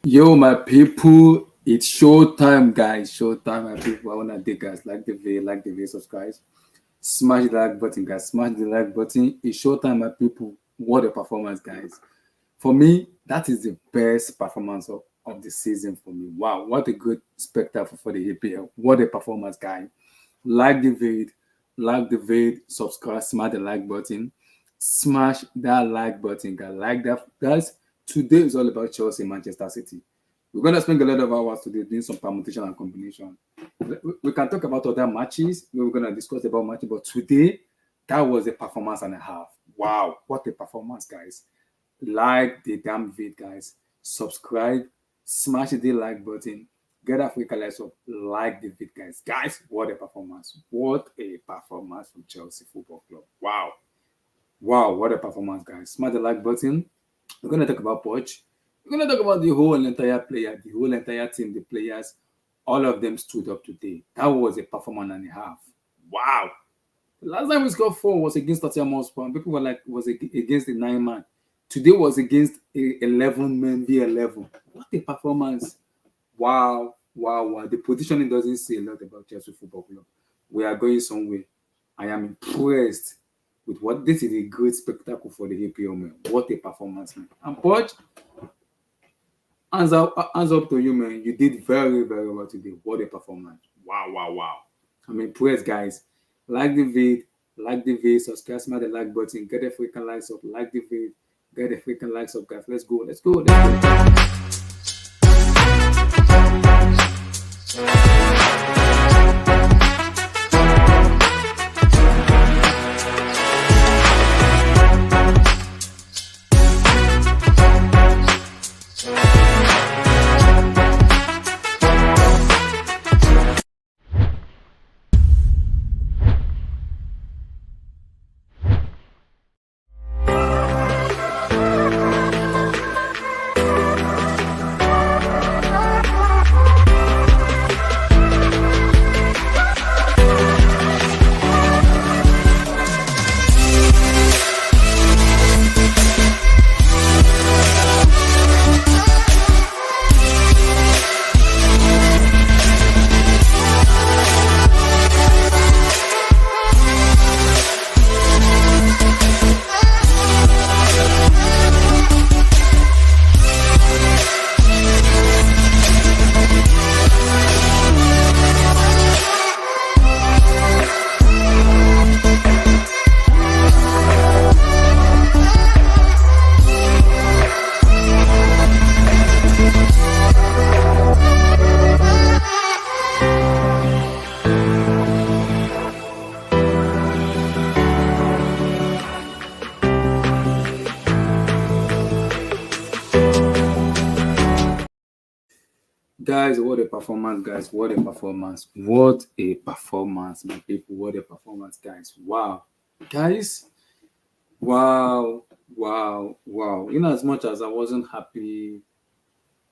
Yo, my people, it's showtime, guys. Showtime, my people. I wanna dig, guys. Like the video, subscribe. Smash the like button, guys. Smash the like button. It's showtime, my people. What a performance, guys. For me, that is the best performance of the season for me. Wow, what a good spectacle for the APL. What a performance, guys. Like the vid, subscribe, smash the like button, smash that like button, guys. Like that, guys. Today is all about Chelsea, Manchester City. We're gonna spend a lot of hours today doing some permutation and combination. We can talk about other matches. We're gonna discuss about matches, but today that was a performance and a half. Wow, what a performance, guys! Like the damn vid, guys. Subscribe, smash the like button, get Africa lights up, like the vid, guys. Guys, what a performance! What a performance from Chelsea Football Club. Wow. Wow, what a performance, guys. Smash the like button. We're gonna talk about Poch. We're gonna talk about the whole entire player, the whole entire team, the players. All of them stood up today. That was a performance and a half. Wow. The last time we scored four was against Tottenham Hotspur. People were like, was against the 9-man. Today was against a 11 men v11. What a performance! Wow, wow, wow. The positioning doesn't say a lot about Chelsea Football Club. We are going somewhere. I am impressed with what this is a great spectacle for the APL, man. What a performance, man. And Poch, hands up to you, man. You did very, very well today. What a performance. Wow, wow, wow. I'm impressed, guys. Like the vid, subscribe, smash the like button, get the freaking likes up, like the vid, get the freaking likes up, guys. Let's go, let's go, let's go. Guys, what a performance, guys. What a performance. What a performance, my people. What a performance, guys. Wow. Guys, wow, wow, wow. As much as I wasn't happy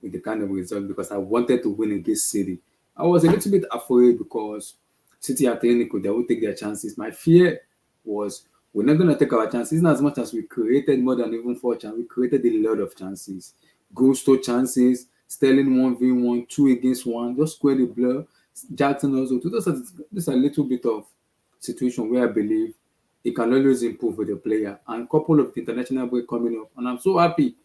with the kind of result because I wanted to win against City, I was a little bit afraid because City are clinical, they will take their chances. My fear was we're not going to take our chances. In as much as we created more than even four chances, we created a lot of chances. Gusto chances, Sterling 1v1, 2 against 1, just square the blur. Jackson also. Those are a little bit of situation where I believe it can always improve with the player. And a couple of the international break coming up. And I'm so happy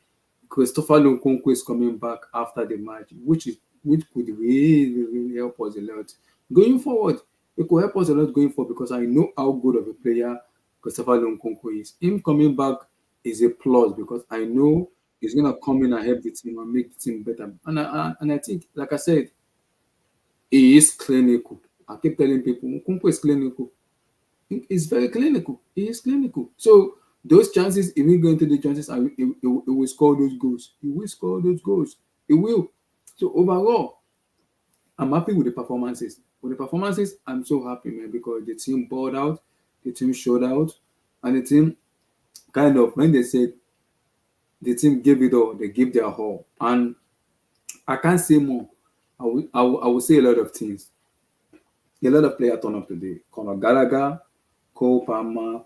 Christopher Nkunku is coming back after the match, which could really, really help us a lot. Going forward, it could help us a lot going forward because I know how good of a player Christopher Nkunku is. Him coming back is a plus because I know he's gonna come in and help the team and make the team better. And I think, like I said, he is clinical. I keep telling people, Nkunku is clinical. He's very clinical. He is clinical. So those chances, if we go into the chances, he will score those goals. He will score those goals. He will. So overall, I'm happy with the performances. With the performances, I'm so happy, man, because the team balled out, the team showed out, and the team kind of, when they said the team gave it all, they gave their all. And I can't say more. I will say a lot of things. A lot of players turn up today. Conor Gallagher, Cole Palmer,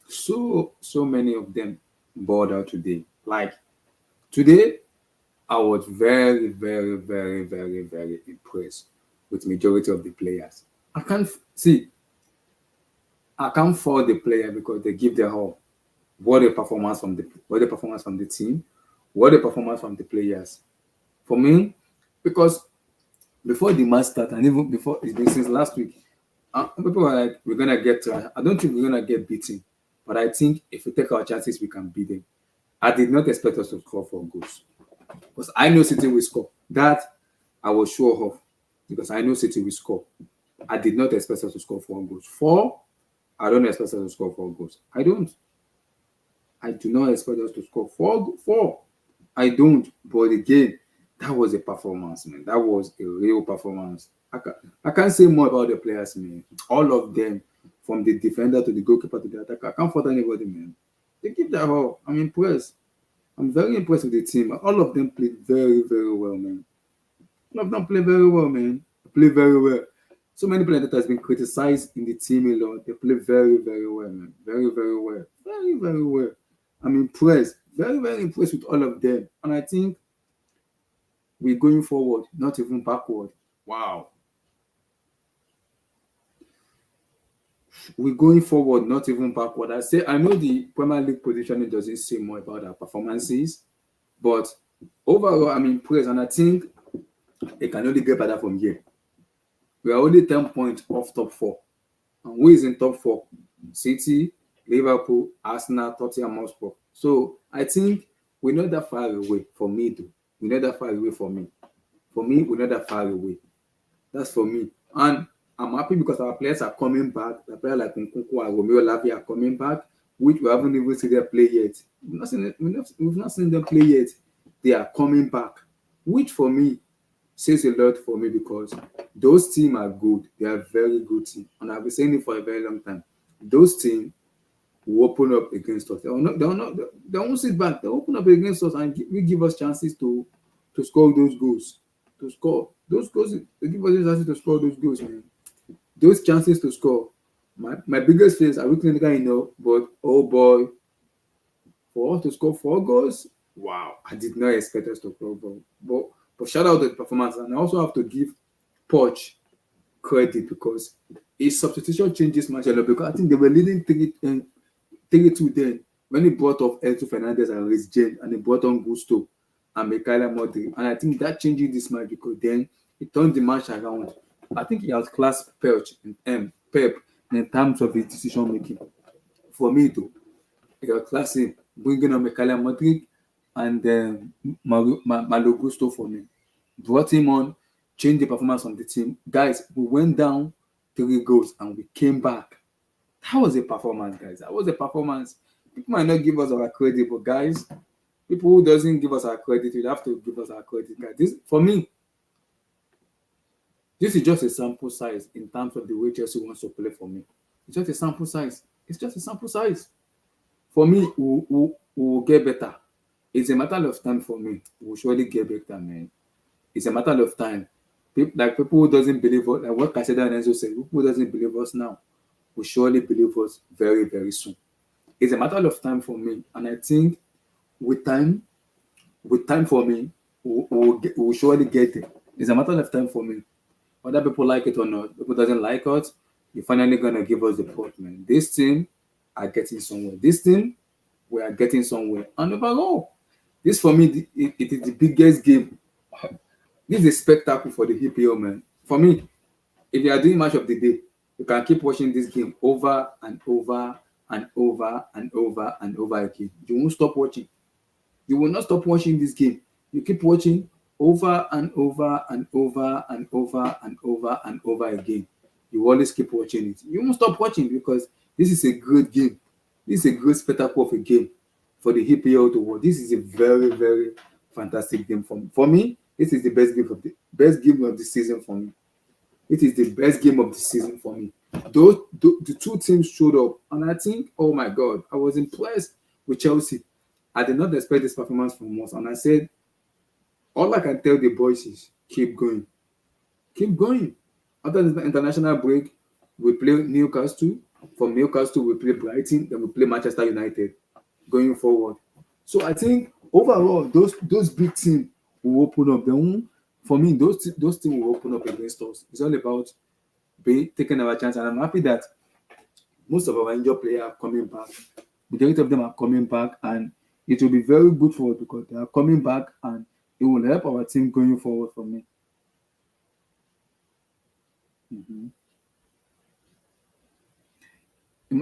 so many of them balled out today. Like today, I was very, very, very, very, very impressed with majority of the players. I can't see, I can't fault the player because they give their all. What a performance from the team, what a performance from the players. For me, because before the match started, and even before it's been since last week, people were like, we're gonna get. I don't think we're gonna get beaten, but I think if we take our chances, we can beat them. I did not expect us to score 4 goals because I know City will score. That I was sure of because I know City will score. I did not expect us to score 4 goals. I don't expect us to score 4 goals. I don't. I do not expect us to score four. I don't. But again, that was a performance, man. That was a real performance. I can't say more about the players, man. All of them, from the defender to the goalkeeper to the attacker, I can't fault anybody, man. They give that all. I'm impressed. I'm very impressed with the team. All of them played very, very well, man. All of them played very well, man. Play very well. So many players that has been criticized in the team a lot. They play very, very well, man. Very, very well. Very, very well. I'm impressed. Very, very impressed with all of them. And I think we're going forward, not even backward. Wow. We're going forward, not even backward. I know the Premier League positioning doesn't say more about our performances, but overall, I'm impressed. And I think it can only get better from here. We are only 10 points off top 4. And who is in top 4? City, Liverpool, Arsenal, Tottenham Hotspur. So I think we're not that far away for me, though. We're not that far away for me. For me, we're not that far away. That's for me. And I'm happy because our players are coming back. The players like Nkunku and Romeo Lavia are coming back, which we haven't even seen them play yet. We've not seen them play yet. They are coming back, which for me says a lot for me because those teams are good. They are very good teams. And I've been saying it for a very long time. Those teams will open up against us. They won't sit back. They'll open up against us and give us chances to score those goals. To score those goals, they give us chances to score those goals, man. Those chances to score. My biggest fear is are we clinical enough? But oh boy, for us to score 4 goals, wow! I did not expect us to score 4. But shout out to the performance, and I also have to give Poch credit because his substitution changes much a lot because I think they were leading 3-2 then when he brought off Elton Fernandez and Reece James and he brought on Gusto and Mikhaila Modric. And I think that changed this match because then he turned the match around. I think he has class Pep in terms of his decision making. For me, though, he has class him, bringing on Mikhaila Modric and Malo Gusto for me. Brought him on, changed the performance of the team. Guys, we went down 3 goals and we came back. That was a performance, guys. That was a performance. People might not give us our credit, but guys, people who doesn't give us our credit, you have to give us our credit, guys. This, for me, this is just a sample size in terms of the way Chelsea wants to play for me. It's just a sample size. It's just a sample size. For me, we will get better. It's a matter of time for me. We'll surely get better, man. It's a matter of time. People who doesn't believe us, like what Caseda and Enzo said, people who doesn't believe us now will surely believe us very, very soon. It's a matter of time for me. And I think with time for me, we'll surely get it. It's a matter of time for me. Whether people like it or not, people doesn't like us, you're finally gonna give us the pot, man. This team are getting somewhere. This team, we are getting somewhere. And overall, this for me, it is the biggest game. This is a spectacle for the EPL, man. For me, if you are doing match of the day, you can keep watching this game over and over and over and over and over again. You won't stop watching. You will not stop watching this game. You keep watching over and over and over and over and over and over again. You always keep watching it. You won't stop watching because this is a good game. This is a good spectacle of a game for the EPL to watch. This is a very, very fantastic game for me. For me, this is the best game of the season for me. It is the best game of the season for me. The two teams showed up, and I think, oh my God, I was impressed with Chelsea. I did not expect this performance from us, and I said, all I can tell the boys is keep going. Keep going. After the international break, we play Newcastle. From Newcastle, we play Brighton, then we play Manchester United going forward. So I think overall, those big teams will open up. Then for me, those teams will open up against us. It's all about taking our chance, and I'm happy that most of our injured players are coming back. Majority of them are coming back, and it will be very good for us because they are coming back, and it will help our team going forward for me. Mhm.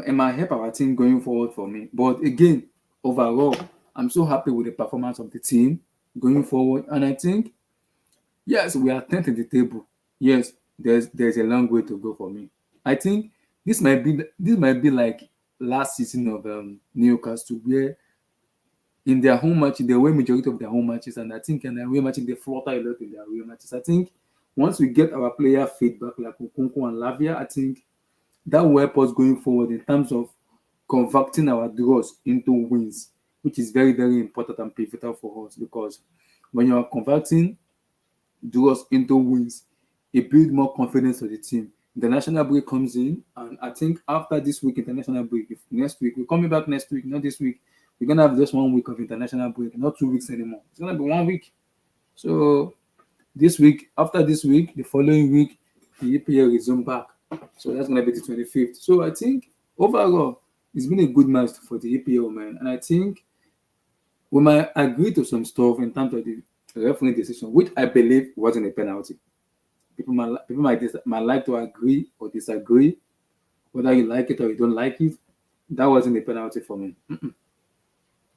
It might help our team going forward for me. But again, overall, I'm so happy with the performance of the team going forward. And I think, yes, we are 10th in the table. Yes, there's a long way to go for me. I think this might be like last season of Newcastle, where in their home match, they win majority of their home matches, and I think in their away matches they flutter a lot in their away matches. I think once we get our player feedback like Nkunku and Lavia, I think that will help us going forward in terms of converting our draws into wins, which is very, very important and pivotal for us because when you are converting draws into wins, it builds more confidence for the team. International break comes in, and I think after this week, international break, if next week, we're coming back next week, not this week, we're going to have just 1 week of international break, not 2 weeks anymore. It's going to be 1 week. So this week, after this week, the following week, the EPL resume back. So that's going to be the 25th. So I think overall, it's been a good match for the EPL, man. And I think we might agree to some stuff in terms of the referee decision, which I believe wasn't a penalty. People might like to agree or disagree, whether you like it or you don't like it. That wasn't a penalty for me.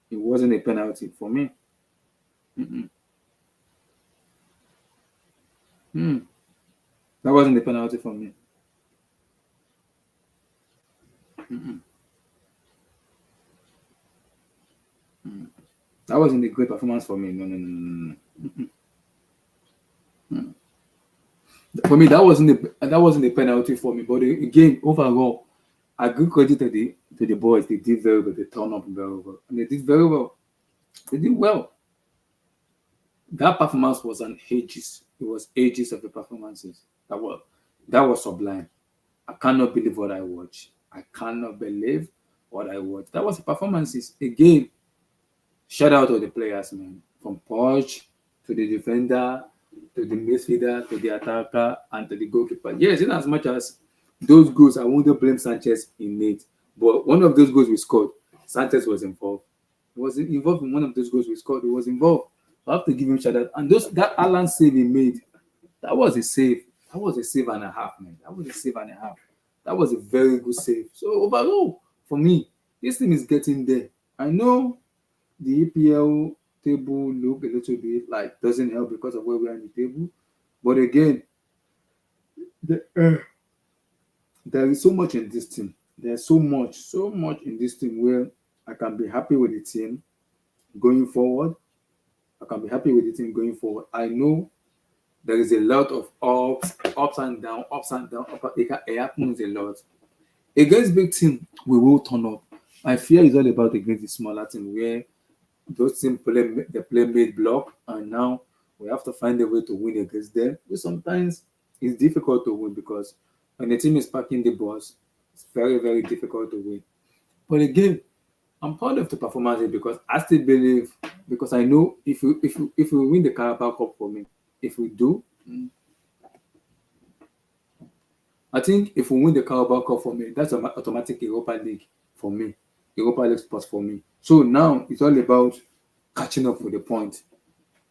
It wasn't a penalty for me. Mm-mm. Mm. That wasn't a penalty for me. Mm-mm. Mm. That wasn't a great performance for me. No, no, no, no, no. Mm. For me, that wasn't a penalty for me. But again, overall, I give credit to the boys. They did very well. They turned up very well, and they did very well. They did well. That performance was an ages. It was ages of the performances. That was sublime. I cannot believe what I watched. I cannot believe what I watched. That was the performances. Again, shout out to the players, man. From Poch to the defender, to the midfielder, to the attacker, and to the goalkeeper. Yes, in as much as those goals, I wouldn't blame Sanchez in it. But one of those goals we scored, Sanchez was involved. He was involved in one of those goals we scored. He was involved. So I have to give him shout out. And that Alan save he made, that was a save. That was a save and a half, man. That was a save and a half. That was a very good save. So overall, for me, this team is getting there. I know the EPL table look a little bit like doesn't help because of where we are in the table. But again, the, there is so much in this team. There's so much in this team where I can be happy with the team going forward. I can be happy with the team going forward. I know there is a lot of ups and down, ups and down. It happens a lot. Against big team, we will turn up. My fear is all about against the smaller team where those teams play mid block, and now we have to find a way to win against them. But sometimes it's difficult to win because when the team is packing the balls, it's very, very difficult to win. But again, I'm proud of the performance because I still believe because I know if we win the Carabao Cup for me, if we do, I think if we win the Carabao Cup for me, that's an automatic Europa League for me, Europa League spots for me. So now it's all about catching up with the point.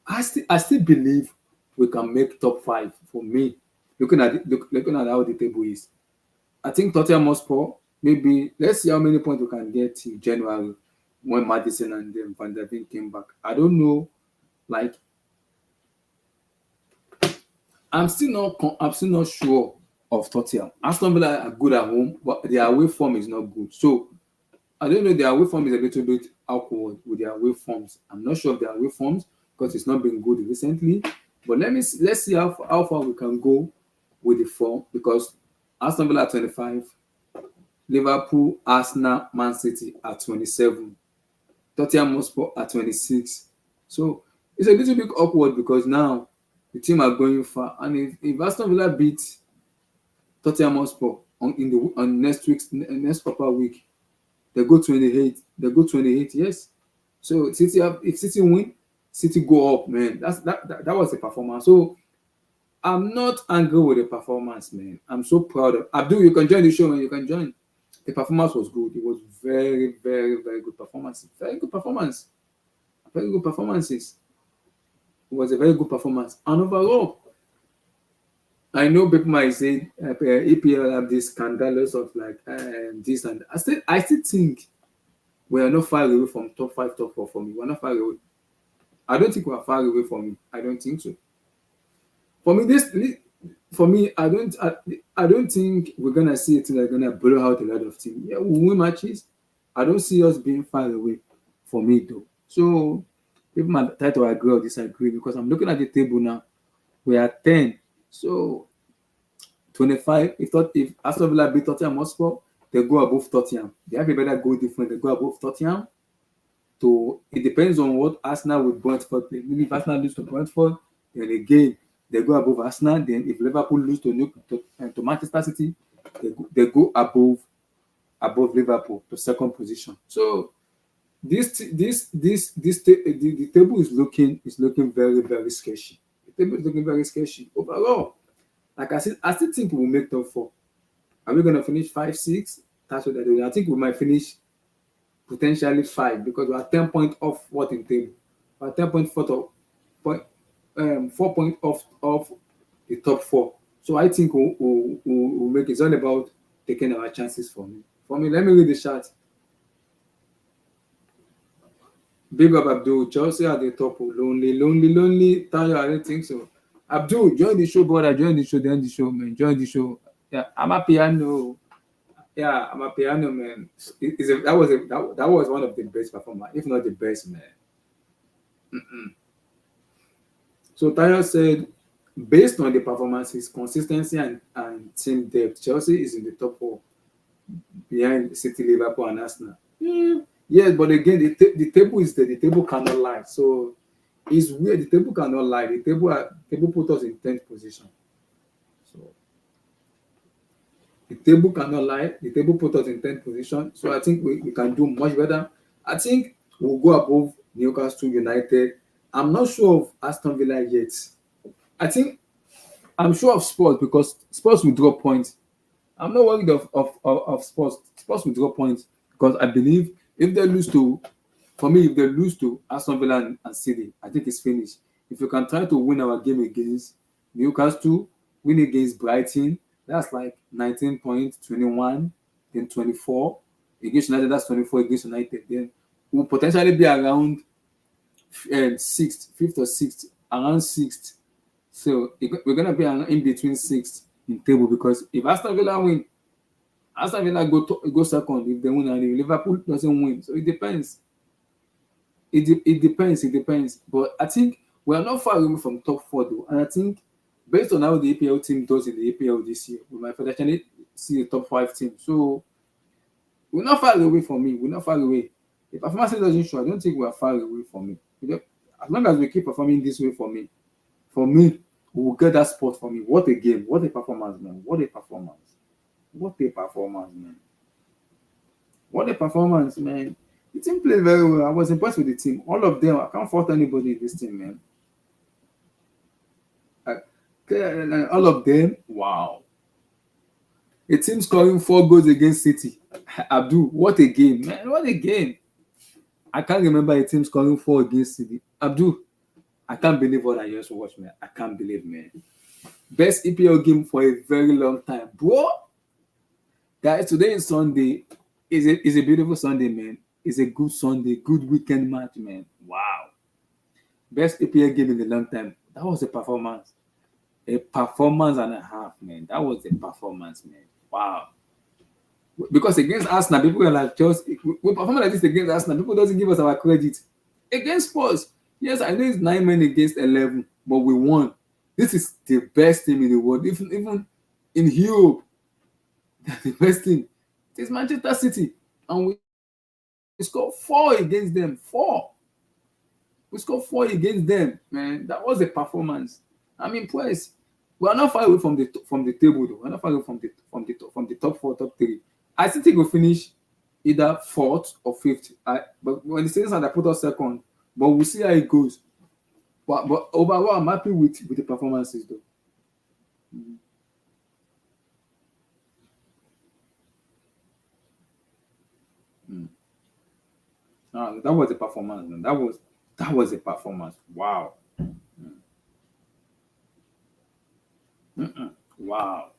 I still believe we can make top five for me. Looking at how the table is, I think Tottenham Hotspur maybe let's see how many points we can get in January when Madison and then Van der Beek came back. I don't know, like I'm still not sure of Tottenham. Aston Villa are good at home, but their away form is not good. So I don't know. Their away form is a little bit awkward with their away forms. I'm not sure of their away forms because it's not been good recently. But let's see how far we can go with the form because Aston Villa at 25, Liverpool, Arsenal, Man City at 27, Tottenham Hotspur at 26. So it's a little bit awkward because now the team are going far, and if Aston Villa beat Tottenham Hotspur on next upper week, they go 28. They go 28. Yes. So if City win, City go up, man. That was a performance. So I'm not angry with the performance, man. I'm so proud of Abdul. You can join the show, man. You can join. The performance was good. It was very, very, very good performance. Very good performance. Very good performances. It was a very good performance. And overall, I know people might say EPL have this scandalous of like this and that. I still think we are not far away from top five, top four for me. We're not far away. I don't think we're far away from me. I don't think so. For me, I don't think we're gonna see a team that's gonna blow out a lot of teams. Yeah, we win matches. I don't see us being far away for me though. So people might try to agree or disagree because I'm looking at the table now. We are 10. So 25. If Aston Villa beat Tottenham Hotspur, they go above Tottenham. They have a better goal difference. They go above Tottenham. So it depends on what Arsenal with Brentford play. Maybe if Arsenal lose to Brentford, then again they go above Arsenal. Then if Liverpool lose to Manchester City, they go above Liverpool to second position. So the table is looking very, very sketchy. The table is looking very sketchy overall. Like I said, I still think we will make top four. Are we going to finish 5, 6? That's what I do. I think we might finish potentially 5 because we are 10 points off what in table. We are 10 points 4 points off the top 4. So I think we'll make it. It's all about taking our chances for me. Let me read the chat. Big up Abdul. Chelsea at the top. Lonely. Tayo, I don't think so. Abdul, join the show, brother. Join the show, man. Join the show. Yeah, I'm a piano. Yeah, I'm a piano, man. That was one of the best performers, if not the best, man. So Tayo said, based on the performances, consistency, and team depth, Chelsea is in the top 4 behind City, Liverpool, and Arsenal. Yes, but again, the table is there. The table cannot lie. So it's weird. The table cannot lie. The table put us in 10th position. So the table cannot lie. The table put us in 10th position. So I think we can do much better. I think we'll go above Newcastle United. I'm not sure of Aston Villa yet. I'm sure of Spurs because Spurs will draw points. I'm not worried of Spurs. Spurs will draw points because I believe if they lose to Aston Villa and City, I think it's finished. If you can try to win our game against Newcastle, win against Brighton, that's like 19 points, 21, then 24. Against United, that's 24 against United. Then we'll potentially be around 6th, 5th or 6th, around 6th. So we're going to be in between 6th in table because if Aston Villa win, Aston Villa go second if they win and if Liverpool doesn't win. So it depends. It depends. But I think we are not far away from top 4 though. And I think based on how the EPL team does in the EPL this year, we might potentially see a top 5 team. So we're not far away from me. We're not far away. If performance doesn't show, I don't think we are far away from me. As long as we keep performing this way for me, we will get that spot for me. What a game. What a performance, man. What a performance, man. The team played very well. I was impressed with the team. All of them. I can't fault anybody in this team, man. All of them. Wow. A team scoring 4 goals against City. Abdul, what a game, man. What a game. I can't remember a team scoring 4 against City. Abdul, I can't believe what I just watched, man. I can't believe, man. Best EPL game for a very long time. Bro, guys, today is Sunday. It's a beautiful Sunday, man. It's a good Sunday, good weekend match, man. Wow. Best EPL game in a long time. That was a performance. A performance and a half, man. That was a performance, man. Wow. Because against Arsenal, people are like, we perform like this against Arsenal. People doesn't give us our credit. Against Spurs, yes, I know it's 9 men against 11, but we won. This is the best team in the world. Even in Europe, the best team. It is Manchester City. And we scored 4 against them. 4. We scored 4 against them, man. That was a performance. I'm impressed. We are not far away from the table, though. We're not far away from the top 4, top 3. I still think we'll finish either 4th or 5th. But when the season I put us second, but we'll see how it goes. But overall, I'm happy with the performances though. Mm. That was a performance, man. That was a performance. Wow. Mm-mm. Wow.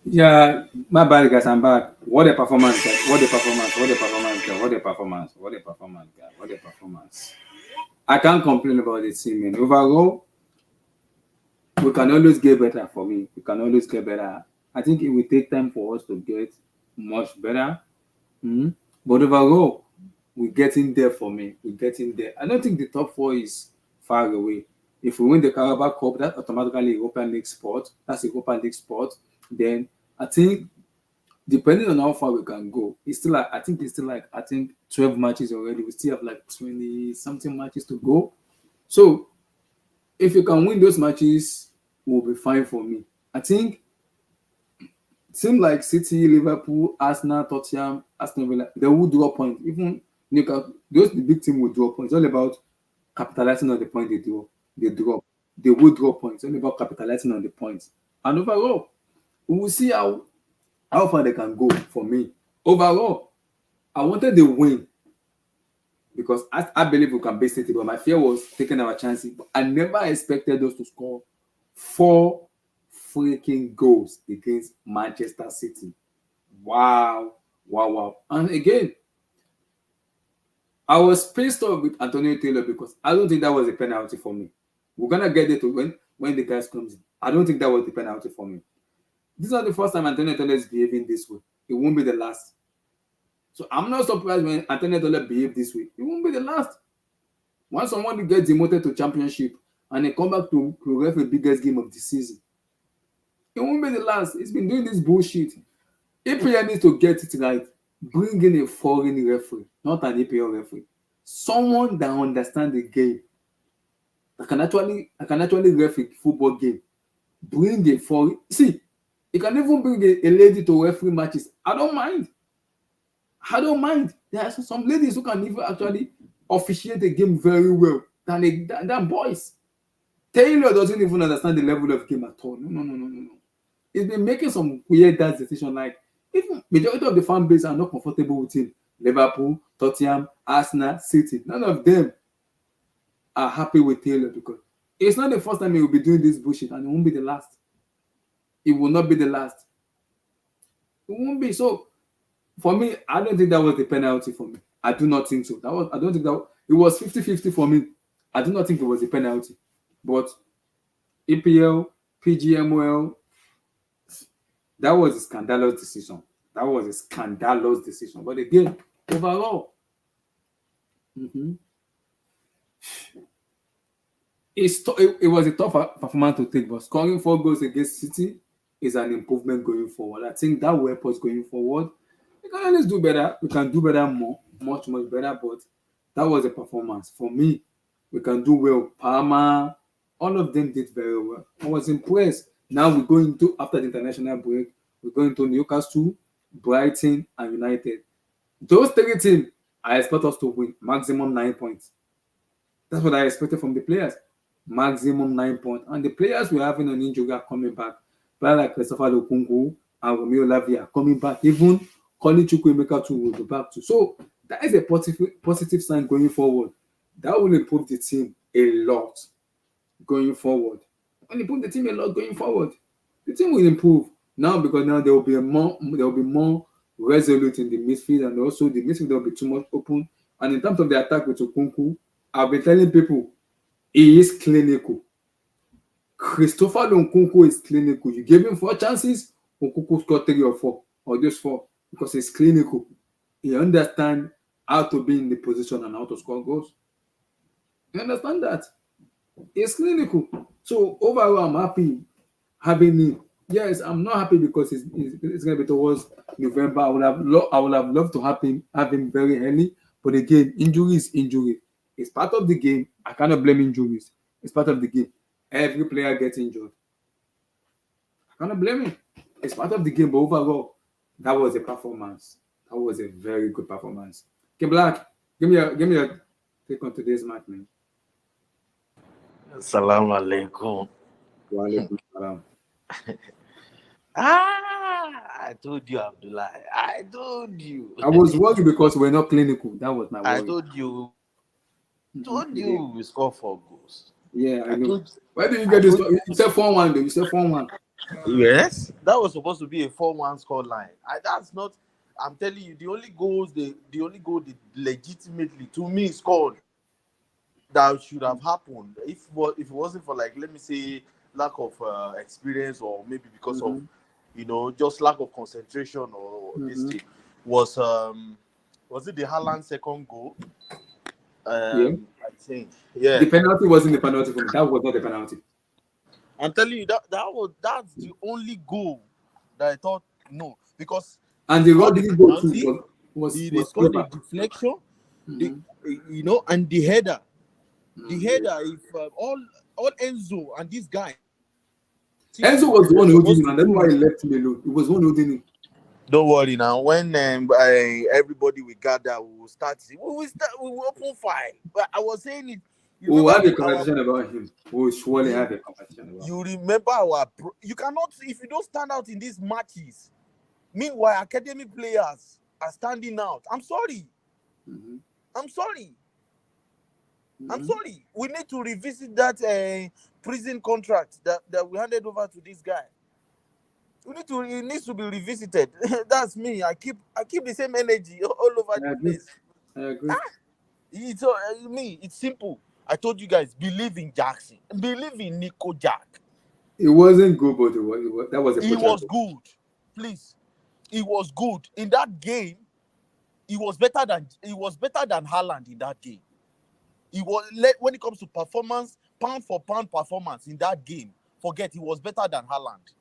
Yeah, my bad, guys. I'm back. What a performance, guys. What a performance. What a performance, guys. What a performance. What a performance, guys. What a performance. I can't complain about the team, man. Overall, we can always get better for me. We can always get better. I think it will take time for us to get much better. Mhm. But overall, we're getting there for me. We're getting there. I don't think the top four is far away. If we win the Carabao Cup, that's automatically European League spot. That's a European League spot. Then I think depending on how far we can go, it's still like I think 12 matches already. We still have like 20 something matches to go. So if you can win those matches, will be fine for me. I think team like City, Liverpool, Arsenal, Tottenham, Aston Villa, they will draw points. Even Newcastle, those the big team will draw points. It's all about capitalizing on the point they draw. They draw. They will draw points. It's all about capitalizing on the points. And overall, we will see how far they can go for me. Overall, I wanted the win because I believe we can beat City, but my fear was taking our chances. But I never expected us to score four freaking goals against Manchester City. Wow, wow, wow. And again, I was pissed off with Antonio Taylor because I don't think that was a penalty for me. We're gonna get there to when the guys comes in. I don't think that was the penalty for me. This is not the first time Antonio Taylor is behaving this way. It won't be the last. So I'm not surprised when Antonio Taylor behaved this way. It won't be the last. Once someone gets demoted to championship and they come back to ref the biggest game of the season, it won't be the last. He's been doing this bullshit. APL needs to get it right. Bring in a foreign referee, not an APL referee. Someone that understands the game, that can actually ref a football game. Bring a foreign. See, you can even bring a lady to referee matches. I don't mind. I don't mind. There are some ladies who can even actually officiate the game very well than boys. Taylor doesn't even understand the level of game at all. No, no, no, no, no, no. He's been making some weird dance decision. Like even majority of the fan base are not comfortable with him. Liverpool, Tottenham, Arsenal, City. None of them are happy with Taylor because it's not the first time he will be doing this bullshit, and it won't be the last. It will not be the last. It won't be. So for me, I don't think that was the penalty for me. I do not think so. I don't think that it was 50-50 for me. I do not think it was a penalty. But EPL, PGMOL, that was a scandalous decision. That was a scandalous decision. But again, overall, mhm, it was a tough performance to take, but scoring 4 goals against City is an improvement going forward. I think that will help us going forward. We can always do better. We can do better more, much, much better. But that was a performance. For me, we can do well. Palmer, all of them did very well. I was impressed. Now we're going to, after the international break, we're going to Newcastle, Brighton, and United. Those three teams, I expect us to win maximum 9 points. That's what I expected from the players. Maximum 9 points. And the players we're having on injury are coming back. Players like Christopher Lukunku and Romeo Lavia are coming back. Even calling Chukwuemeka to go back to. So that is a positive sign going forward. That will improve the team a lot going forward. When you put the team a lot going forward, the team will improve now because now there will be more resolute in the midfield, and also the midfield will be too much open. And in terms of the attack with Okunku, I've been telling people he is clinical. Christopher Nkunku is clinical. You gave him 4 chances, Nkunku scored 3 or 4, or just 4, because he's clinical. He understands how to be in the position and how to score goals. You understand that? It's clinical. So overall, I'm happy having him. Yes, I'm not happy because it's going to be towards November. I would have loved to have him very early. But again, injury is injury. It's part of the game. I cannot blame injuries. It's part of the game. Every player gets injured. I cannot blame him. It's part of the game. But overall, that was a performance. That was a very good performance. Okay, Black, give me a take on today's match, man. Assalamu alaikum. Wa alaikum salam. I told you, Abdullah. I told you. I was worried because we're not clinical. That was my worry. I told you. We score 4 goals. Yeah, I know. Where did you get this? You said 4-1, though. You said 4-1. Yes, that was supposed to be a 4-1 score line. That's not. I'm telling you, the only goal they legitimately to me scored that should have happened if it wasn't for, like, let me say, lack of experience, or maybe because of just lack of concentration, or this thing was it the Haaland second goal? Yeah. I think. Yeah. The penalty wasn't the penalty for me. That was not the penalty. I'm telling you that's the only goal that I thought no, because and the Rodri goal too was they scored the deflection, and the header. The header, if all Enzo and this guy. Enzo was the one holding him, and that's why he left him alone. He was the one holding him. Don't worry now. When everybody will gather, we will start. We will open fire. But I was saying it. We will have a conversation about him. We will surely have a conversation about him. You remember you cannot, if you don't stand out in these matches. Meanwhile, academy players are standing out. I'm sorry. I'm sorry. I'm sorry. We need to revisit that prison contract that we handed over to this guy. It needs to be revisited. That's me. I keep the same energy all over the place. I agree. It's simple. I told you guys, believe in Jackson. Believe in Nico Jack. It wasn't good, but that was a He was good. Please. He was good. In that game, he was better than Haaland in that game. When it comes to performance, pound for pound performance in that game, forget, he was better than Haaland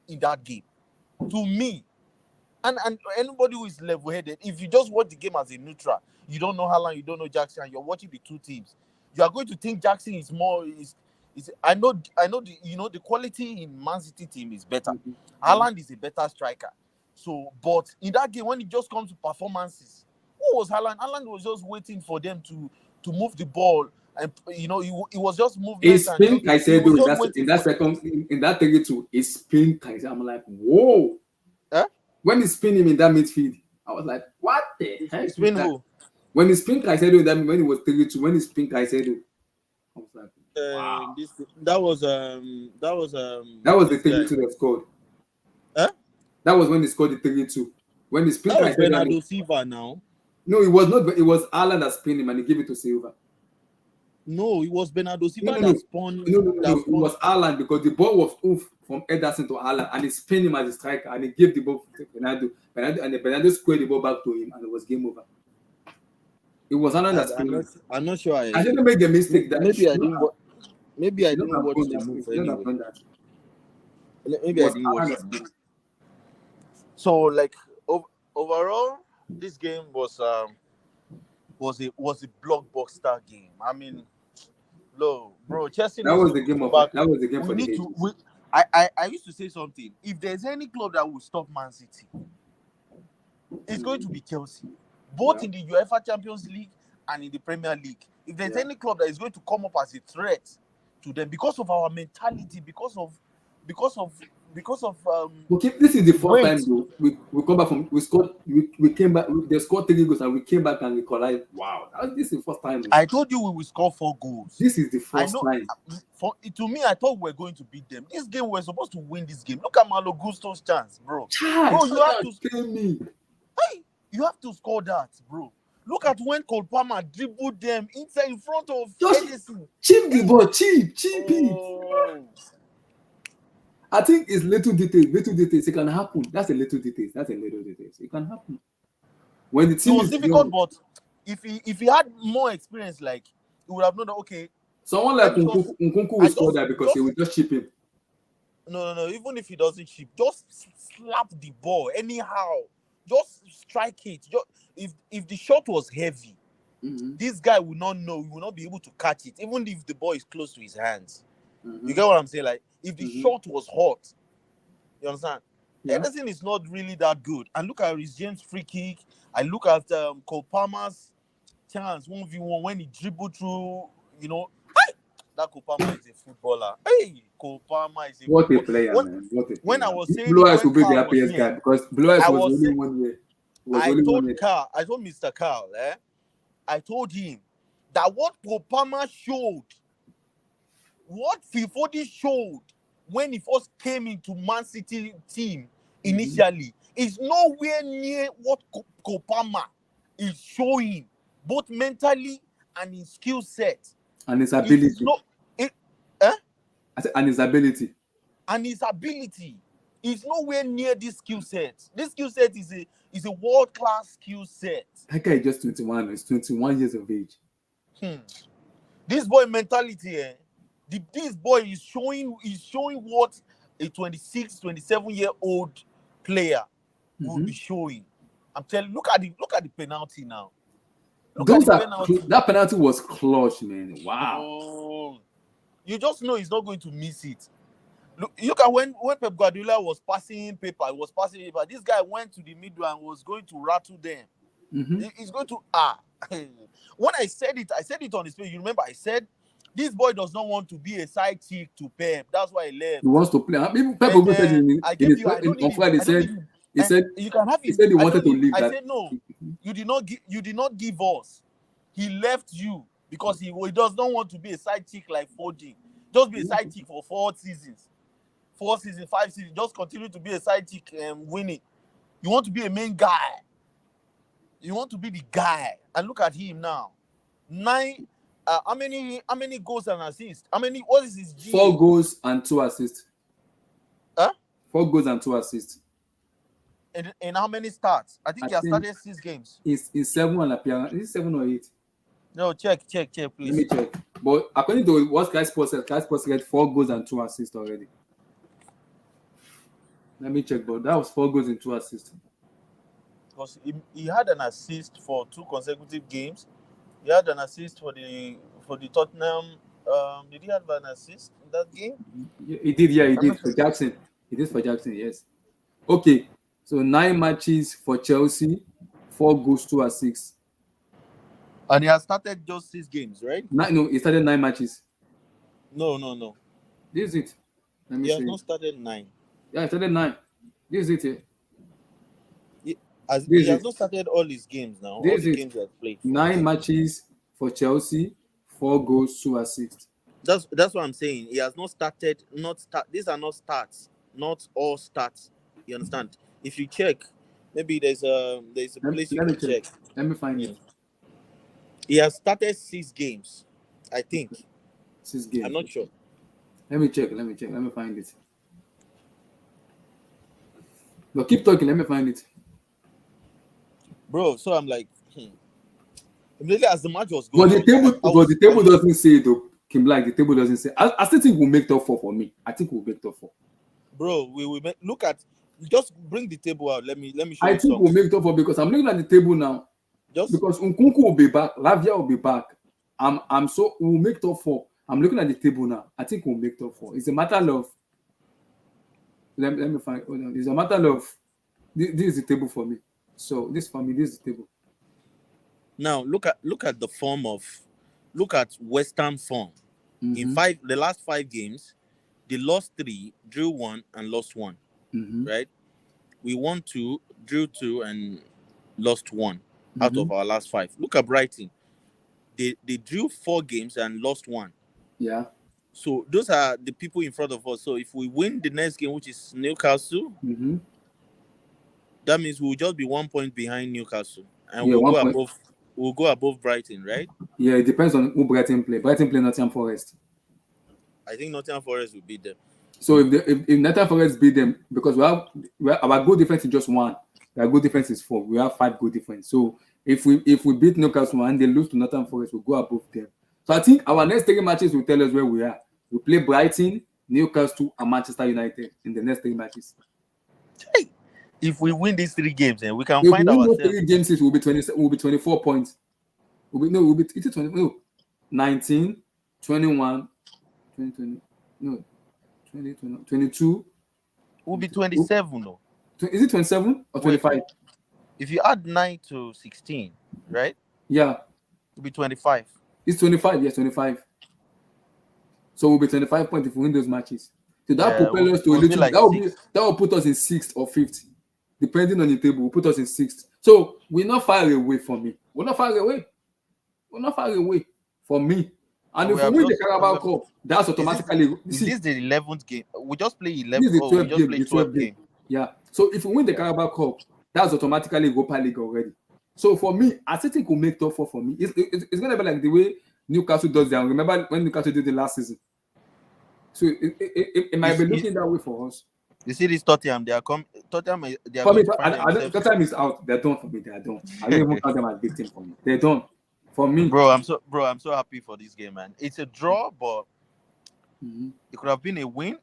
in that game. To me. And anybody who is level-headed, if you just watch the game as a neutral, you don't know Haaland, you don't know Jackson, and you're watching the two teams, you are going to think Jackson is more. I know the quality in Mancity team is better. Haaland is a better striker. So, but in that game, when it just comes to performances, who was Haaland? Haaland was just waiting for them to move the ball, and he was just moving. It's pink. I said in that second, in that 32, it's pink. I'm like, whoa. When he spin him in that midfield, I was like, what the heck? Spin who? When he spin Caicedo, when he was 32, when he spin Caicedo, I was like, wow. That was the 32 that scored. That was when he scored the 32. When he spin Caicedo, Bernardo Silva now. No, it was not. It was Haaland that spun him and he gave it to Silva. No, it was Bernardo Silva that spun. No. It was Haaland because the ball was off from Ederson to Haaland and he spun him as a striker and he gave the ball to Bernardo. Bernardo squared the ball back to him and it was game over. It was Haaland that spun him. I'm not sure. I didn't make the mistake that maybe I didn't watch the move anyway. Maybe I didn't watch the move. So, like, overall, this game was a blockbuster game. I mean, bro, Chelsea. That was the game for the ages. I used to say something. If there's any club that will stop Mancity, it's going to be Chelsea, both in the UEFA Champions League and in the Premier League. If there's any club that is going to come up as a threat to them because of our mentality, because of because of Okay, this is the first weight. time though, we come back from we scored we came back they scored 3 goals and we came back and we collided. Wow, this is the first time. I told you we will score 4 goals. This is the I first know. time. To me, I thought we were going to beat them. This game, we're supposed to win this game. Look at Malo Gusto's chance, bro. Bro, you have to kill me. Hey, you have to score that, bro. Look at when Cole Palmer dribbled them inside in front of Edison. Cheap the ball, cheap it. Oh. I think it's little details. It can happen. That's a little details. It can happen. When the team It was is difficult, young, but if he had more experience, like he would have known that okay. someone like Nkunku will score that because he will just chip him. No. Even if he doesn't chip, just slap the ball anyhow. Just strike it. If the shot was heavy, this guy will not know. He will not be able to catch it, even if the ball is close to his hands. You get what I'm saying? Like if the shot was hot, you understand? Yeah. Edison is not really that good. And look at Rhys James' free kick. I look at Cole Palmer's chance 1v1 when he dribbled through. You know, that Cole Palmer is a footballer. Hey, Cole Palmer is a what a player, man. What a player. When I was saying Blue Eyes will be the happiest guy because Blue Eyes was only 1 year. I told Mr. Carl, I told him that what Cole Palmer showed, what Fifodi showed when he first came into Mancity team initially is nowhere near what Cole Palmer is showing, both mentally and in skill set. And his ability. And his ability. And his ability is nowhere near this skill set. This skill set is a world-class skill set. That guy is just 21. He's 21 years of age. This boy mentality, this boy is showing what a 26, 27-year-old player will be showing. I'm telling you, look at the penalty now. That penalty was clutch, man. Wow. Oh, you just know he's not going to miss it. Look at when Pep Guardiola was passing paper, this guy went to the middle and was going to rattle them. He's going to when I said it on his page. You remember I said this boy does not want to be a side chick to Pep. That's why he left. He wants to play. Even Pep also said on Friday he said you can have him. He said he wanted to leave. I said no. You did not give us. He left you because he does not want to be a side chick like Foden. Just be a side chick for 4 seasons. 4 seasons, 5 seasons, just continue to be a side chick and winning. You want to be a main guy. You want to be the guy. And look at him now. 9. How many goals and assists? What is his G? 4 goals and 2 assists. 4 goals and 2 assists. In how many starts? I think he has started 6 games. In 7 on appearance. Is it 7 or 8? No, check, please. Let me check. But according to what Sky Sports said, 4 goals and 2 assists already. Let me check, but that was 4 goals and 2 assists. Because he had an assist for 2 consecutive games. He had an assist for the Tottenham. Did he have an assist in that game? He did, he did for Jackson. He did for Jackson, yes. Okay, so 9 matches for Chelsea, 4 goals, 2 assists. And he has started just 6 games, right? No, he started 9 matches. No. This is it. Let me he see. Has not started 9. Yeah, he started 9. This is it. He has not started all his games now. All the games he has played. 9 matches for Chelsea, 4 goals, 2 assists. That's what I'm saying. He has not started. These are not starts. Not all starts. You understand? If you check, maybe there's a place you can check. Let me find it. He has started 6 games, I think. 6 games. I'm not sure. Let me check. Let me find it. But keep talking. Let me find it. Bro, so I'm like, immediately as the match was going. But the table doesn't say it though. Kim Black, the table doesn't say. I still think we'll make top 4 for me. I think we'll make top 4. Bro, we will look at. Just bring the table out. Let me show you. I think we'll make top 4 because I'm looking at the table now. Because Nkunku will be back, Lavia will be back. We'll make top 4. I'm looking at the table now. I think we'll make top 4. It's a matter of. Let me find. Hold on. It's a matter of. This is the table for me. So this for me, this is the table. Now look at the form of. Look at West Ham form. In the last 5 games, They lost 3, drew 1, and lost 1. Mm-hmm. Right? We won 2, drew 2, and lost 1 out Mm-hmm. of our last 5. Look at Brighton. They drew 4 games and lost 1. Yeah. So those are the people in front of us. So if we win the next game, which is Newcastle, Mm-hmm. that means we'll just be 1 point behind Newcastle, and Yeah, we'll go 1 point. above. We'll go above Brighton, right? Yeah, it depends on who Brighton play. Brighton play Nottingham Forest. I think Nottingham Forest will beat them. So if Nottingham Forest beat them, because we have our goal difference is just 1, our goal difference is 4. We have 5 goal difference. So if we beat Newcastle and they lose to Nottingham Forest, we'll go above them. So I think our next 3 matches will tell us where we are. We play Brighton, Newcastle, and Manchester United in the next 3 matches. Hey, if we win these 3 games, then we can If find we win those ourselves. 3 games, it will be 20. Will be 24 points. We'll be 20. No, 19, 21, 20, no, 20, 22. We'll be 27. No, Is it 27 or 25? If you add 9 to 16, right? Yeah, It'll be 25. it's 25. Yes, 25. So we'll be 25 points if we win those matches. So that propel us to a little. Like that will put us in 6th or 5th, depending on the table. Will put us in 6th. So we're not far away from me. We're not far away. We're not far away from me. And if we win the Carabao Cup, that's automatically. Is this the 11th game? We just play 11. This is the 12th we just game. play The 12th game. Yeah. So if we win the Carabao Cup, that's automatically Europa League already. So for me, I still think we'll make top 4 for me. It's going to be like the way Newcastle does that. Remember when Newcastle did the last season? So it might be looking that way for us. You see this Tottenham, they are coming. Tottenham, they are for me, going to find themselves. Tottenham is out. They're done for me. They're done. I don't even count them as big team for me. They're done. For me. Bro, I'm so happy for this game, man. It's a draw, but it could have been a win.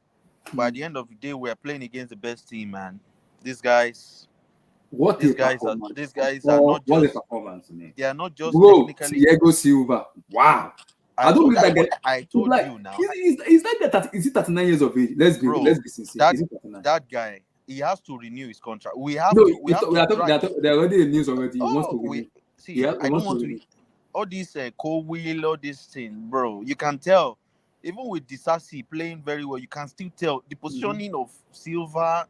But at the end of the day, we're playing against the best team, man. These guys are not just performance, man. They are not just Bro, technically. Diego Silva. Wow. I don't believe that guy. I told you now. Is that is he 39 years of age? Let's be sincere. That guy, he has to renew his contract. They're already in news already. He wants to renew. I don't want to. All this co-wheel, all this thing, bro. You can tell, even with Disasi playing very well, you can still tell the positioning of Silva,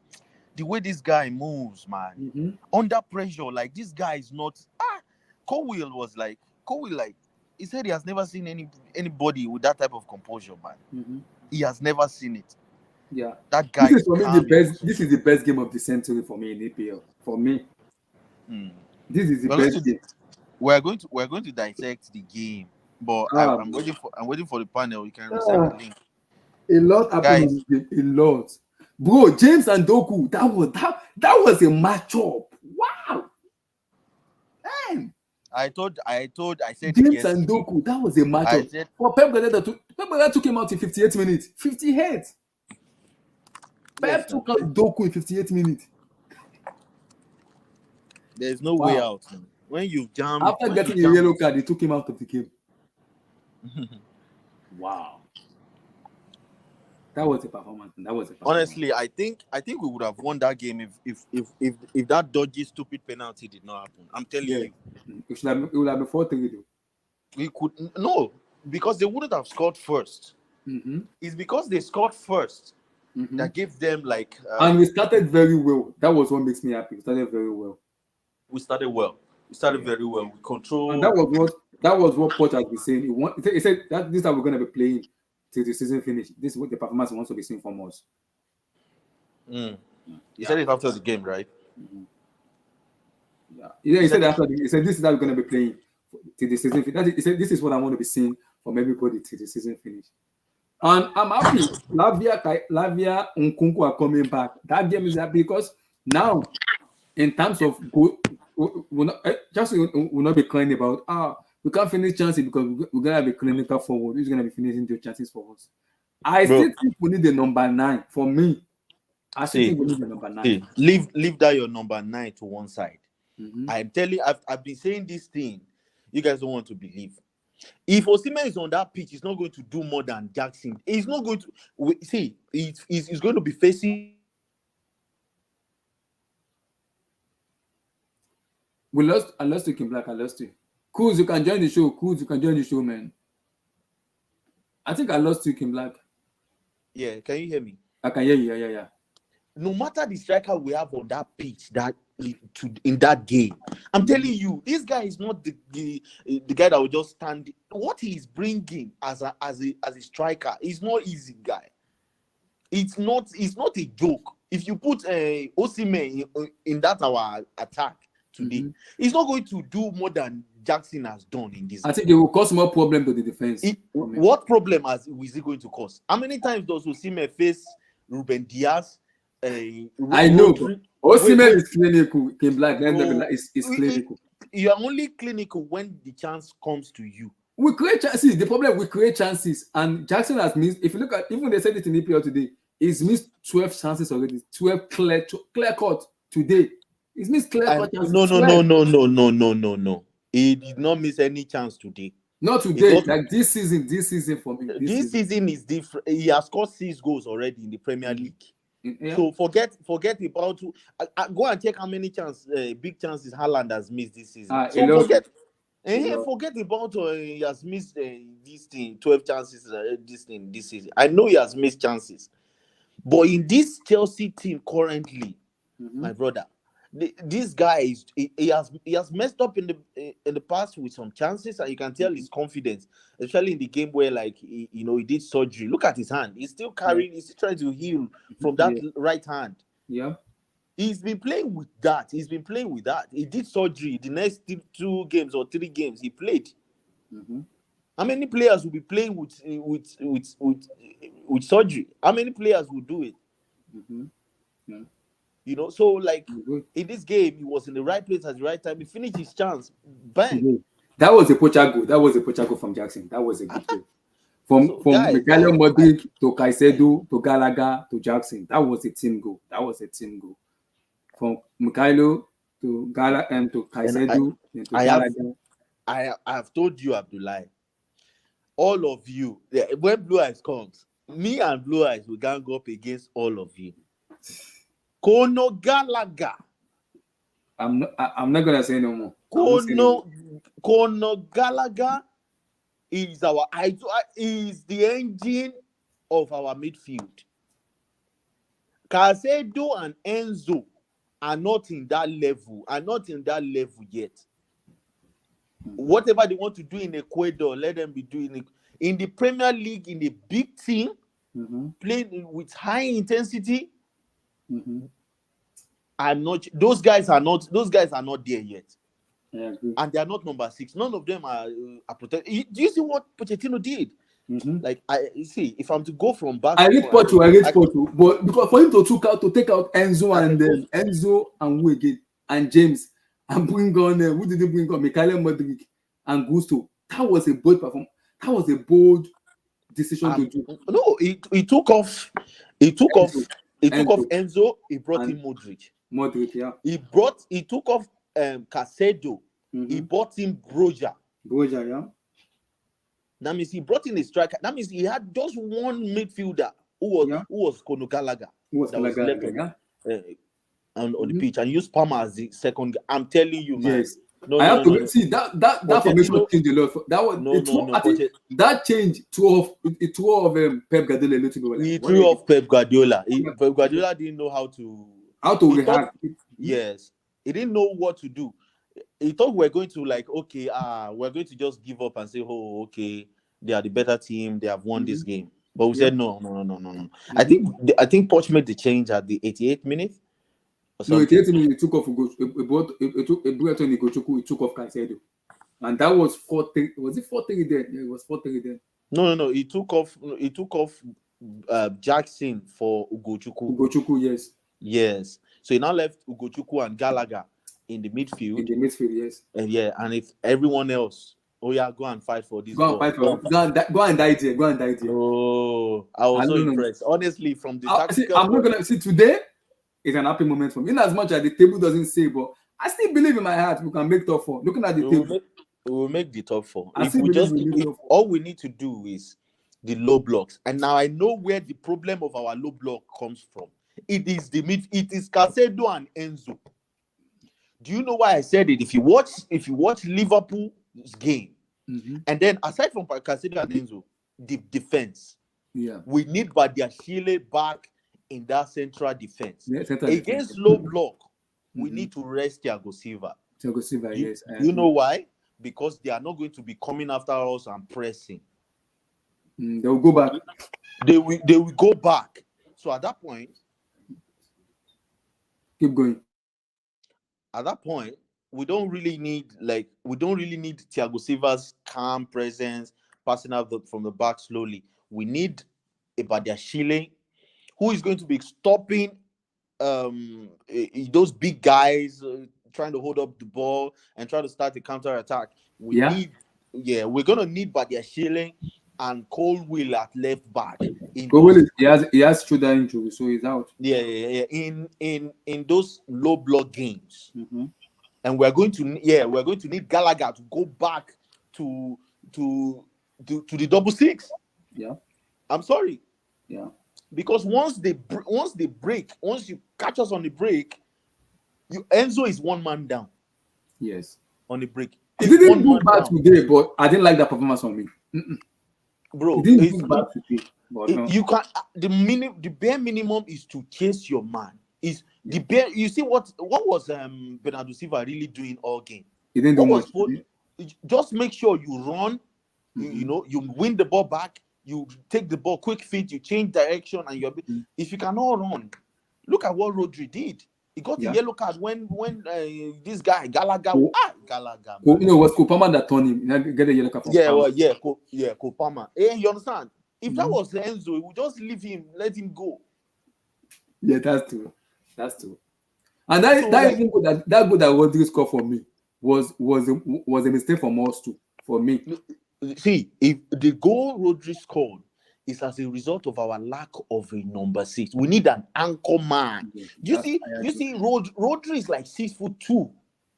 the way this guy moves, man. Under pressure, like this guy is not. Co-wheel he said he has never seen anybody with that type of composure, man. He has never seen it. Yeah, that guy. This is for me the best. This is the best game of the century for me in APL. For me, this is the best game. We're going to dissect the game, but I'm waiting for the panel. You can resend the link. A lot happened. A lot, bro. James and Doku. That was a matchup. Wow, man. I said James and Doku. That was a matchup. Pep Guardiola took him out in 58 minutes. 58. Pep took out Doku in 58 minutes. There's no way out. When you've jammed. After getting a yellow card, they took him out of the game. Wow. That was a performance. Honestly, I think we would have won that game if that dodgy, stupid penalty did not happen. I'm telling you. It would have been 4-3 though. We could because they wouldn't have scored first. It's because they scored first that gave them and we started very well. That was what makes me happy. We started very well. We started very well. We controlled. And that was what Poch has been saying. He said that this is how we're going to be playing till the season finish. This is what the performance wants to be seen from us. He said it after the game, right? Yeah. He said this is how we're going to be playing till the season finish. He said this is what I want to be seeing from everybody till the season finish. And I'm happy. Lavia Nkunku are coming back. That game is happy because now, in terms of goal, we'll not be crying about we can't finish chances because we're gonna be clinical forward. Who's gonna be finishing the chances for us? I still think we need the number 9 for me. I still think we need the number 9. Leave that your number 9 to one side. I'm telling you, I've been saying this thing. You guys don't want to believe. If Osimhen is on that pitch, he's not going to do more than Jackson. He's not going to see. He's going to be facing. I lost you, Kim Black. I lost you. Kuz, you can join the show. Man. I think I lost you, Kim Black. Yeah, can you hear me? I can hear you. Yeah. No matter the striker we have on that pitch, in that game, I'm telling you, this guy is not the guy that will just stand. What he is bringing as a striker is not easy, guy. It's not a joke. If you put Osimhen in that our attack today, he's not going to do more than Jackson has done in this. I think it will cause more problem to the defense. What problem is he going to cause? How many times does Osimhen face Ruben Diaz? I know. Osimhen is clinical. Is clinical. You are only clinical when the chance comes to you. We create chances. The problem, we create chances, and Jackson has missed. If you look at, even they said it in EPL today, he's missed 12 chances already. 12 clear cut today. He's missed clear cut chances. No. He did not miss any chance today. Not today. Like this season for me. This season is different. He has scored 6 goals already in the Premier League. Yeah. So forget about go and check how many big chances Haaland has missed this season. Forget about he has missed this thing, 12 chances this season. I know he has missed chances, but in this Chelsea team currently, my brother, this guy he has messed up in the past with some chances, and you can tell his confidence, especially in the game where he did surgery. Look at his hand; he's still carrying, he's still trying to heal from that right hand. Yeah. He's been playing with that. He did surgery. The next 2 games or 3 games he played. How many players will be playing with surgery? How many players will do it? So like in this game, he was in the right place at the right time. He finished his chance. Bang! That was a poacher goal. That was a poacher goal from Jackson. That was a good goal. From Mikhailo Modric to Caicedo to Gallagher to Jackson. That was a team goal. From Mikhailo to Gallagher and to Caicedo and to Gallagher. I have told you, Abdullah, all of you, when Blue Eyes comes, me and Blue Eyes will gang up against all of you. Kono Gallagher. I'm not gonna say no more. Kono Gallagher is is the engine of our midfield. Caicedo and Enzo are not in that level, yet. Whatever they want to do in Ecuador, let them be doing it. In the Premier League, in the big team, playing with high intensity, those guys are not there yet. Yeah, and they are not number 6. None of them are protected. Do you see what Pochettino did? Like if I'm to go from back, I read Porto, but because for him to take out Enzo and who again and James and bring on who did they bring on Mikhailo Modric and Gusto, that was a bold performance. That was a bold decision to do. No, he took off Enzo. He brought in Modric. Yeah. He took off Caicedo. He brought in Broja, yeah. That means he brought in a striker. That means he had just one midfielder who was Kono Gallagher. On the pitch, and used Palmer as the second. I'm telling you, man. Yes. I have to see that formation changed a lot. That was I think that change threw off Pep Guardiola a little bit. He threw off Pep Guardiola. Pep Guardiola didn't know how to react. Yes, he didn't know what to do. He thought we're going to we're going to just give up and say, oh, okay, they are the better team. They have won this game. But we said no. I think Poch made the change at the 88th minute. No, 88th minute he took off he took off Caicedo. And that was 4-3. Was it 4-3 then? Yeah, it was 4-3 then. No. He took off Jackson for Ugochukwu, yes. Yes. So he now left Ugochukwu and Gallagher in the midfield. Yes. And if everyone else, go and fight for this. Go and die there. Oh, I was so impressed. Honestly, from the I'm not gonna see today. It's an happy moment for me. In as much as the table doesn't say, but I still believe in my heart we can make top 4. Looking at the table, we will make the top 4. All we need to do is the low blocks. And now I know where the problem of our low block comes from. It is Caicedo and Enzo. Do you know why I said it? If you watch Liverpool's game, and then aside from Caicedo and Enzo, the defense, Yeah. We need Badiashile back in that central defense. Yeah, center defense. Against low block, we Mm-hmm. need to rest Thiago Silva. Thiago Silva, You, yes. I you agree. know why? Because they are not going to be coming after us and pressing. They'll go back. They will go back. So at that point, Keep going. we don't really need Thiago Silva's calm presence, passing out from the back slowly. We need a Badiashile who is going to be stopping those big guys trying to hold up the ball and try to start a counter attack. Yeah. We're gonna need Badiashile and Colwill at left back. He has shoulder injury, so he's out. In those low block games. Mm-hmm. And we're going to need Gallagher to go back to the double six. Yeah. I'm sorry. Yeah. Because once you catch us on the break, Enzo is one man down. Yes. On the break. He didn't do bad today, but I didn't like that performance from me. Bro, he didn't do bad today. You can the bare minimum is to chase your man. The bare. You see what was Bernardo Silva really doing all game? He didn't do much. Just make sure you run. You win the ball back. You take the ball, quick feet. You change direction, and if you cannot run, look at what Rodri did. He got a yellow card when this guy Gallagher. Gallagher. It was Kopama that turned him. Get a yellow card. Kopama. You understand? If that was Enzo, we would just leave him, let him go. Yeah, that's true. And that goal that Rodri scored for me was a mistake from us too. For me, see, if the goal Rodri scored is as a result of our lack of a number 6, we need an anchor man. You see, Rodri is like 6'2".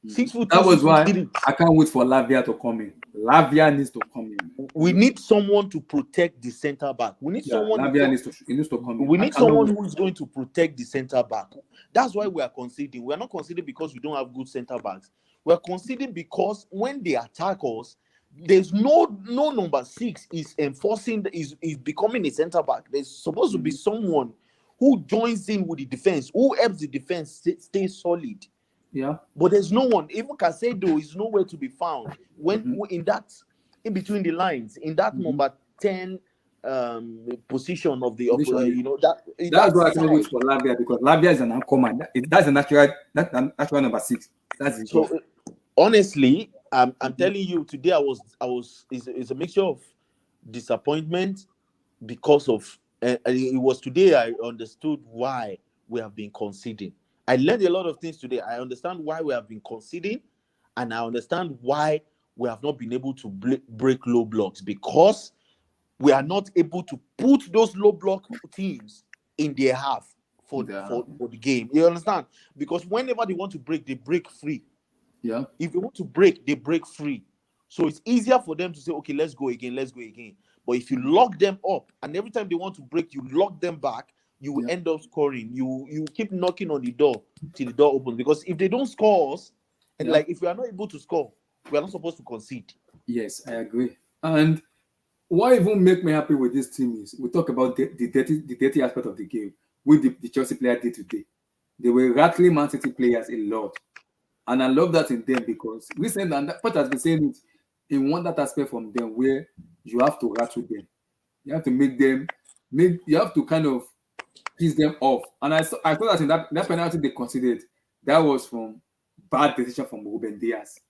6'2". That was why I can't wait for Lavia to come in. Lavia needs to come in. We need someone to protect the center back. We need someone. Lavia needs to come in. We need someone who is going to protect the center back. That's why we are conceding. We are not conceding because we don't have good center backs. We are conceding because when they attack us, there's no number 6 is enforcing is becoming a center back. There's supposed to be someone who joins in with the defense, who helps the defense stay solid. Yeah, but there's no one. Even Casedo is nowhere to be found when in between the lines, in that number 10 position of the that's why I can wait for Lavia, because Lavia is an anchor man. That's a natural number 6. That's it. So honestly, I'm telling you, today it's a mixture of disappointment because of it was today I understood why we have been conceding. I learned a lot of things today. I understand why we have been conceding, and I understand why we have not been able to break low blocks, because we are not able to put those low block teams in their half for the game. You understand? Because whenever they want to break, they break free. Yeah. If they want to break, they break free. So it's easier for them to say, okay, let's go again. But if you lock them up, and every time they want to break, you lock them back, you will end up scoring. You keep knocking on the door till the door opens. Because if they don't score us, and if we are not able to score, we are not supposed to concede. Yes, I agree. And what even make me happy with this team is we talk about the dirty aspect of the game, with the Chelsea player did today. They were rattling Mancity players a lot. And I love that in them, because recently, and that part has been saying it, in one that aspect from them where you have to rattle them. You have to you have to kind of piss them off. And I thought that in that penalty they considered, that was from bad decision from Ruben Diaz.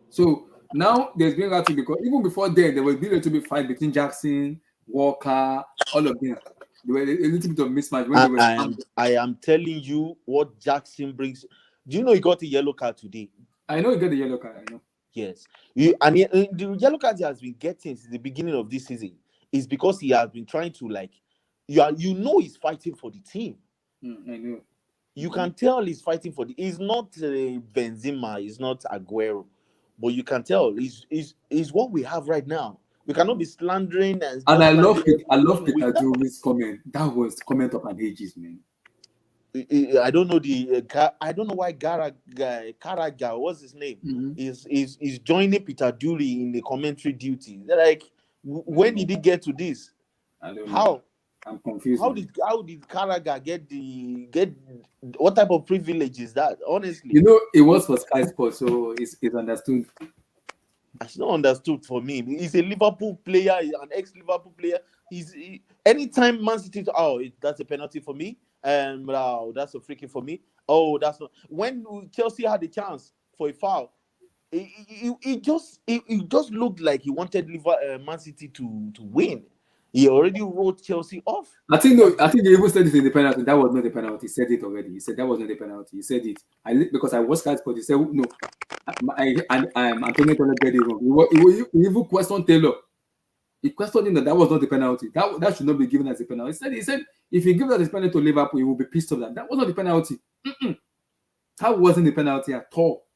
So now there's been rattling, because even before then, there was a little bit fight between Jackson, Walker, all of them. There were a little bit of mismatch. I am telling you what Jackson brings. Do you know he got a yellow card today? I know he got a yellow card. I know. Yes. The yellow card he has been getting since the beginning of this season is because he has been trying to he's fighting for the team. I know. You can tell he's fighting for he's not Benzema, he's not Aguero, but you can tell he's what we have right now. We cannot be slandering and I love Peter Drury's comment. That was comment of an ages, man. I don't know why Karaga, what's his name, is joining Peter Drury in the commentary duty. They're like, when did he get to this? I don't know. How? I'm confused. How did Carragher get what type of privilege is that? Honestly, You know, it was for Sky Sports, so it's understood. it's not understood for me. He's a Liverpool player, an ex-Liverpool player. Anytime Man City, that's a penalty for me. That's a free kick for me. Oh, that's not. When Chelsea had the chance for a foul, it just looked like he wanted Man City to win. He already wrote Chelsea off. I think no, I think he even said it in the penalty. That was not the penalty. He said it already. He said that was not the penalty. He said it. Because I watched Sky Sports. He said no. Antonio Taylor get it wrong. He even questioned Taylor. He questioned him that was not the penalty. That should not be given as a penalty. He said if he gives that as penalty to Liverpool, he will be pissed off. That was not the penalty. That wasn't the penalty at all.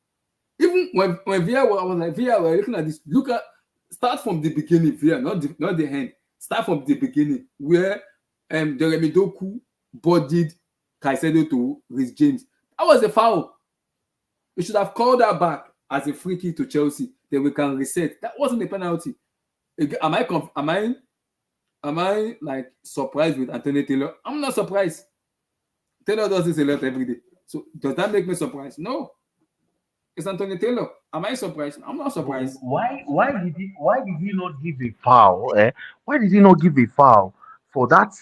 Even when VR was like, VR, we're looking at this. Start from the beginning, VR, not the end. Start from the beginning where Jeremy Doku bodied Caicedo to Reece James. That was a foul. We should have called that back as a free kick to Chelsea. Then we can reset. That wasn't a penalty. Am I like surprised with Anthony Taylor? I'm not surprised. Taylor does this a lot every day. So does that make me surprised? No. It's Anthony Taylor. Am I surprised? I'm not surprised. Why did he not give a foul? Why did he not give a foul for that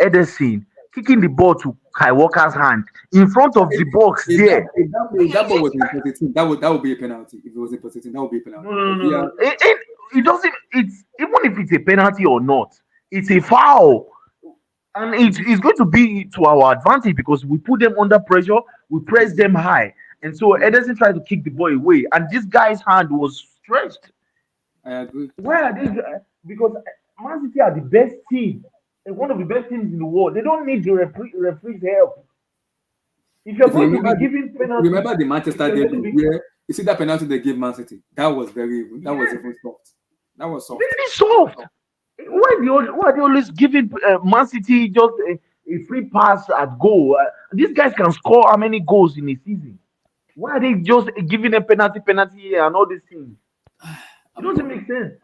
Ederson kicking the ball to Kai Walker's hand in front of the box there? If that ball was in position, that would be a penalty. If it was in position, that would be a penalty. No. It doesn't. It's even if it's a penalty or not, it's a foul. And it's going to be to our advantage because we put them under pressure, we press them high. And so Ederson tried to kick the ball away, and this guy's hand was stretched. I agree. Why are they? Because Man City are the best team, and one of the best teams in the world. They don't need the referee's help. If you're going to be giving penalty, remember the Manchester derby where you see that penalty they gave Man City. That was was even soft. That was soft. Very soft. Why are they always giving Man City just a free pass at goal? These guys can score how many goals in a season? Why are they just giving a penalty here and all these things? It doesn't make sense.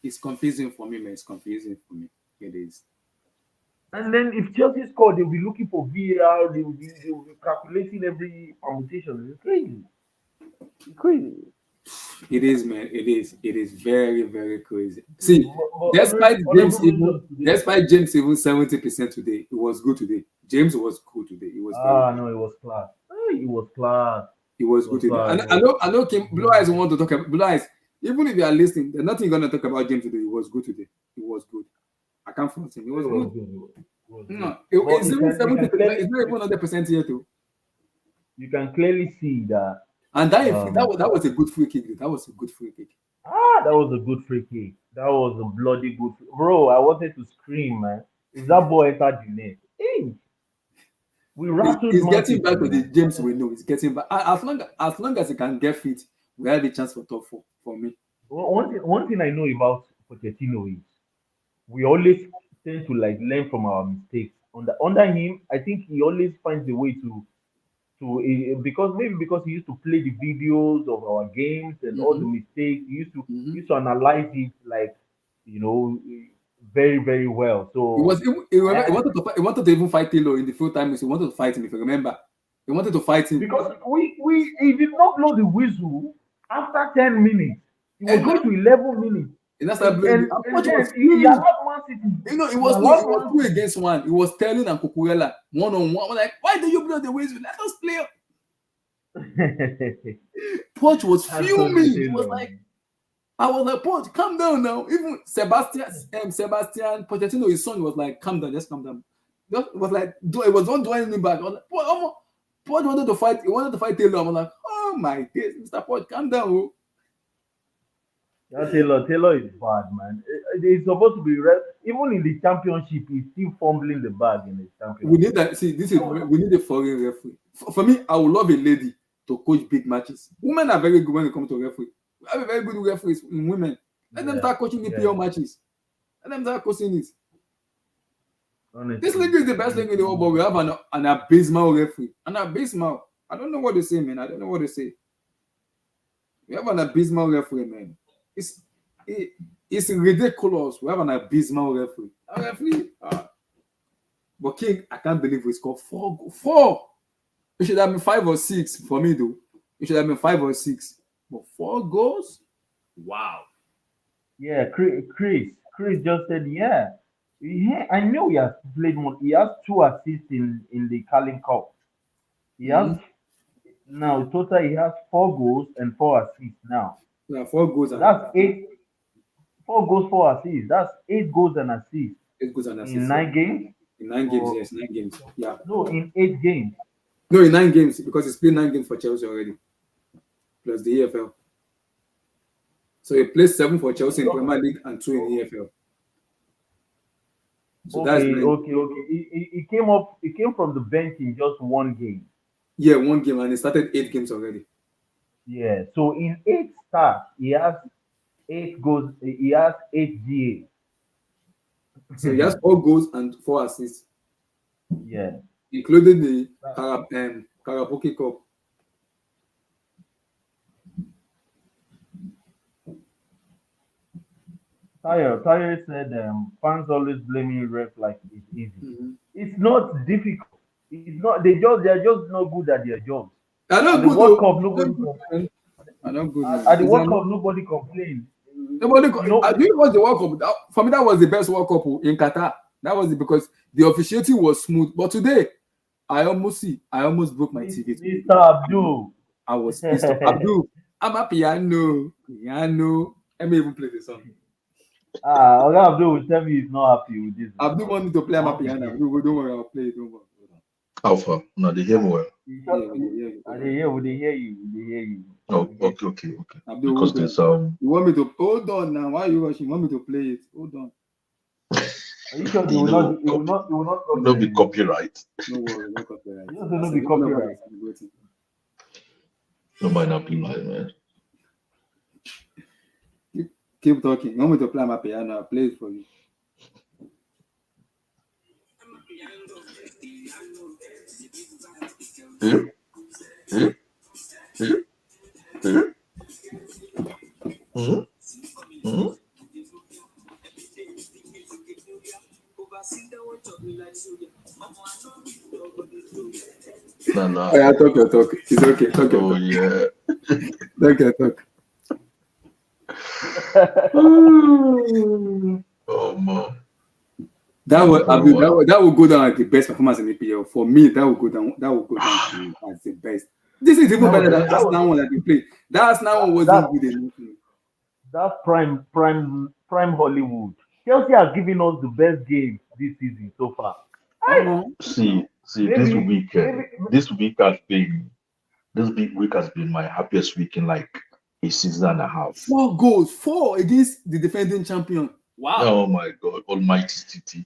It's confusing for me, man. It's confusing for me. It is. And then if Chelsea score, they'll be looking for VAR. They'll be calculating every permutation. It's crazy. It's crazy. It is, man. It is. It is very, very crazy. See, despite James even 70% today, it was good today. James was good today. It was. No, it was class. It was class. It was good today. And I know, Kim, Blue Eyes want to talk about Blue Eyes. Even if you are listening, there's nothing you're gonna talk about James today. It was good today. It was good. I can't force him. It was good. No, it's even 70%. It's not even 100% here too. You can clearly see that. And that was a good free kick. That was a good free kick. That was a good free kick. That was a bloody good bro. I wanted to scream, man. If that ball entered the net, we rattled. He's getting back to the James we know. He's getting back. As long as he can get fit, we have a chance for top four for me. One thing I know about Pochettino is we always tend to like learn from our mistakes. Under him, I think he always finds a way to because he used to play the videos of our games and all the mistakes. He used to analyze it like very, very well. So he wanted to even fight Taylor in the full time. He wanted to fight him, if you remember. He wanted to fight him because he did not blow the whistle after 10 minutes. He was going to 11 minutes. And that's he was two against one. He was telling and Cucurella one-on-one. I'm like, why do you blow the whistle? Let us play. Poch was fuming. He was like, I was like, Poch, calm down now. Even Sebastian Pochettino, his son, was like, calm down, just calm down. It was like, it was not doing anything back. I was like, Poch wanted to fight. He wanted to fight Taylor. I was like, oh my days, Mr. Poch, calm down. Taylor is bad, man. It's supposed to be even in the championship. He's still fumbling the bag in the championship. We need that. See, we need a foreign referee. For me, I would love a lady to coach big matches. Women are very good when it comes to referee. We have a very good referees in women. Let them start coaching EPL matches. Let them start coaching it. Honestly, this league is the best league in the world, but we have an abysmal referee. An abysmal. I don't know what to say, man. I don't know what to say. We have an abysmal referee, man. It's ridiculous. We have an abysmal referee. A referee. But King, I can't believe we scored four. It should have been 5 or 6 for me, though. It should have been 5 or 6. But 4 goals? Wow. Yeah, Chris just said, yeah. I know he has played more. He has 2 assists in the Carling Cup. He has now total. He has 4 goals and 4 assists now. Yeah, 4 goals. So that's 8. 4 goals, 4 assists. That's 8 goals and assists 8 goals and assists. in 9 games. In 9 games, yes, 9 games. Yeah. No, in 8 games. No, in 9 games because he's played 9 games for Chelsea already, plus the EFL. So he played 7 for Chelsea in Premier League and 2 in EFL. So okay. He came up. He came from the bench in just 1 game. Yeah, 1 game, and he started 8 games already. Yeah. So in 8 starts, he has 8 goals. He has 8 GA. So he has 4 goals and 4 assists. Yeah. Including the Karapoki Cup. Tayo said fans always blaming ref like it's easy. It's not difficult. It's not. They're just not good at their jobs. At the World Cup, nobody complained. At the World Cup, nobody complained. Nobody. Do you watch the World Cup? For me, that was the best World Cup in Qatar. That was because the officiating was smooth. But today, I almost broke my TV. Mr. Abdul. I was pissed off. Abdul, I'm a piano. Let me even play the song. Abdul will tell me he's not happy with this. Abdul wanted to play my piano. Abdul, don't worry, I'll play it. Don't worry. Alpha, no, they hear me well. They hear you. Oh, okay. Abdul, because there's You want me to hold on now? Why are you rushing? You want me to play it? Hold on. Are you sure you will not be copyright? No worry, no copyright. You will not be copyright. No mind not be lying, man. Keep talking. You want me to play my piano? I'll play it for you. No. Yeah, talk. It's okay. Talk. Oh, yeah. Talk. Oh, man. That will go down as the best performance in the EPL. For me, that will go down as the best. This is even better than that one that you played. That one wasn't good enough. That's prime Hollywood. Chelsea has given us the best game this season so far. See, this week has been my happiest week in like a season and a half. 4 goals, 4 against the defending champion. Wow! Oh my God, Almighty City.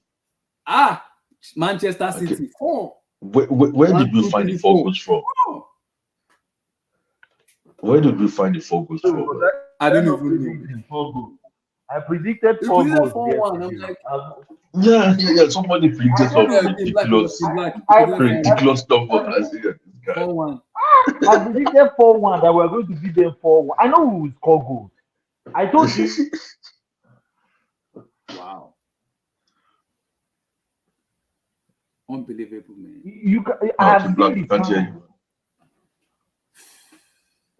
Manchester City, okay. 4. Where did we find the 4 goals from? Where did we find the 4 goals from? I don't know. 4 goals. I predicted 4 goals. 4-1. I'm like, yeah. Somebody predicted some ridiculous number. 4-1. I predicted 4-1 that we're going to beat them 4-1. I know we will score goals. I told you. Wow. Unbelievable, man. I have seen the signs.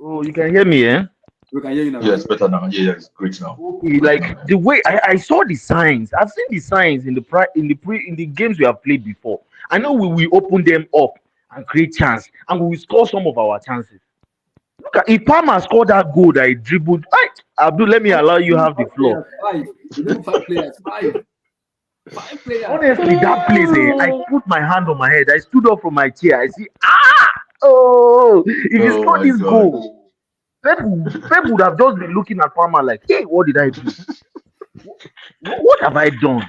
Oh, you can hear me, eh? We can hear you now. Yeah, it's better now. Yeah, it's great now. Okay, like the way I saw the signs. I've seen the signs in the games we have played before. I know we will open them up and create chance, and we will score some of our chances. Look at if Palmer scored that goal that he dribbled. Abdul, let me allow you have the floor. 5 players. 5 players. Honestly, that place, I put my hand on my head. I stood up from my chair. I see, if you score this goal, Pep would have just been looking at Palmer like, hey, what did I do? What have I done?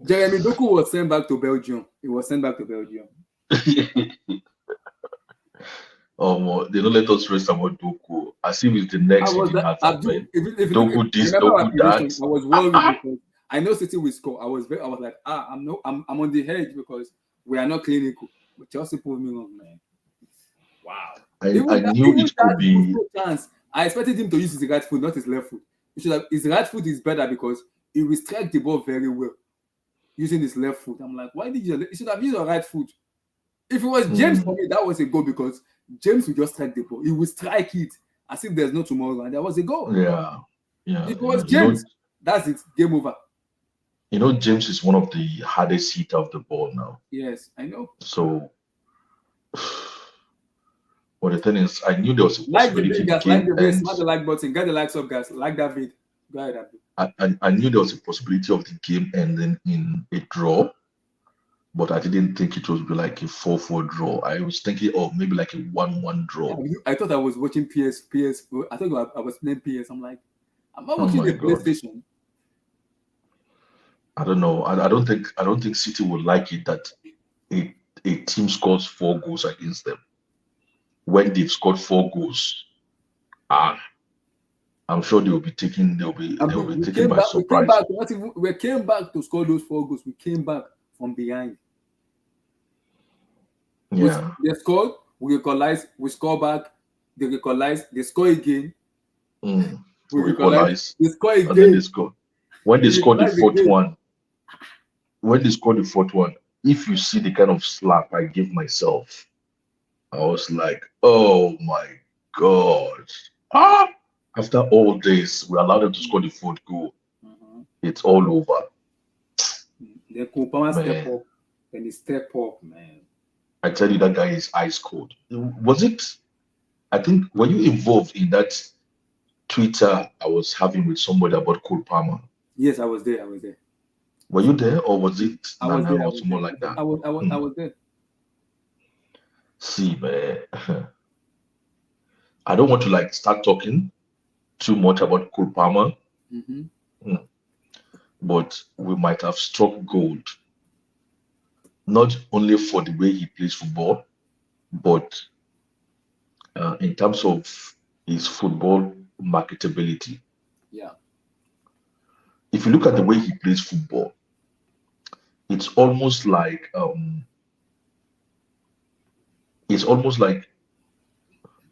Jeremy Doku was sent back to Belgium. They don't let us rest about Doku. As if it's the next thing Doku this, Doku that. I was worried because I know City will score. I was like, I'm on the edge because we are not clinical. But Chelsea pulled me wrong, man. Wow. I knew it could be. Chance. I expected him to use his right foot, not his left foot. his right foot is better because he will strike the ball very well using his left foot. I'm like, why did you should have used your right foot? If it was James for me, that was a goal because James would just strike the ball. He would strike it as if there's no tomorrow, and that was a goal. Yeah. If it was James, that's it. Game over. James is one of the hardest hitter of the ball now. Yes, I know. So, but the thing is, I knew there was a possibility. Like the way, smash the like button, get the likes up, guys. Like that vid. Go ahead, Abby. I knew there was a possibility of the game ending in a draw, but I didn't think it would be like a 4-4 draw. I was thinking, maybe like a 1-1 draw. I thought I was watching PS. I thought I was playing PS. I'm like, I'm not watching the PlayStation. I don't know. I don't think City would like it that a team scores 4 goals against them. When they've scored 4 goals, I'm sure they'll be taken by surprise. We came back to score those 4 goals. We came back from behind. Yeah. They scored, we equalize, we score back, they equalize, they score again. We equalize, they score again. And then they score. When they scored the 4th one, if you see the kind of slap I give myself, I was like, oh my God. After all this, we allowed them to score the 4th goal. It's all over. The Kupama step up, and he step up, man. I tell you, that guy is ice cold. Was it? I think, were you involved in that Twitter I was having with somebody about Cole Palmer? Yes, I was there. Were you there, or was it Nana or someone like that? I was there. See, man, I don't want to start talking too much about Cole Palmer, but we might have struck gold, not only for the way he plays football, but in terms of his football marketability. Yeah. If you look at the way he plays football, it's almost like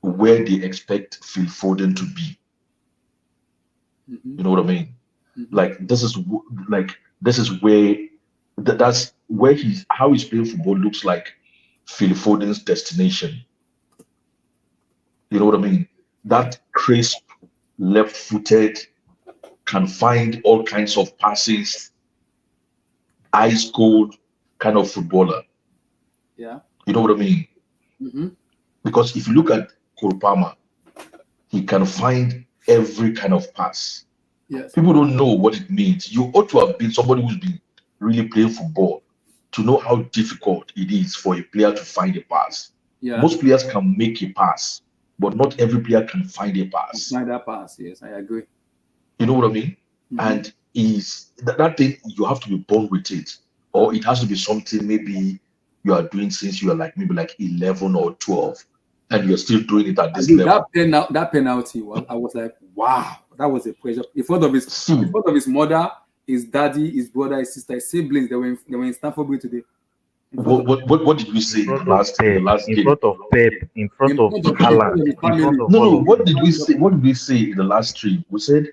where they expect Phil Foden to be. You know what I mean? This is where that's where how he's playing football looks like Phil Foden's destination. You know what I mean? That crisp, left-footed, can find all kinds of passes, ice cold kind of footballer. Yeah. You know what I mean? Because if you look at Cole Palmer, he can find every kind of pass. Yes. People don't know what it means. You ought to have been somebody who's been really playing football to know how difficult it is for a player to find a pass. Yeah. Most players can make a pass, but not every player can find a pass. Find that pass, yes, I agree. You know what I mean? And that thing, you have to be born with it, or it has to be something maybe you are doing since you are maybe 11 or 12, and you're still doing it at this level. That penalty, I was like, wow, that was a pressure in front of his mother, his daddy, his brother, his sister, his siblings. They were in Stamford Bridge today. What did we say in the last game? In front of Pep, in front of Haaland. No. What did we say? What did we say in the last stream? We said,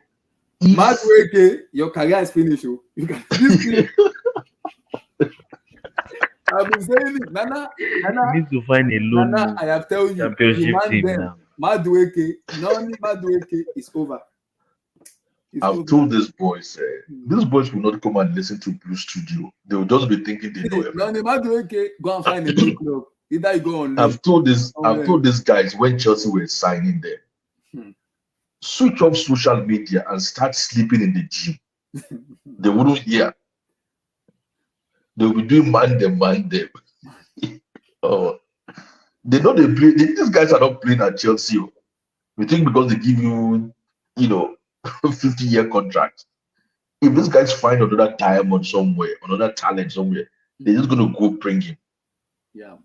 Madueke, your career is finished. You can I've been saying it, Nana. Need to find a loan. Nana, I have told you, championship team now. Madueke, is over. I've told these boys, these boys will not come and listen to Blue Studio. They will just be thinking they know everything. Madueke, go and find a new club. Either you go on. I've told these guys when Chelsea were signing them, switch off social media and start sleeping in the gym. They wouldn't hear. They'll be doing man them. Oh, they know they play. These guys are not playing at Chelsea. We think because they give you, 50-year contract. If these guys find another diamond somewhere, another talent somewhere, they're just gonna go bring him. Yeah.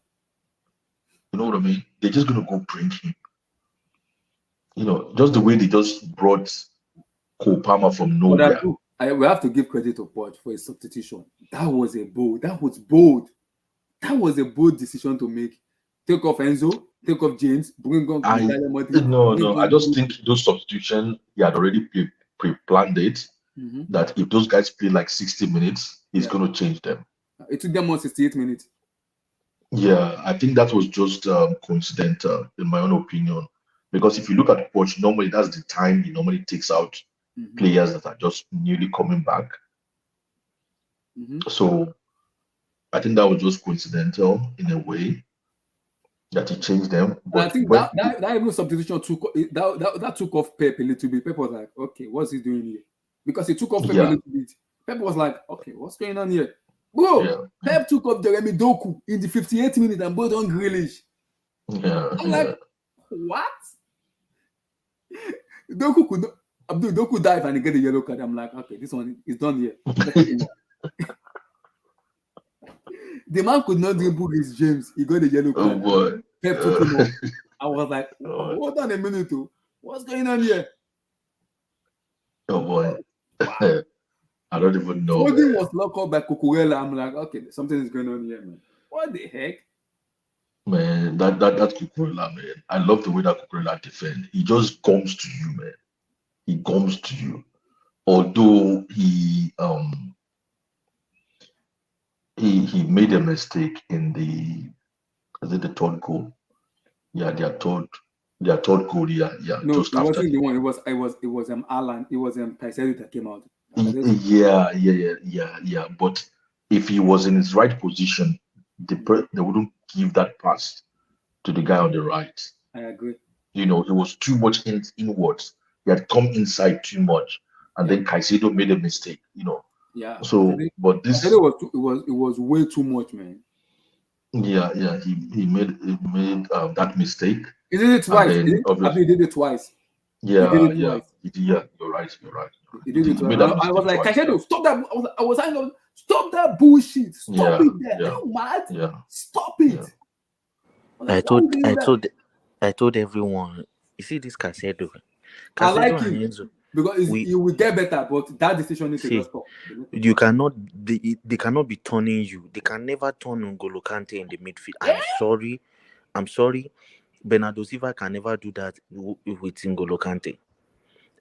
You know what I mean? They're just gonna go bring him. Just the way they just brought Cole Palmer from nowhere. We have to give credit to Poch for his substitution. That was bold. That was a bold decision to make. Take off Enzo, take off James, bring on. No. I just think those substitutions he had already pre-planned it Mhm. that if those guys play like 60 minutes, he's Yeah. going to change them. It took them on 68 minutes. Yeah, I think that was just coincidental, in my own opinion. Because if you look at coach, normally that's the time he normally takes out Mhm. players that are just newly coming back. Mhm. So I think that was just coincidental in a way that he changed them. And I But think when that even substitution that took off Pep a little bit. Pep was like, okay, what's he doing here? Because he took off Pep a yeah, little bit. Pep was like, okay, what's going on here? Bro, yeah, Pep took off Jeremy Doku in the 58th minute and brought on Grealish. yeah, I'm like, what? Doku could not, Abdul Doku dive and he get a yellow card. I'm like, okay, this one is done here. The man could not dribble his James. He got a yellow oh card. boy. Pep took him off. I was like, Oh, hold on a minute, too. What's going on here? oh boy. Wow. I don't even know, Foden man. was locked up by Cucurella. I'm like, okay, something is going on here, man. What the heck? Man, that Cucurella, man. I love the way that Cucurella defend. He just comes to you, man. He comes to you. Although he made a mistake in is it the third goal? Yeah, their third goal, yeah, No, just it after wasn't the one. It was Alan. It was Caicedo that came out. yeah. But if he was in his right position, they wouldn't give that pass to the guy on the right. I agree. You know, it was too much inwards. He had come inside too much, and then Caicedo made a mistake. You know, Yeah. so but this, Caicedo it was way too much, man. yeah, he made that mistake, He did it and twice. then obviously, He did it twice. yeah, He did it yeah, twice. yeah. You're right. He did it He twice. made that I was mistake like, twice. Yeah. Caicedo, stop that. I was hanging. Stop that bullshit. Stop Yeah, it there. yeah, Are you mad? yeah. Stop it. Yeah. Like, why are you doing that? I told everyone. You see this Caicedo. I like and him Enzo. because he will get better, but that decision needs to just stop. You cannot. They cannot be turning you. They can never turn N'Golo Kante in the midfield. I'm sorry. Bernardo Silva can never do that with N'Golo Kante.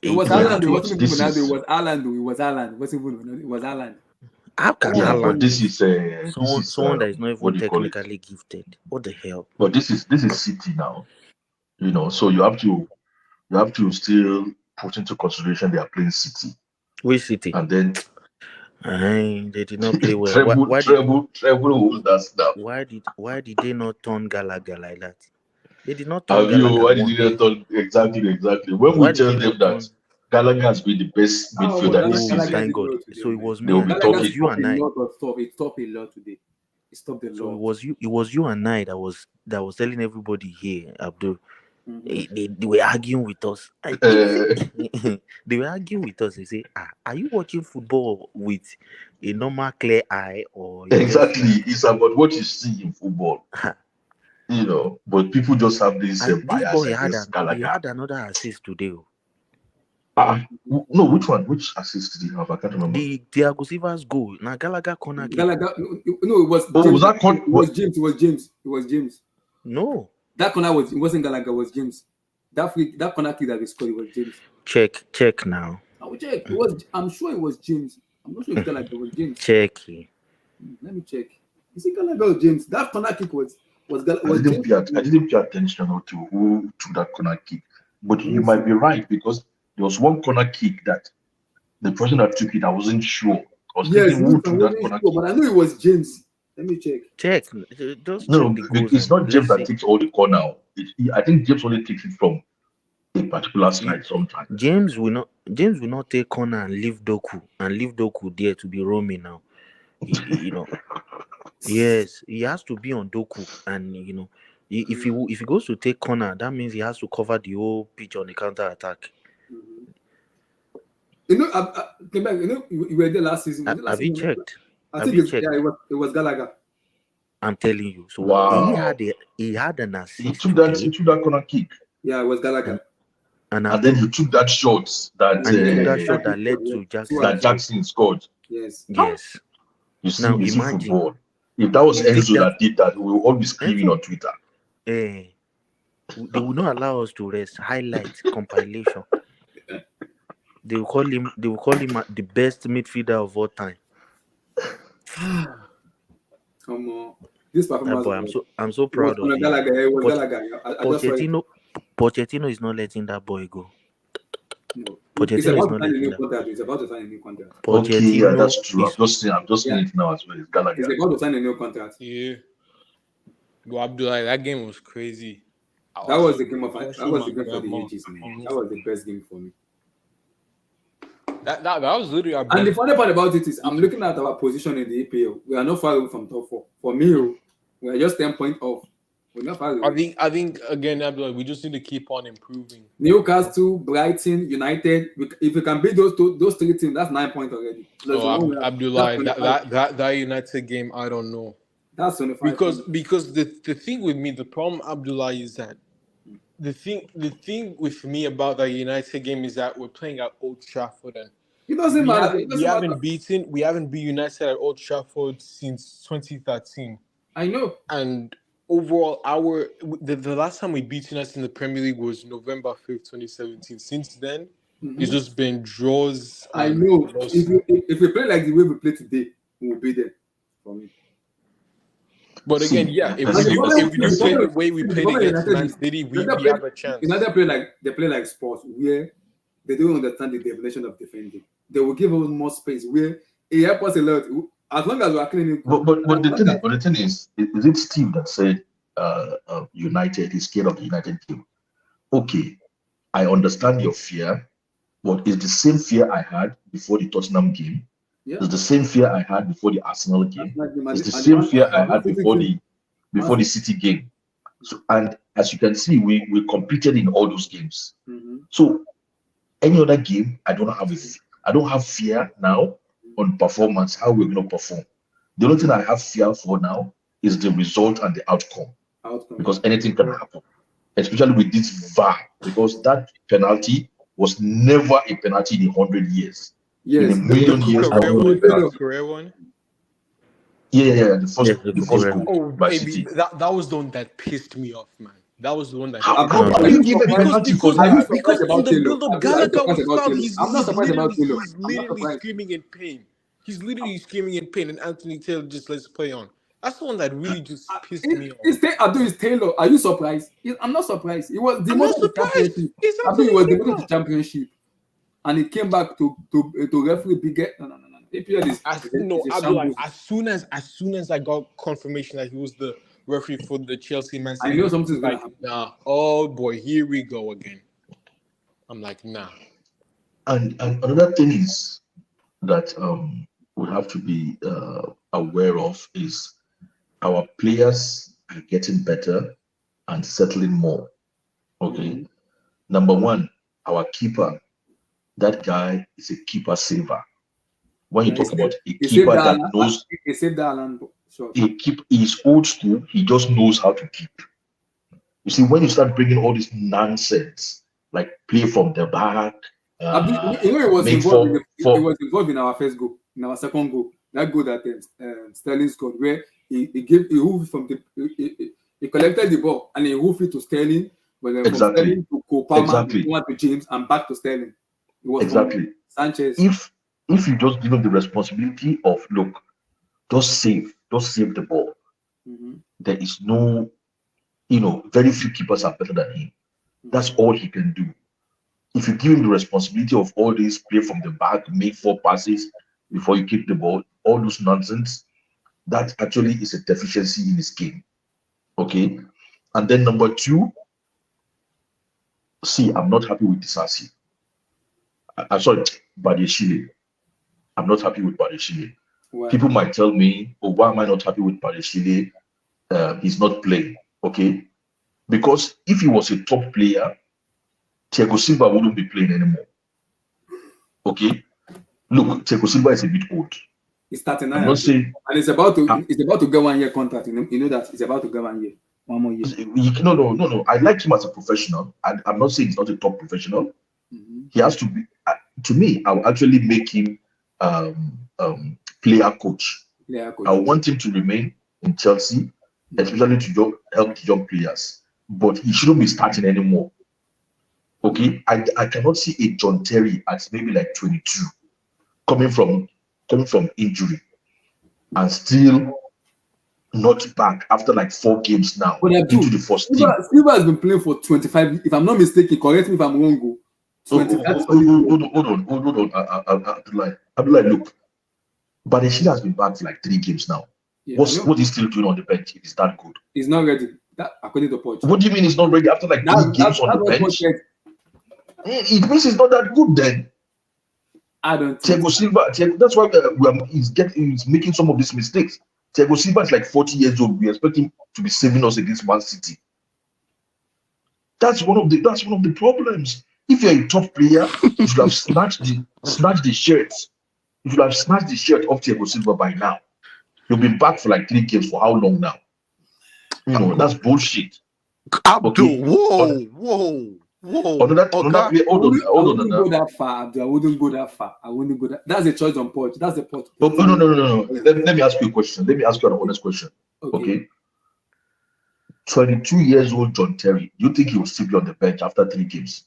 It was He Haaland. had It to- wasn't even Ronaldo. It was Haaland. It was Haaland. It wasn't even. It was Haaland. How can Yeah, Haaland but this is someone that is not what even do you call it? technically gifted? What the hell? But this is City now, you know. So you have to still put into consideration they are playing City, Which City? and then They did not play well. treble holds that stuff. Why did they not turn Gallagher like that? They did not turn Have you? Gallagher Why did one. you not turn exactly? When Why we did tell they them not that turn? Gallagher has been the best midfielder this Gallagher season, Thank did God. well today, So it man. was they me will and be it Gallagher was talking. you and I. a lot of stuff. It stopped a lot today. It stopped a lot. So it was you and I that was telling everybody here, Abdul. They were arguing with us. They were arguing with us. They say, are you watching football with a normal clear eye or you Exactly, just it's about what you see in football, you know. But people just have this this bias boy against Gallagher. had another assist today. No, which one? Which assist did he have? I can't remember. The Thiago Silva's goal. Now Gallagher corner kick. Gallagher, no, it was. Oh, James. was that con- It was James. It was James. It was James. No. That corner was. It wasn't Gallagher. It was James. That corner kick that we scored. It was James. Check now. I will check. It was. I'm sure it was James. I'm not sure if Gallagher was James. Check. Let me check. You see, Gallagher or James? That corner kick was I didn't pay attention to who took that corner kick. But you might be right, because there was one corner kick that the person that took it, I wasn't sure. I was thinking who took that corner kick. But I know it was James. Let me check. Just No, check the goals. it's not James that takes all the corner. I think James only takes it from a particular side sometimes. James will not take corner and leave Doku there to be roaming now. You know. Yes, he has to be on Doku, and you know, if he goes to take corner, that means he has to cover the whole pitch on the counter attack. You know, came back. You know, you were there last season. Have you checked? I think it was Gallagher. I'm telling you. So Wow. he had an assist. He took that corner kick. Yeah, it was Gallagher. And then he took that shot that led to Jackson. That Jackson scored. Yes. You see, imagine football. If that was Enzo that did that, we will all be screaming on Twitter. They will not allow us to rest. Highlight compilation. They will call him. They will call him the best midfielder of all time. Come on. This That performance boy, I'm so was proud on of a him. Gallagher. It was Poch- Gallagher. I just saw it. Pochettino is not letting that boy go. No. It's Pochettino is about to not sign a letting new that. contract. It's about to sign a new contract. Okay, yeah, Pochettino that's true. is I'm just seeing it now as well. It's It's Gallagher. about to sign a new contract. Yeah. But Abdullah, that game was crazy. That was the game of I that showed was my the game for the grandma ages, man. on That was the best game for me. That was literally our And the best. funny part about it is, I'm looking at our position in the EPL. We are not far away from top 4. For me, we are just 10 points off. We're not far away. I think again, Abdullah, we just need to keep on improving. Newcastle, Brighton, United. If we can beat those 3 teams, that's 9 points already. Plus the one we have, Abdullah, that's 25. that United game, I don't know. That's 25 Because points. the thing with me, the problem, Abdullah, is that the thing with me about the United game is that we're playing at Old Trafford, and It doesn't matter. It doesn't matter. we haven't beat United at Old Trafford since 2013. I know. And overall, the last time we beat United in the Premier League was November 5th, 2017. Since then, it's just been draws. I and know. losses. If we play like the way we play today, we will be there. For me. But again, See, yeah, if that's we the- do play the way we played against Man City, we have a chance. Another they play like sports where they don't understand the definition of defending. They will give us more space where it helps us a lot. As long as we are cleaning. But the thing is it Steve that said United is scared of the United game? Okay, I understand your fear, but it's the same fear I had before the Tottenham game. Yeah. It's the same fear I had before the Arsenal game. It's the same fear I had before the City game. So, and as you can see, we competed in all those games. Mm-hmm. So any other game, I don't have fear now on performance, how we're going to perform. The only thing I have fear for now is the result and the outcome. Because anything can happen, especially with this VAR, because that penalty was never a penalty in 100 years. Yes, in a million years. Career one. Yeah. The first goal. Oh, by baby, City. that was the one that pissed me off, man. That was the one that. How are you giving a penalty for that? Because in the build-up, Gallagher was fouled. He's literally Taylor. screaming in pain. He's literally screaming in pain, and Anthony Taylor just lets play on. That's the one that really just pissed me off. It's Taylor. Are you surprised? I'm not surprised. It was the most of the championship. It was the most of the championship, and it came back to referee bigger. No. APL is as soon as I got confirmation that he was the referee for the Chelsea Man City, I know something's like, gonna happen. nah, oh boy, here we go again. I'm like, nah. And another thing is that we have to be aware of is our players are getting better and settling more. Okay. Mm-hmm. Number one, our keeper, that guy is a keeper saver. When you talk about a keeper that knows, he saved the Alan shot. He's old school. He just knows how to keep. You see, when you start bringing all this nonsense, like play from the back, he was involved in our first goal, in our second goal. That goal that Sterling scored, where he hoofed from he collected the ball and he hoofed it to Sterling, but then from Sterling to Kopama, to James, and back to Sterling. It was Sanchez. If you just give him the responsibility of just save the ball. Mm-hmm. There is no, very few keepers are better than him. That's all he can do. If you give him the responsibility of all this, play from the back, make 4 passes before you kick the ball, all those nonsense, that actually is a deficiency in his game. Okay? And then number 2, I'm not happy with Disasi. I'm sorry, Badiashile. I'm not happy with Badiashile. Wow. People might tell me, why am I not happy with Badiashile? He's not playing. Okay? Because if he was a top player, Thiago Silva wouldn't be playing anymore. Okay? Look, Thiago Silva is a bit old. He's 39. I'm not saying, and it's about to get 1 year contract. You know that it's about to get 1 year. 1 more year. No. I like him as a professional. I'm not saying he's not a top professional. Mm-hmm. He has to be. To me, I will actually make him player coach. I want him to remain in Chelsea, especially to help the young players. But he shouldn't be starting anymore. Okay, I cannot see a John Terry at maybe like 22 coming from injury and still not back after like 4 games now But into the first team. Silva has been playing for 25. If I'm not mistaken, correct me if I'm wrong. 25 Hold on. Abdullah, look. Badeshile has been back for like 3 games now. Yeah, what is still doing on the bench? It is that good. He's not ready. That according to Poch. What do you mean he's not ready after like 3 games on the bench? It means he's not that good then. I don't. Thiago Silva. That's why he's making some of these mistakes. Thiago Silva is like 40 years old. We expect him to be saving us against Mancity. That's one of the problems. If you're a top player, you should have snatched the shirt. You should have snatched the shirt off Thiago Silva by now. You've been back for like 3 games for how long now? That's bullshit. Abdul, Okay. whoa. Another player, hold on. I wouldn't go that far, Abdul. I wouldn't go that. That's a choice on Poch. That's the Poch. No. Let me ask you a question. Let me ask you an honest question. Okay. 22 years old John Terry. Do you think he will still be on the bench after 3 games?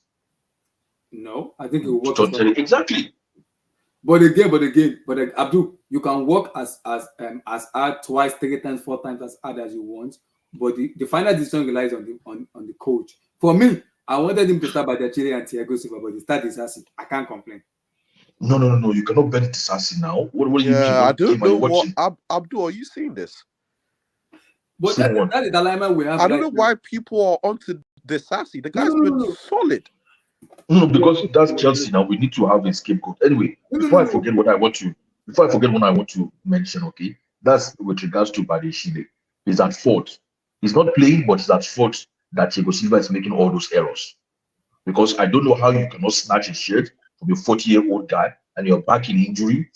No, I think he will work. John Terry, exactly. But Abdul, you can work as hard twice, 3 times, 4 times as hard as you want. But the final decision relies on the coach. For me, I wanted him to start by Chile and Thiago Silva, but he started Disasi. I can't complain. No. You cannot bet Disasi now. What do you mean? I don't know what Abdul. Are you seeing this? But that is the dilemma we have. I don't know why people are onto Disasi. The guy's been solid. No, because that's Chelsea now. We need to have a scapegoat. Anyway, before I forget what I want to mention, okay, that's with regards to Badeshile. He's at fault. He's not playing, but he's at fault that Thiago Silva is making all those errors. Because I don't know how you cannot snatch a shirt from a 40-year-old guy and you're back in injury.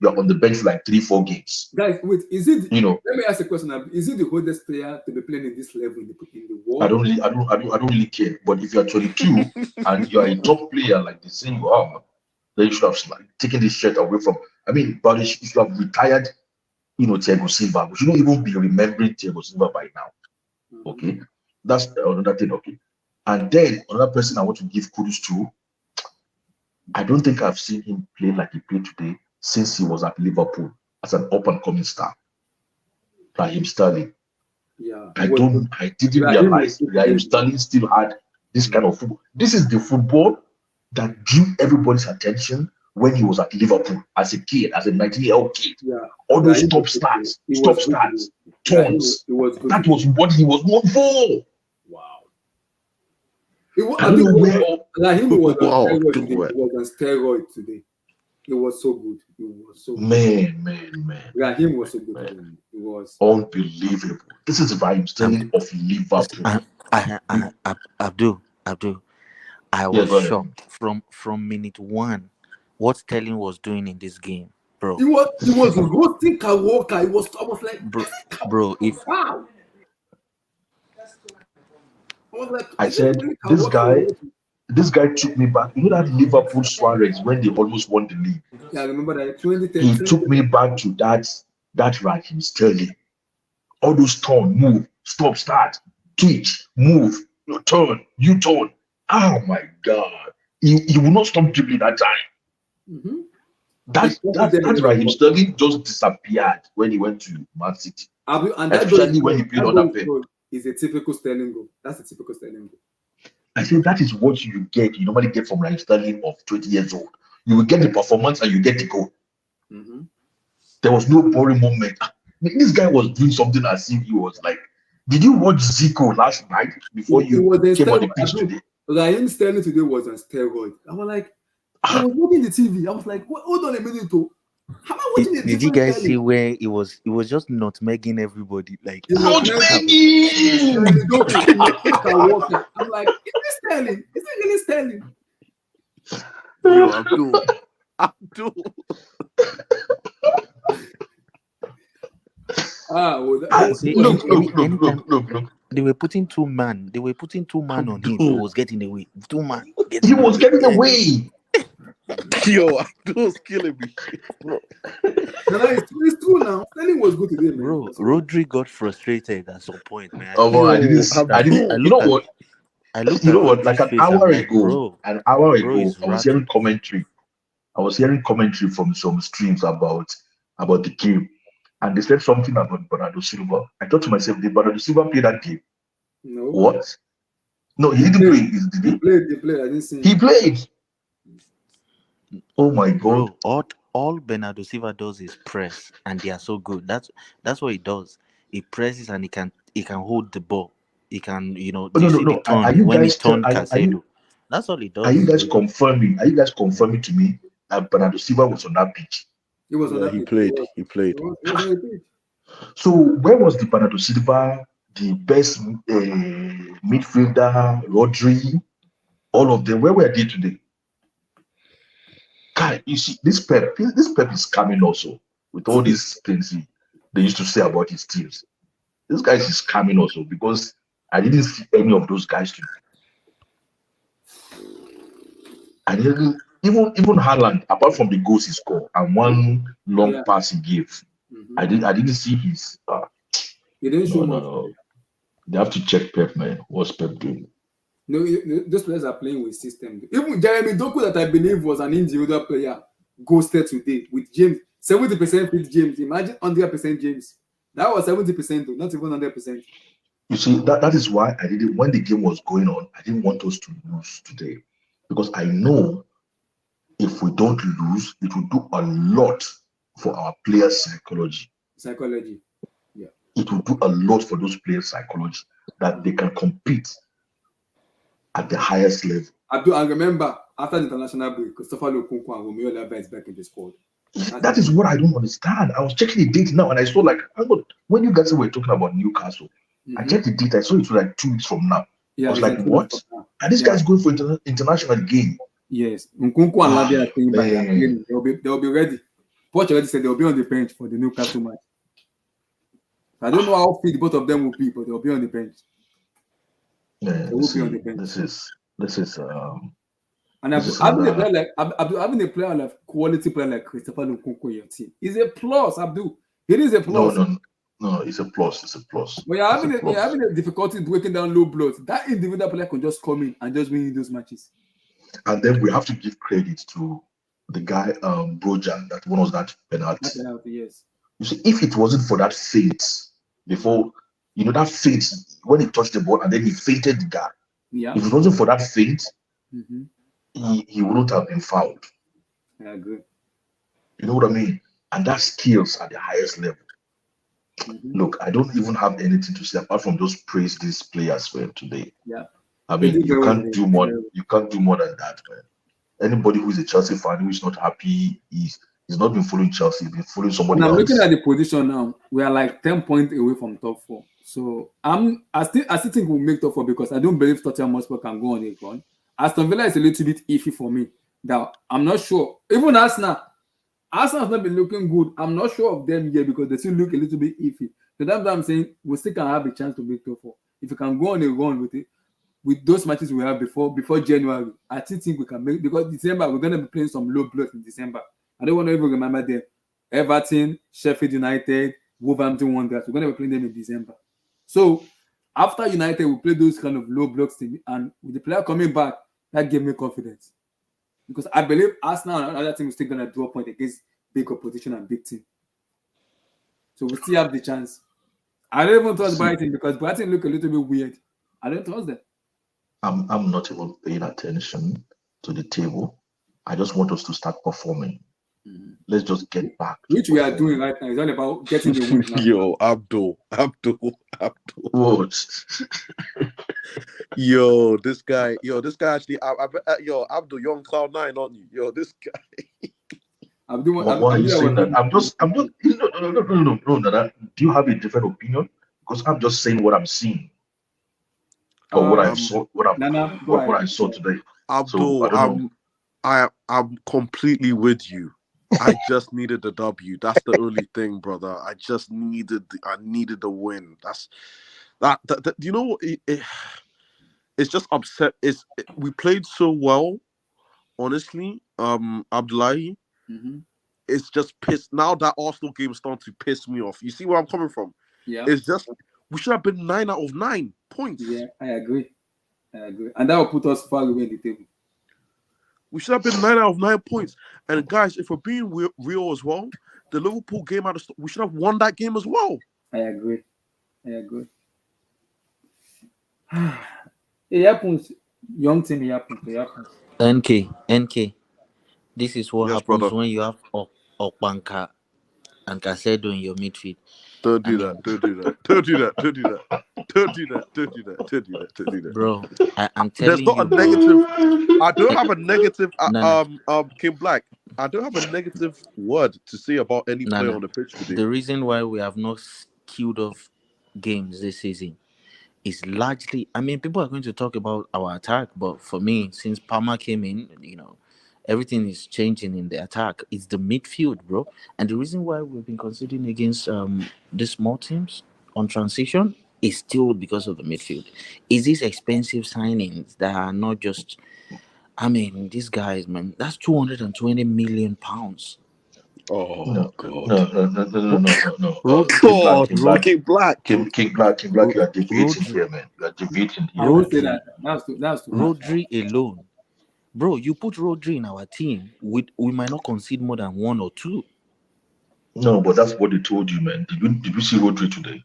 You're on the bench for like 3-4 games. Guys, wait, is it? Let me ask a question. Is it the oldest player to be playing in this level in the world? I don't really care. But if you're 22 and you're a top player like the same you are, then you should have taken this shirt away from. But you should have retired. Thiago Silva. We shouldn't even be remembering Thiago Silva by now. Okay, that's another thing. Okay, and then another person I want to give kudos to. I don't think I've seen him play like he played today since he was at Liverpool as an up-and-coming star. Raheem Sterling. Yeah. I didn't realize Raheem Sterling still had this kind of football. This is the football that drew everybody's attention when he was at Liverpool as a kid, as a 19-year-old kid. Yeah. All those stop starts, turns. That was what he was known for. Wow. Raheem was on steroid today. It was so good. Man. Raheem was so good. It was unbelievable. This is Raheem Sterling of Liverpool. Abdul, I was shocked from minute 1 what Sterling was doing in this game, bro. He was roasting Walker. I was like, bro. Wow. I said this guy took me back. You know that Liverpool Suarez when they almost won the league. Yeah, I remember that 2010. He took me back to that Raheem Sterling. All those turn, move, stop, start, twitch, move, turn, U-turn. Oh my God. He will not stop dribbling that time. Mm-hmm. That Raheem Sterling just disappeared when he went to Mancity. Especially when he played on that pitch. It's a typical Sterling goal. That's a typical Sterling goal. I think that is what you normally get from Raheem Sterling of 20 years old. You will get the performance and you get the goal. Mm-hmm. There was no boring moment. This guy was doing something as if he was like, did you watch Zico last night before you came on the pitch today? Raheem Sterling today was on steroid. I was like, I was watching the TV. I was like, hold on a minute, though. How am I watching Did you guys see where it was just nutmegging everybody? Like nutmegging! I'm like, is this Sterling? Is it really Sterling? Yo, Abdul. Look. They were putting 2 man. They were putting 2 man on him. He was getting away. 2 man. He was getting away. Yo, Abdul's killing me. Bro. It's true now. Sterling was good today, man. Bro, Rodri got frustrated at some point, man. I didn't. You know what? I looked You at know what? Like Rodri's face. I'm like, bro, an hour bro ago, is I was hearing rattled. commentary. I was hearing commentary from some streams about the game, and they said something about Bernardo Silva. I thought to myself, did Bernardo Silva play that game? No, What? No, he he didn't played. play. Did He he? played. He played. I didn't see He him. played. Oh my God! Bro, all Bernardo Silva does is press, and they are so good. That's what he does. He presses and he can hold the ball. He can, Oh, do no, you no, see the no. Are turn you when he guys turned Casedo? That's all he are you does. guys confirming? Are you guys confirming to me that Bernardo Silva was on that pitch? He was on Yeah, that he pitch. played. He He played. was, he was on the pitch. So where was the Bernardo Silva, the best midfielder, Rodri, all of them? Where were they today? Guy, you see, this Pep is coming also with all these things they used to say about his teams. This guy is coming also because I didn't see any of those guys today. I didn't even Haaland, apart from the goals he scored and one long Yeah. pass he gave, I didn't see his. He didn't show No, no, much. no. They have to check Pep, man. What's Pep doing? No, those players are playing with system. Even Jeremy Doku, that I believe was an individual player, ghosted today with James. 70% with James. Imagine 100% James. That was 70%, though, not even 100%. You see, that is why I didn't. When the game was going on, I didn't want us to lose today because I know if we don't lose, it will do a lot for our players' psychology. Psychology. Yeah. It will do a lot for those players' psychology that they can compete at the highest level. I remember after the international break, Christopher Lukunku and Romeo Lava is back in the squad. That is what I don't understand. I was checking the date now and I saw like, when you guys were talking about Newcastle, I checked the date. I saw it was like 2 weeks from now. Yeah, I was like, what? Are these guys going for international game? Yes. Nkunku and Lavia are staying back. Man. They'll be ready. Poch already said they'll be on the bench for the Newcastle match. I don't know how fit both of them will be, but they'll be on the bench. Yeah, They will be on the bench. this is and having a player like quality player like Christopher Nkunku in your team is a plus, Abdul. It is a plus. No, it's a plus. It's a plus. When you're having a difficulty breaking down low blocks, that individual player can just come in and just win those matches. And then we have to give credit to the guy, Broja, that won us that penalty. Yes. You see, if it wasn't for that feint before, that feint when he touched the ball and then he feinted the guy. Yeah. If it wasn't for that feint, he wouldn't have been fouled. I agree. You know what I mean? And that skills at the highest level. Look, I don't even have anything to say apart from just praise these players for today. Yeah. I mean, you can't do more. You can't do more than that, man. Anybody who is a Chelsea fan who is not happy, he's not been following Chelsea, he's been following somebody else. I'm looking at the position now. We are like 10 points away from top 4. So I still think we'll make top 4 because I don't believe Tottenham Hotspur can go on a run. Aston Villa is a little bit iffy for me. Now I'm not sure. Even Arsenal has not been looking good. I'm not sure of them yet because they still look a little bit iffy. So that's what I'm saying. We still can have a chance to make top 4 if we can go on a run with it. With those matches we have before January, I still think we can make, because December we're gonna be playing some low blocks in December. I don't want to even remember them. Everton, Sheffield United, Wolverhampton Wanderers. We're gonna be playing them in December. So after United, we play those kind of low blocks and with the player coming back, that gave me confidence. Because I believe Arsenal and other teams are still gonna draw point against big opposition and big team. So we still have the chance. I don't even trust Brighton because Brighton look a little bit weird. I don't trust them. I'm not even paying attention to the table. I just want us to start performing. Let's just get back. Which we are doing right now. It's all about getting the win now. Yo, Abdul. What? Yo, this guy actually, yo, Abdul, you're on cloud 9, aren't you? Yo, this guy. Why are you saying that? I'm just, no, Nana. Do you have a different opinion? Because I'm just saying what I'm seeing. Or what I saw, what I saw today. Abdul, so, I'm completely with you. I just needed the W. That's the only thing, brother. I needed the win. That's that you know, it's just upset. We played so well, honestly. Abdullahi. It's just pissed. Now that Arsenal game is starting to piss me off. You see where I'm coming from? Yeah. It's just we should have been 9 out of 9 points. Yeah, I agree. I agree. And that will put us far away in the table. We should have been 9 out of 9 points. And guys, if we're being real as well, the Liverpool game we should have won that game as well. I agree. It happens. Young team, it happens. NK. This is what Yes, happens brother. when you have Okpanka and Casedo in your midfield. Don't do that. Bro, I'm There's telling not a you, bro. negative. I don't have a negative. No. King Black. I don't have a negative word to say about any player on the pitch today. The reason why we have not killed off games this season is largely, I mean, people are going to talk about our attack, but for me, since Palmer came in, everything is changing in the attack. It's the midfield, bro. And the reason why we've been conceding against the small teams on transition is still because of the midfield. Is these expensive signings that are not just, I mean, these guys, man, that's 220 million pounds. Oh No, God! No. King Black. You are deviating here, man. You are deviating I here. won't say that. That's too much. Rodri alone. Bro, you put Rodri in our team, we might not concede more than 1 or 2. No, but that's what they told you, man. Did you see Rodri today?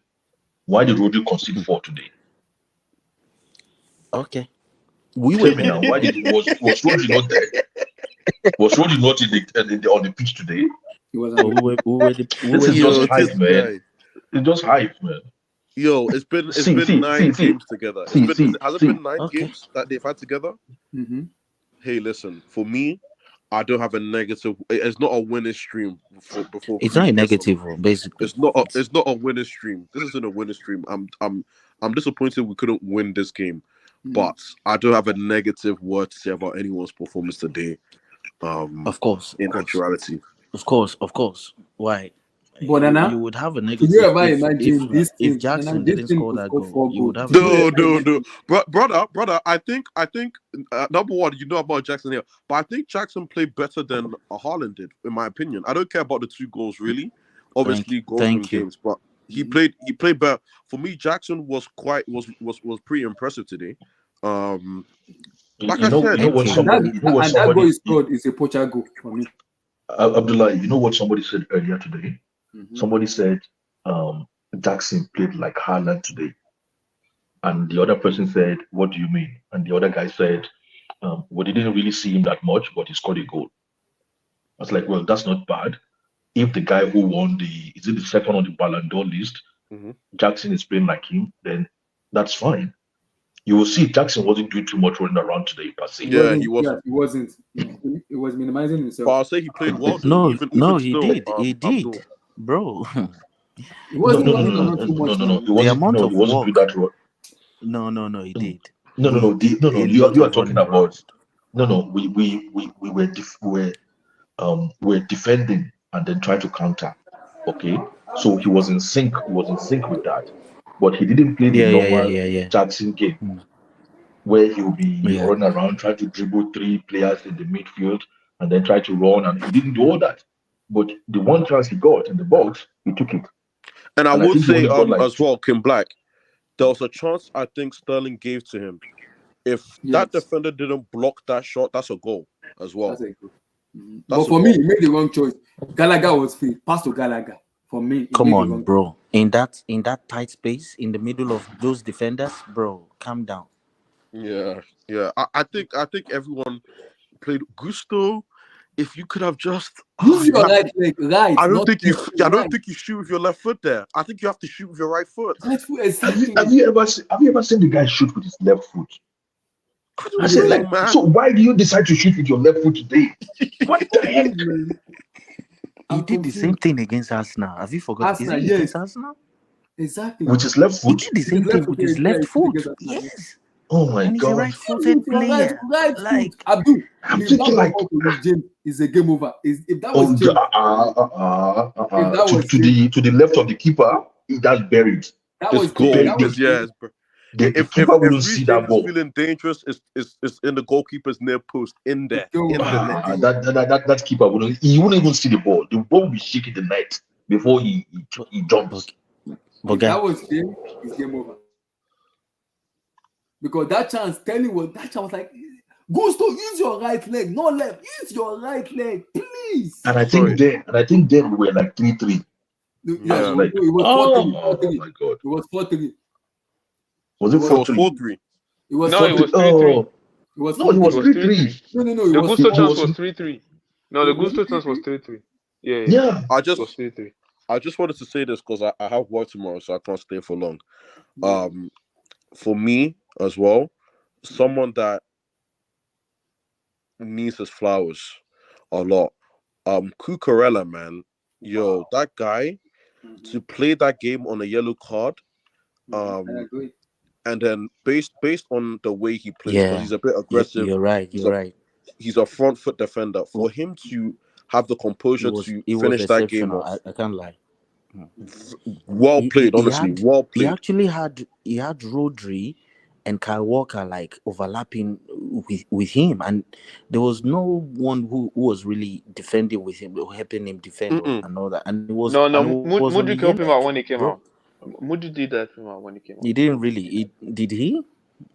Why did Rodri concede 4 today? Okay. Tell me now, why was Rodri not there? Was Rodri not on the pitch today? This is just hype, man. It's just hype, man. Yo, it's been 9 games together. Has it been 9 games that they've had together? Mm-hmm. Hey, listen, for me, I don't have a negative. It's not a winning stream before. It's not a negative one, basically. It's not a winning stream. This isn't a winning stream. I'm disappointed we couldn't win this game, but I don't have a negative word to say about anyone's performance today. Of course, in actuality. Of course. Why? But you would have a negative. Can you ever imagine this team? If Jackson didn't score that goal, you would have. No. Brother. I think number one, you know about Jackson here, but I think Jackson played better than Haaland did, in my opinion. I don't care about the 2 goals really. Obviously, goals in games, but he played better. For me, Jackson was pretty impressive today. Like I said, that goal he scored is a poacher goal for me. Abdullah, you know what somebody said earlier today? Mm-hmm. Somebody said Jackson played like Haaland today. And the other person said, what do you mean? And the other guy said, well, they didn't really see him that much, but he scored a goal. I was like, well, that's not bad. If the guy who won the second on the Ballon d'Or list, Jackson is playing like him, then that's fine. You will see Jackson wasn't doing too much running around today, per se. Yeah, he wasn't. He wasn't. He was minimizing himself. But I'll say he played well. He did, bro. He wasn't the amount of work. Do that run. No, he did. No. You are talking about. No. We were defending and then trying to counter. Okay, so he was in sync. He was in sync with that. But he didn't play the normal Jackson game where he'll be running around trying to dribble 3 players in the midfield and then try to run, and he didn't do all that. But the one chance he got in the box, he took it. And I would say as well, Kim Black, there was a chance I think Sterling gave to him. If that defender didn't block that shot, that's a goal as well. That's a goal. But for me, he made the wrong choice. Gallagher was free. Pass to Gallagher. For me, come on, bro. In that tight space, in the middle of those defenders, bro, calm down. Yeah. I think everyone played Gusto. If you could have just use your right leg, right. I don't think you shoot with your left foot there. I think you have to shoot with your right foot. Have you ever seen the guy shoot with his left foot? I said, man. So why do you decide to shoot with your left foot today? What the heck? He did the same thing against Arsenal. Have you forgotten? Arsenal, is it against Arsenal? Exactly. With his left foot? He did the same thing with his left foot. Yes. Oh my God. He's a right-footed player. Like Abdul, I'm thinking like James is a game over. If that was James, to the left of the keeper, that's buried. That was goal. The keeper wouldn't see that ball. Feeling dangerous is in the goalkeeper's near post in there. That keeper wouldn't even see the ball. The ball will be shaking the net before he jumps. But that was game. It's game over. because that chance was like, Gusto, use your right leg, not left. Use your right leg, please. And I Sorry. think then we were like 3-3. Yes, Yeah. Like, it was oh 4-3. my god. It was 4-3. Was it It was- So it was 4-3? 4-3. It was No, it 4-3. was 3-3. Oh, It was no, it 4-3. was It was 3-3. 3-3. No, it The was Gusto chance 4-3. was 3-3. No, the It was Gusto chance was 3-3. 3-3. Yeah. Yeah. I It was just 3-3. wanted to say this because I have work tomorrow, so I can't stay for long. Yeah. For me as well, someone that needs his flowers a lot. Cucurella, man. Yo, that guy to play that game on a yellow card. I agree. And then based on the way he plays, because Yeah, he's a bit aggressive. you're right. He's You're a right. he's a front foot defender. For him to have the composure to It was finish that game exceptional. off, I can't lie. well played, He honestly, had well he played. actually had Rodri and Kyle Walker like overlapping with him, and there was no one who was really defending with him, helping him defend Mm-mm. and all that. And it was No, on the Mudrik helped him yellow, out when he came bro. out. Mudrik did that him out when he came out. He didn't really. Did he?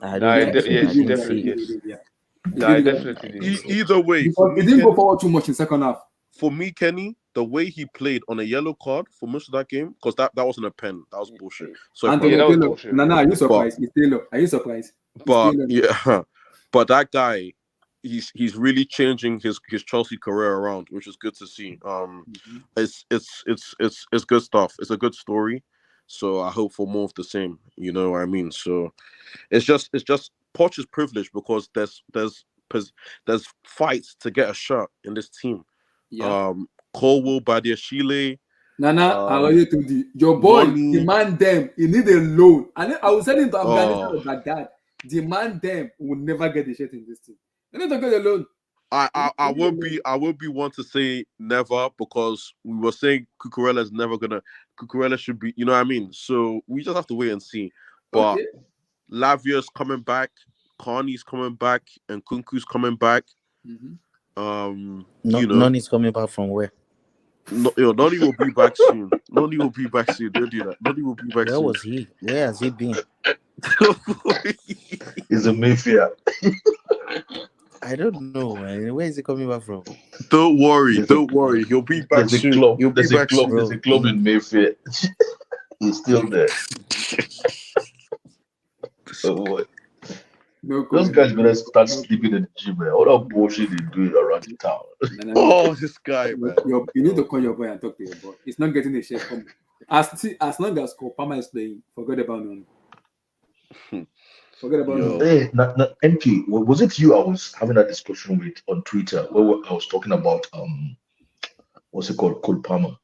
I Nah, don't think so. yes, I didn't definitely see it. yes. Yeah. Nah, I definitely did. Either way, Because for he me, didn't go Kenny, forward too much in second half. for me, Kenny, the way he played on a yellow card for most of that game, because that wasn't a pen, that was bullshit. So, Anthony that was Taylor. bullshit. Nah, are you surprised? It's Taylor. Are you surprised? It's but Taylor. yeah, but that guy, he's really changing his Chelsea career around, which is good to see. It's good stuff. It's a good story. So I hope for more of the same. You know what I mean? So it's just Poch is privileged because there's fights to get a shot in this team. Yeah. Colwell, Badiashile, Nana, I already told you. Your boy, Ronnie. demand them. He need a loan. And I was sending to Afghanistan Oh. or Baghdad. Demand them. Will never get the shit in this team. They need to get a loan. I won't be one to say never, because we were saying Cucurella should be, you know what I mean? So we just have to wait and see. But Okay. Lavia's coming back, Carney's coming back, and Kunku's coming back. Noni's coming back from where? Noni will be back soon. Noni will be back soon. Don't do that. Noni will be back Where soon. was he? Where has he been? He's a Mayfair. I don't know, man. Where is he coming back from? Don't worry. He'll be back There's a soon. club. He'll be There's a back club. soon. There's a club in Mayfair. He's still there. So what? No, Those guys better start sleeping in the gym, man. All that bullshit they do around the town. Oh, this guy, man. You need to call your boy and talk to your boy. It's not getting a share from. As long as Kopama is playing, forget about Noni. Forget about Noni. Hey, MK, was it you I was having that discussion with on Twitter where I was talking about what's it called, Cole Palmer?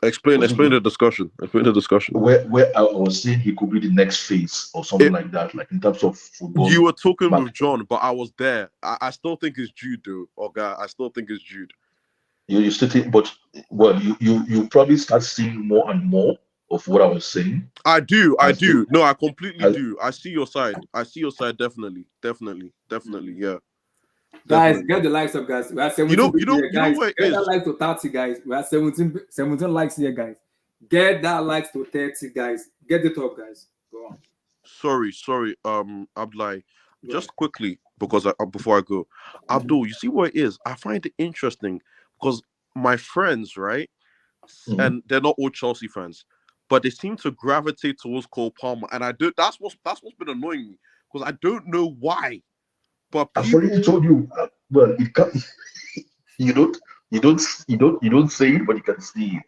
Explain the discussion. Explain the discussion. Where I was saying he could be the next face or something like that, like in terms of football. You were talking But- with John, but I was there. I still think it's Jude, though. Okay, I still think it's Jude. You still think, but well, you probably start seeing more and more of what I was saying. I do. No, I completely I- do. I see your side. Definitely. Yeah. Guys, Definitely. get the likes up, guys. We are 17 You know here, guys. what it Get is? that like to 30, guys. We are 17 likes here, guys. Get that likes to 30, guys. Get it up, guys. Go on. Sorry. Abdullah, just quickly, because before I go, Abdul, you see what it is? I find it interesting because my friends, right, and they're not all Chelsea fans, but they seem to gravitate towards Cole Palmer, and I do. That's what's been annoying me because I don't know why. But I've already told you. Well, it can't, you don't say it, but you can see it.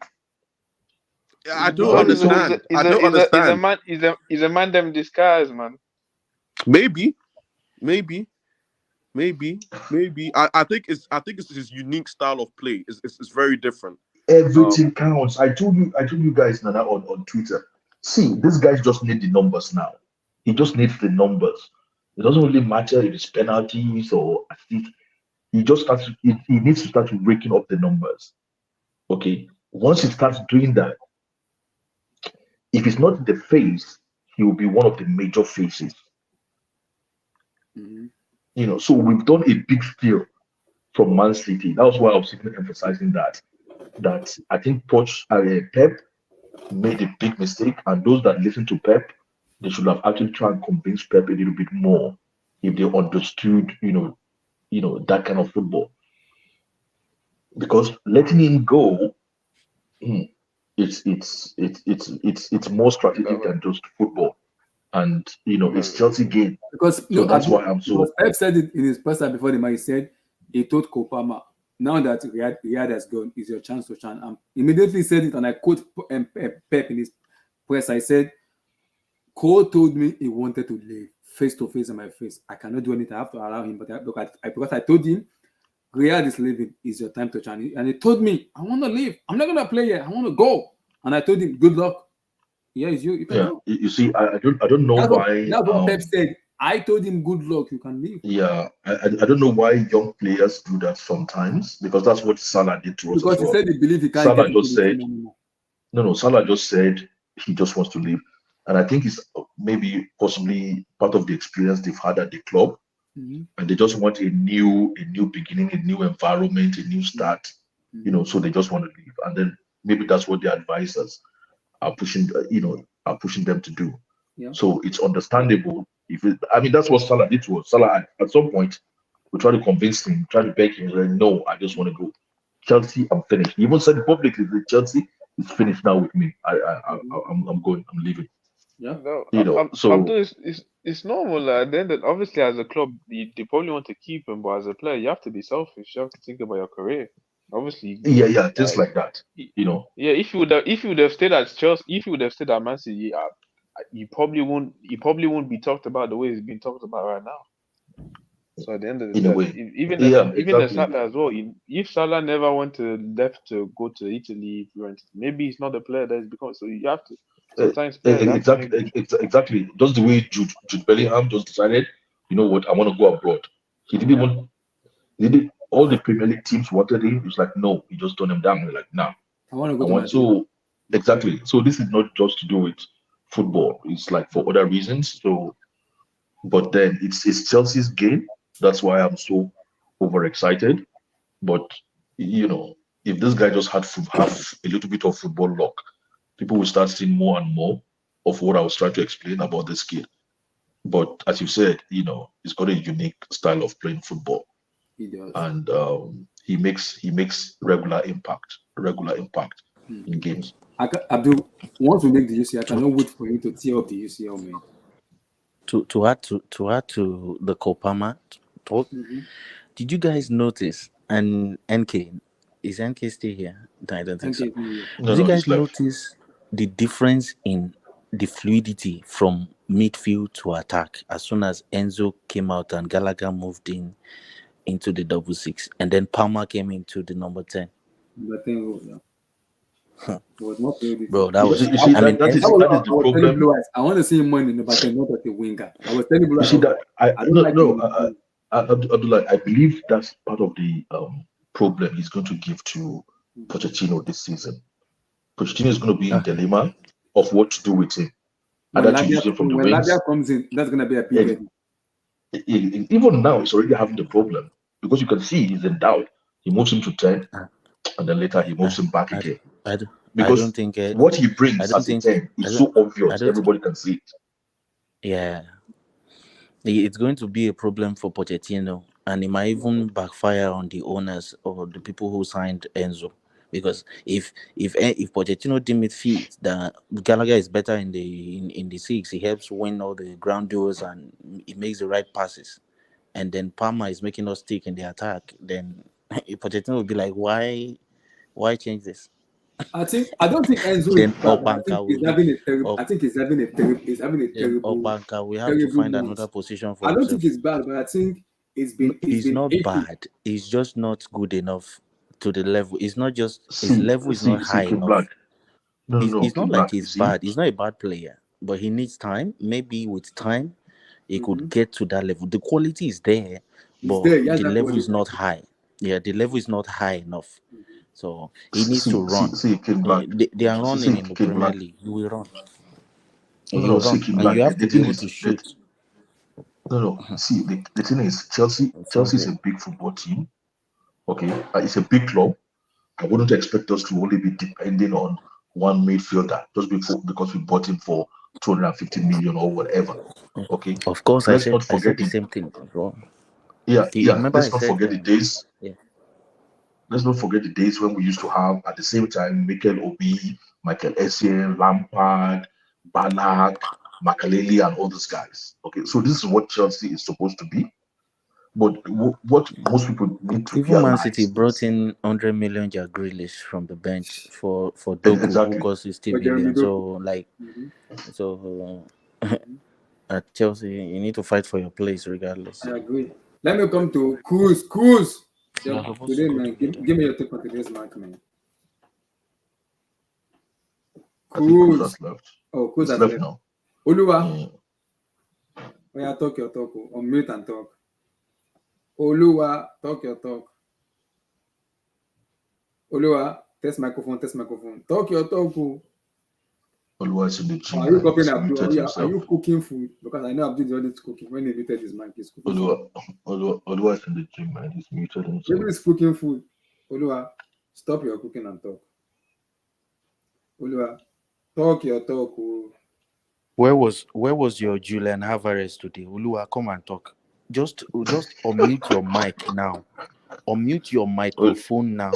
I don't understand. I don't understand. He's a man them disguise, man. Maybe. I think it's his unique style of play. It's very different. Everything counts. I told you guys, Nana, on Twitter. See, this guy just need the numbers now. He just needs the numbers. It doesn't really matter if it's penalties or assists. He just starts. He needs to start breaking up the numbers. Okay. Once he starts doing that, if it's not the face, he will be one of the major faces. You know. So we've done a big steal from Man City. That was why I was emphasizing that I think Pep made a big mistake, and those that listen to Pep they should have actually tried and convince Pep a little bit more if they understood, that kind of football. Because letting him go, hmm, it's more strategic than just football. And it's Chelsea game. Because So no, that's why I'm so because Pep said it in his presser before the match. He said he told Kopama, now that Riyad has gone, it's your chance to shine. Immediately said it, and I quote Pep in his presser. I said, Cole told me he wanted to leave face to face in my face. I cannot do anything. I have to allow him. But because I told him, Riyad is leaving. It's your time to shine. And he told me, I want to leave. I'm not gonna play here. I want to go. And I told him, good luck. Yeah, it's you. You can go. You see, I don't know why. That's what Pep said. I told him, good luck. You can leave. Yeah, I don't know why young players do that sometimes, because that's what Salah did to us Because as he well. said he believed he can't Salah get into just the said, team anymore. no, Salah just said he just wants to leave. And I think it's maybe possibly part of the experience they've had at the club. Mhm. And they just want a new beginning, a new environment, a new start, so they just want to leave. And then maybe that's what the advisors are pushing, pushing them to do. Yeah. So it's understandable. That's what Salah did to us. Salah, at some point, we tried to convince him, try to beg him, like, no, I just want to go. Chelsea, I'm finished. He even said it publicly that Chelsea is finished now with me. I'm going. I'm leaving. Yeah. No, So Abdul, it's normal. Like, then that obviously as a club, they probably want to keep him, but as a player, you have to be selfish. You have to think about your career. Obviously, yeah, just like that. yeah. If you would have stayed at Chelsea, if you would have stayed at Man City, you probably won't be talked about the way it's being talked about right now. So at the end of the In a day, way. even Exactly. Salah as well. If Salah never went to left to go to Italy, maybe he's not the player that he's become. So you have to sometimes players have to make. Exactly. Just the way Jude Bellingham just decided, you know what, I want to go abroad. He didn't even. All the Premier League teams wanted him. He's like, no, he just turned him down. We're like, nah, I want to go I to want Madrid. to. Exactly. So this is not just to do with football. It's like for other reasons. So, but then it's Chelsea's game. That's why I'm so overexcited. But if this guy just have a little bit of football luck, people will start seeing more and more of what I was trying to explain about this kid. But as you said, he's got a unique style of playing football, He does. and he makes regular impact in games. Abdul, once we make the UCL, I cannot wait for you to tear up the UCL, man. To add to the Kopama talk, did you guys notice? And NK, is NK still here? I don't think so. No, Did you guys he's left. notice the difference in the fluidity from midfield to attack as soon as Enzo came out and Gallagher moved into the 6-6, and then Palmer came into the number 10? Number 10 role, yeah. It was not really. Bro, that was. You see, that is the problem. Blue Eyes, I want to see him in number 10, not as a winger. I was telling Blue Eyes. You see that I don't like Abdullah, I believe that's part of the problem he's going to give to Pochettino this season. Pochettino is going to be in dilemma of what to do with him. When Either to use him from the wings. Labia comes in, that's going to be a big headache. Even now, he's already having the problem because you can see he's in doubt. He moves him to 10, and then later he moves him back again. Because I don't think what he brings as a 10 is so obvious, everybody can see it. Yeah. It's going to be a problem for Pochettino, and it might even backfire on the owners or the people who signed Enzo. Because if Pochettino deems it fit that Gallagher is better in the 6, he helps win all the ground duels and he makes the right passes, and then Palmer is making us stick in the attack, then Pochettino will be like, why change this? I don't think Enzo Then is bad. I think he's having a terrible. Obanka, we have to find another position for him. I don't think it's bad, but I think it's not bad. It's just not good enough to the level. It's not just his level is not high enough. It's not like he's bad. He's not a bad player, but he needs time. Maybe with time, he could get to that level. The quality is there, but the level is not high. Yeah, the level is not high enough. So he needs to run. They are running in the Premier League. You will run. And you have to be able to shoot. See, the thing is, Chelsea is a big football team. Okay, it's a big club. I wouldn't expect us to only be depending on one midfielder just because we bought him for 250 million or whatever. Okay, Of course, let's not I forget said the same thing, bro. yeah. Remember I Let's not said, forget the days. yeah. Let's not forget the days when we used to have at the same time Mikel Obi, Michael Essien, Lampard, Ballack, Makaleli, and all those guys. Okay, so this is what Chelsea is supposed to be. But what most people need to Even Mancity realize brought is in 100 million Jack Grealish from the bench for Doku, who exactly. cost 60 For Jeremy million. So Doku. like, Mhm. so at Chelsea, you need to fight for your place regardless. I agree. Let me come to Kuz. Kuz. You're supposed to Today, go man, together. give me your take on today's match, man. I think Cruz Kuz. has left. Oh, Kuz It's has left left. now. Oluwa. Yeah. When you talk your talk, unmute and talk. Oluwa, talk your talk. Oluwa, test microphone. Talk your talk. Otherwise, in the gym, Are you man, cooking he's Abdul? muted Are himself. you cooking food? Because I know Abdul is always cooking. When he muted his mic, he's cooking food. Otherwise, in the gym, man, he's muted himself. Maybe he's cooking food. Oluwa, stop your cooking and talk. Oluwa, talk your talk. Where was your Julian Alvarez today? Ulua, come and talk. Just unmute your mic now. Unmute your microphone now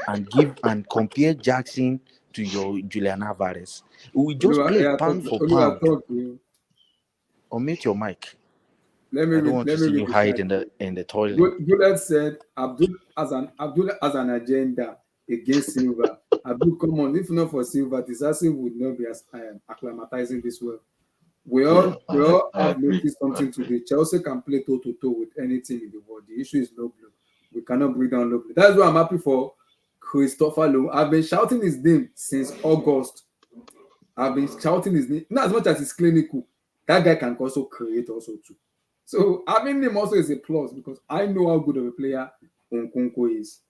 and compare Jackson to your Julian Alvarez. We just Oluwa, play yeah, pound for Oluwa, pound. talk. Unmute your mic. Let me I don't want to see read you the hide chat. in the toilet. Gullet said Abdul has an agenda against Silva. Abdul, come on, if not for Silva, Disasi would not be as acclimatizing this well. We all I have agree. noticed something today. Chelsea can play toe to toe with any team in the world. The issue is low blow. We cannot bring down low blow. That's why I'm happy for Christopher Lowe. I've been shouting his name since August. I've been shouting his name. Not as much as he's clinical. That guy can also create also too. So having him also is a plus because I know how good of a player Nkunku is.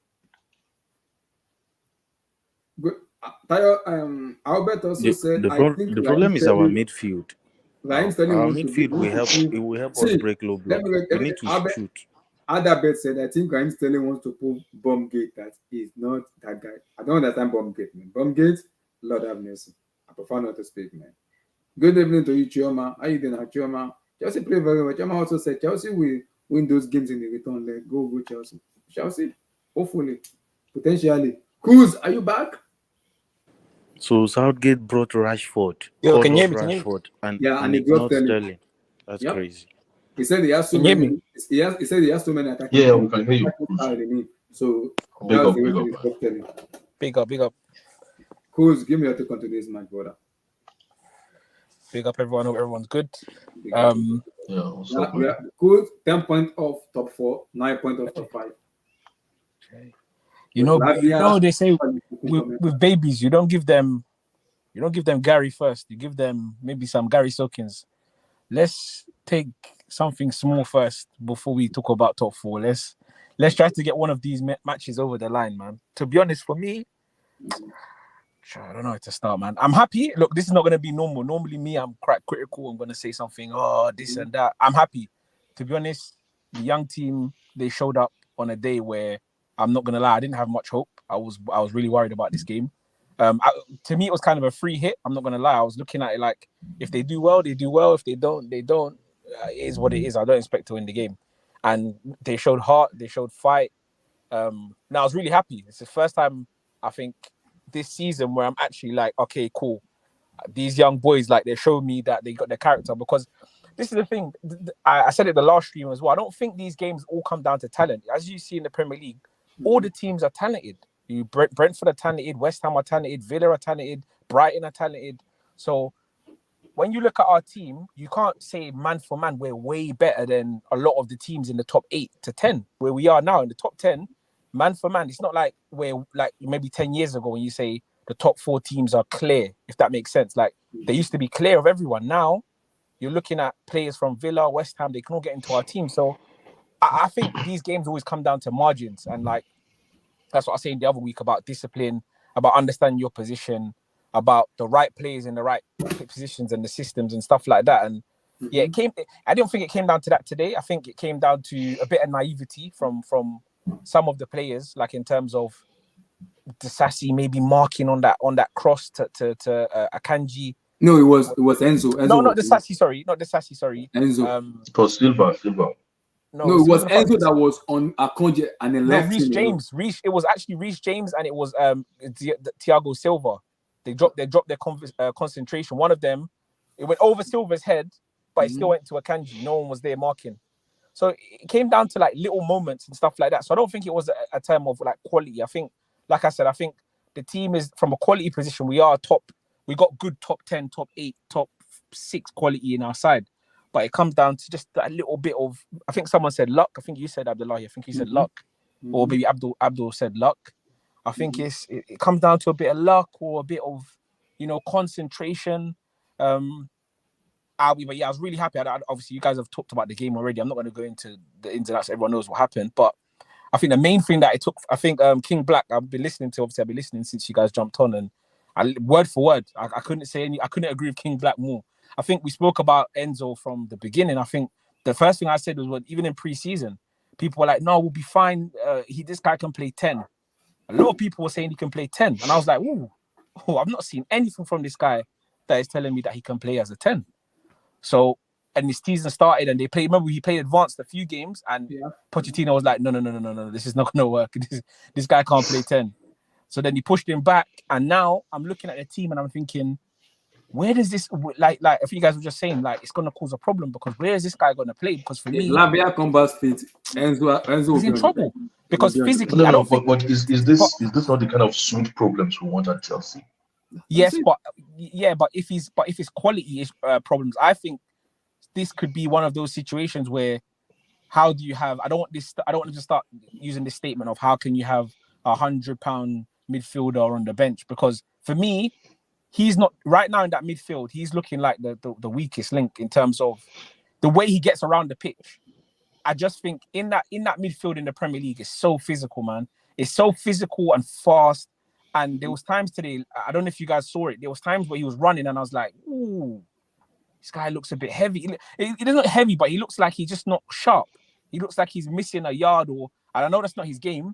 But Tayo, Albert also said, I think The problem is our Sterling, midfield. Raheem Sterling Our wants to be. midfield will help us See, break low let block. me. We need to Albert, shoot. Adabet said, I think Raheem Sterling wants to pull Bombgate. That is not that guy. I don't understand Bombgate, man. Bombgate, Lord have mercy. I prefer not to speak, man. Good evening to you, Chioma. How you doing, Chioma? Chelsea play very well. Chioma also said Chelsea will win those games in the return leg. Go Chelsea. Chelsea, hopefully, potentially. Cruz, are you back? So Southgate brought Rashford, Yo, called can you up hear me? Can you hear me? Rashford, Yeah, and he it's dropped not Sterling. Sterling. That's Yep. crazy. He said he has so Can you hear many. me? He said he has so many attacking. Yeah, we can hear you. attacking style in him. So Big that's up, the big reason he up. dropped Sterling. Big up, big up. Cruz, give me your take on today's match, brother. Big up everyone. Hope everyone's good. Big up. Yeah, what's up, man? Cruz, 10 points off top 4, 9 points off top 5. You know they say with babies, you don't give them Gary first. You give them maybe some Gary Soakins. Let's take something small first before we talk about top 4. Let's try to get one of these matches over the line, man. To be honest, for me, I don't know where to start, man. I'm happy. Look, this is not going to be normal. Normally, me, I'm quite critical. I'm going to say something, this and that. I'm happy. To be honest, the young team, they showed up on a day where, I'm not going to lie, I didn't have much hope. I was really worried about this game. To me, it was kind of a free hit. I'm not going to lie. I was looking at it like, if they do well, they do well. If they don't, they don't. It is what it is. I don't expect to win the game. And they showed heart. They showed fight. Now, I was really happy. It's the first time, I think, this season where I'm actually like, okay, cool. These young boys, like, they showed me that they got their character, because this is the thing. I said it the last stream as well. I don't think these games all come down to talent. As you see in the Premier League, all the teams are talented. Brentford are talented, West Ham are talented, Villa are talented, Brighton are talented. So when you look at our team, you can't say man for man we're way better than a lot of the teams in the top 8 to 10, where we are now in the top 10. Man for man, it's not like we're like maybe 10 years ago when you say the top 4 teams are clear, if that makes sense. Like, they used to be clear of everyone. Now you're looking at players from Villa, West Ham, they can all get into our team. So I think these games always come down to margins. And like, that's what I was saying the other week about discipline, about understanding your position, about the right players in the right positions and the systems and stuff like that. And yeah, I don't think it came down to that today. I think it came down to a bit of naivety from some of the players, like in terms of Disasi maybe marking on that cross to Akanji, No, it was Enzo. Enzo No, not the was Sassy. Sorry, not the Sassy. Sorry. Enzo. It was Silva. No, No, it was Silva Enzo that was on Akonje and then No, left Reece him alone. James. It was actually Reece James, and it was Thiago Silva. They dropped their concentration. One of them, it went over Silva's head, but it still went to Akanji. No one was there marking. So it came down to like little moments and stuff like that. So I don't think it was a term of like quality. I think, like I said, I think the team is from a quality position. We are top. We got good top 10, top 8, top 6 quality in our side. But it comes down to just a little bit of, I think someone said luck. I think you said Abdullahi. I think you said luck. Or maybe Abdul said luck. I think it comes down to a bit of luck or a bit of, concentration. But yeah, I was really happy. Obviously, you guys have talked about the game already. I'm not going to go into the ins and outs. Everyone knows what happened. But I think the main thing that it took, I think King Black, I've been listening since you guys jumped on, and word for word, I couldn't agree with King Black more. I think we spoke about Enzo from the beginning. I think the first thing I said was, even in pre-season, people were like, no, we'll be fine. This guy can play 10. A lot of people were saying he can play 10. And I was like, I've not seen anything from this guy that is telling me that he can play as a 10. So, and this season started and they played, remember he played advanced a few games and Pochettino was like, no, this is not going to work. This guy can't play 10. So then he pushed him back. And now I'm looking at the team and I'm thinking, where does this, like if you guys were just saying, like, it's going to cause a problem because where is this guy going to play? Because for me, Labia comes fit. Enzo is in trouble because physically, no, but is this not the kind of sweet problems we want at Chelsea? Yes, but if it's quality problems, I think this could be one of those situations where how do you have? I don't want to start using this statement of how can you have £100 midfielder on the bench, because for me, he's not right now in that midfield. He's looking like the weakest link in terms of the way he gets around the pitch. I just think in that midfield in the Premier League is so physical, man. It's so physical and fast. And there was times today, I don't know if you guys saw it. There was times where he was running, and I was like, "Ooh, this guy looks a bit heavy. He doesn't look heavy, but he looks like he's just not sharp. He looks like he's missing a yard, and I know that's not his game.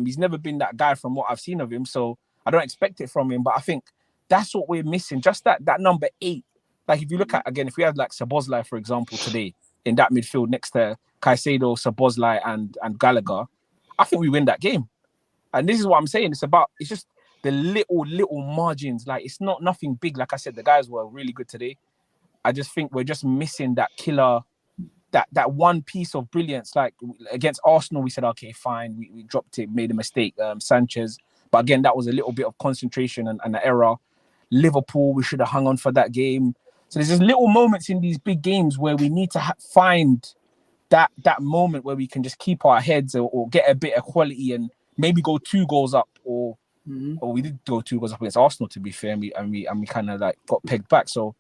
He's never been that guy from what I've seen of him, so I don't expect it from him. But I think that's what we're missing. Just that number 8. Like if you look at again, if we had like Szoboszlai, for example, today in that midfield next to Caicedo, Szoboszlai, and Gallagher, I think we win that game. And this is what I'm saying. It's just the little margins. Like it's not nothing big. Like I said, the guys were really good today. I just think we're just missing that killer, that one piece of brilliance. Like against Arsenal, we said, okay, fine. We dropped it, made a mistake, Sanchez. But again, that was a little bit of concentration and an error. Liverpool, we should have hung on for that game. So there's just little moments in these big games where we need to find that moment where we can just keep our heads or get a bit of quality and maybe go 2 goals up, or we did go 2 goals up against Arsenal, to be fair, and we kind of like got pegged back. So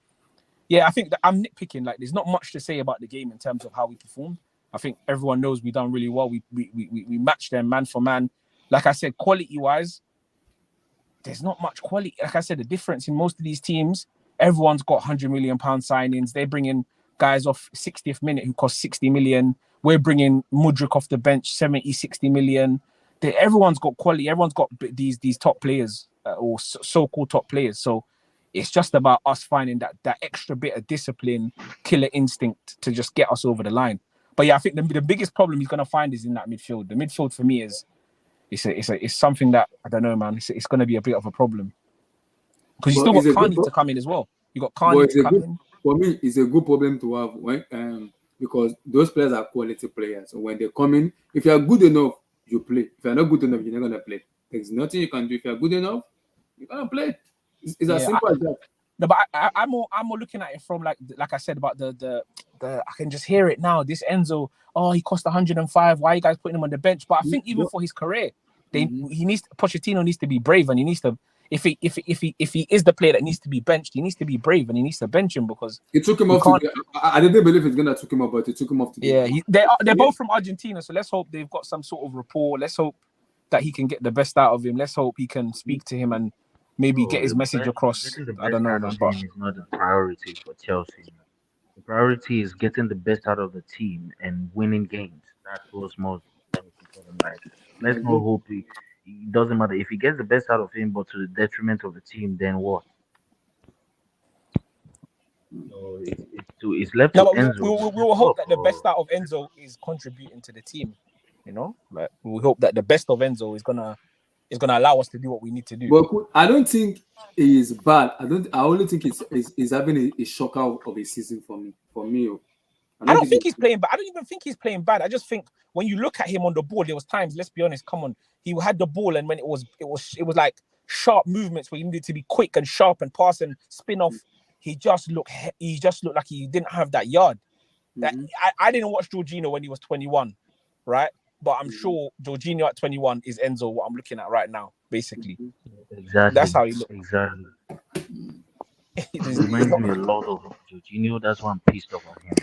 yeah, I think that I'm nitpicking. Like there's not much to say about the game in terms of how we performed. I think everyone knows we done really well. We matched them man for man. Like I said, quality wise, there's not much quality. Like I said, the difference in most of these teams, everyone's got £100 million signings. They're bringing guys off 60th minute who cost 60 million. We're bringing Mudryk off the bench, 70, 60 million. Everyone's got quality. Everyone's got these top players or so-called top players. So it's just about us finding that extra bit of discipline, killer instinct to just get us over the line. But yeah, I think the biggest problem he's going to find is in that midfield. The midfield for me is it's something that I don't know, man. It's going to be a bit of a problem because you still got Kane to come in as well. You got Kane to come in. For me, it's a good problem to have when because those players are quality players. So when they come in, if you are good enough, you play. If you're not good enough, you're not gonna play. There's nothing you can do. If you're good enough, you're gonna play. It's as simple as that. No, but I'm more looking at it from like I said about the I can just hear it now. This Enzo, he cost 105. Why are you guys putting him on the bench? But I think even for his career, Pochettino needs to be brave, and he needs to. If he is the player that needs to be benched, he needs to be brave and he needs to bench him because it took him off. I didn't believe it's gonna took him off, but it took him off. They're both from Argentina, so let's hope they've got some sort of rapport. Let's hope that he can get the best out of him. Let's hope he can speak to him and maybe get his message across. I don't know, man, but it's not the priority for Chelsea. The priority is getting the best out of the team and winning games. That's what's most like. Let's not hope it doesn't matter if he gets the best out of him, but to the detriment of the team, then what? So it's left No, to but Enzo. we will hope that the best out of Enzo is contributing to the team. You know, like we hope that the best of Enzo is gonna allow us to do what we need to do. But I don't think he is bad. I only think it's having a shocker of a season for me. For me, oh. I don't think he's playing bad. I don't even think he's playing bad. I just think when you look at him on the ball, there was times. Let's be honest. Come on, he had the ball, and when it was like sharp movements where he needed to be quick and sharp and pass and spin off. He just looked like he didn't have that yard. That I didn't watch Jorginho when he was 21, right? But I'm sure Jorginho at 21 is Enzo. What I'm looking at right now, basically. Exactly. That's how he looks. Exactly. It reminds me a lot of Jorginho. That's why I'm pissed off at him.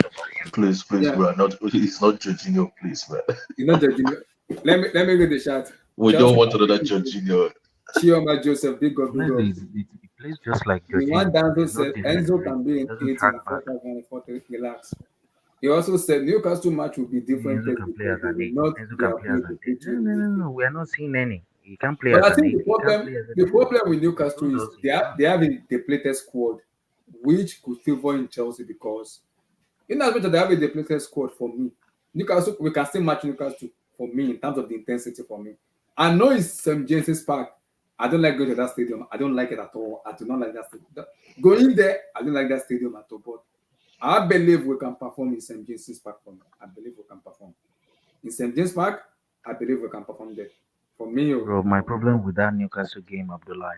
Please, Yeah. we are not. It's not Jorginho, please, man. You're not Jorginho. Let me get the shot. We don't want another Jorginho. Chioma Joseph, big up, big up. He plays just like The Jorginho. one down He's said not different, Enzo right? can be He in doesn't 18 track and back. 4,040. Relax. He also said Newcastle match will be different Enzo can play as an 8. Enzo can play as an 8. No. We are not seeing any. He can't play But as I an think 8. the problem with He Newcastle told is us he they have a depleted squad, which could favor in Chelsea because in as much as they have a depleted squad for me, Newcastle we can still match Newcastle for me in terms of the intensity for me. I know it's St. James's Park. I don't like going to that stadium. I don't like it at all. I do not like that stadium. Going there, I don't like that stadium at all. But I believe we can perform in St. James's Park for me. I believe we can perform. In St. James Park, I believe we can perform there. For me, Bro, my problem with that Newcastle game, Abdullah,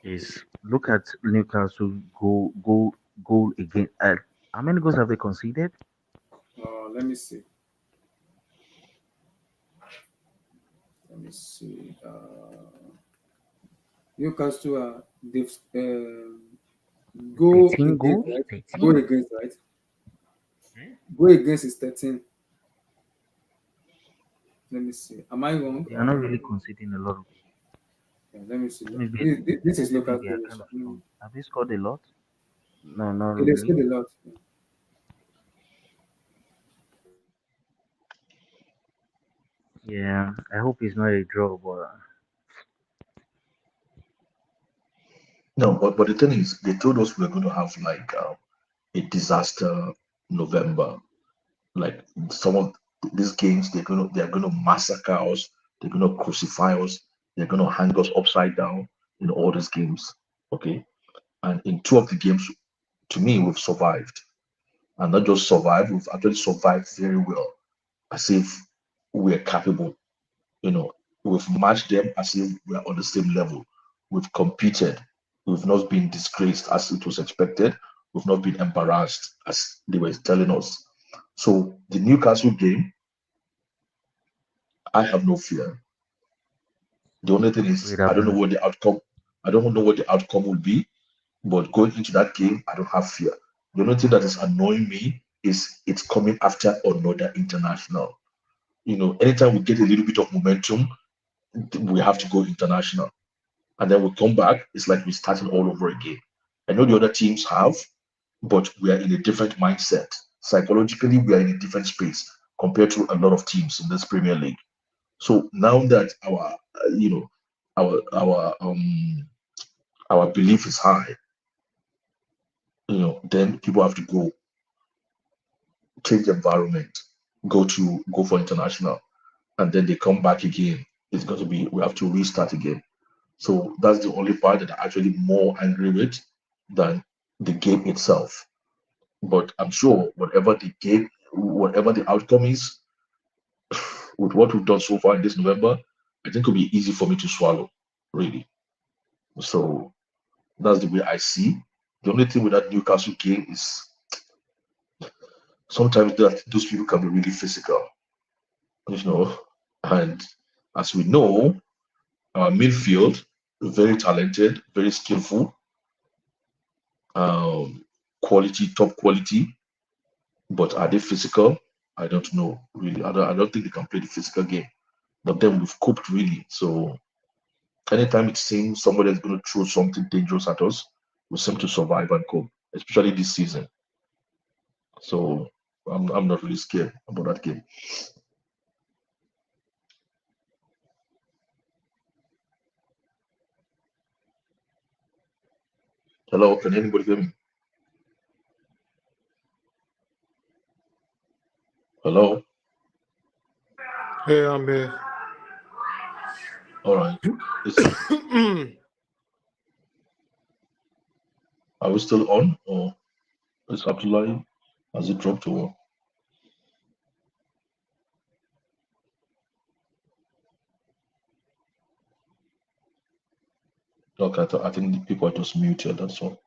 is look at Newcastle goal again. How many goals have they conceded? Let me see. Let me see. Newcastle, they've go 13 against, goals? right? 13? Go against, right? Go against is 13. Let me see. Am I wrong? They are not really conceding a lot of. Yeah, let me see. Maybe This is they Newcastle. are kind of strong. Have they scored a lot? No, not They really. scored a lot. Yeah, I hope it's not a draw, but No, but the thing is, they told us we are going to have like a disaster November. Like some of these games, they are gonna massacre us. They're gonna crucify us. They're gonna hang us upside down in all these games. Okay, and in two of the games, to me, we've survived, and not just survived. We've actually survived very well, as if we're capable. We've matched them as if we're on the same level. We've competed. We've not been disgraced as it was expected. We've not been embarrassed as they were telling us. So the Newcastle game, I have no fear. The only thing is wait, I don't know Abdullah. what the outcome. I don't know what the outcome will be. But going into that game, I don't have fear. The only thing that is annoying me is it's coming after another international. Anytime we get a little bit of momentum, we have to go international. And then we come back, it's like we're starting all over again. I know the other teams have, but we are in a different mindset. Psychologically, we are in a different space compared to a lot of teams in this Premier League. So now that our belief is high, then people have to go change environment, go for international, and then they come back again. It's going to be we have to restart again. So that's the only part that I'm actually more angry with than the game itself. But I'm sure whatever the outcome is, with what we've done so far in this November, I think it'll be easy for me to swallow, really. So that's the way I see. The only thing with that Newcastle game is sometimes that those people can be really physical, and as we know, our midfield very talented, very skillful, quality, top quality. But are they physical? I don't know really. I don't think they can play the physical game. But then we've coped really. So anytime it seems somebody is going to throw something dangerous at us, we seem to survive and cope, especially this season. So I'm not really scared about that game. Hello, can anybody hear me? Hello. Hey, I'm here. All right. Are we still on, or is Abdullah, has it dropped or what? Okay, I think the people are just muted. That's all.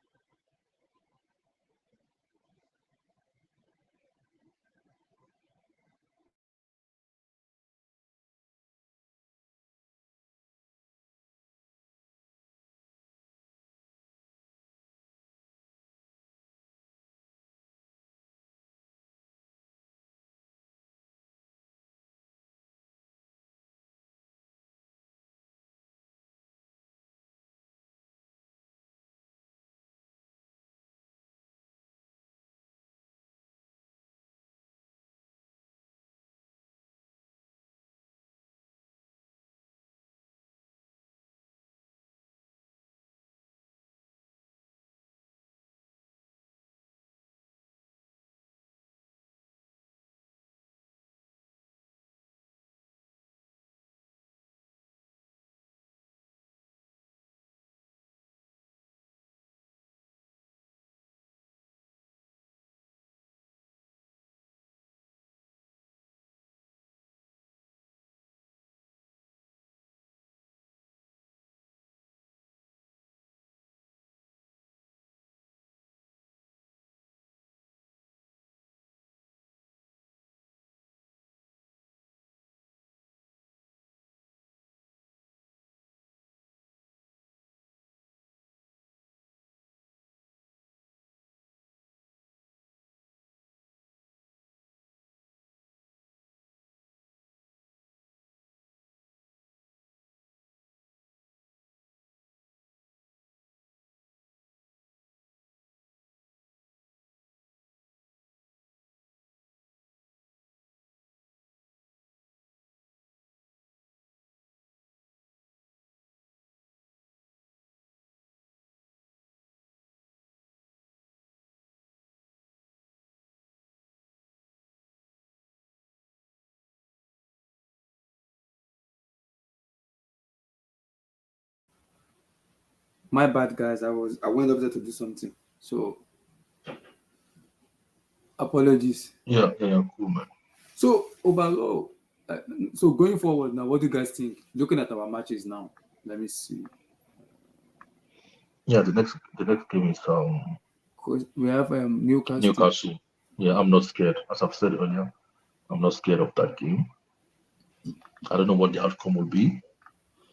My bad, guys. I went up there to do something. So apologies. Yeah, cool, man. So overall, so going forward now, what do you guys think? Looking at our matches now, let me see. Yeah, the next game is We have Newcastle. Newcastle. Yeah, I'm not scared. As I've said earlier, I'm not scared of that game. I don't know what the outcome will be,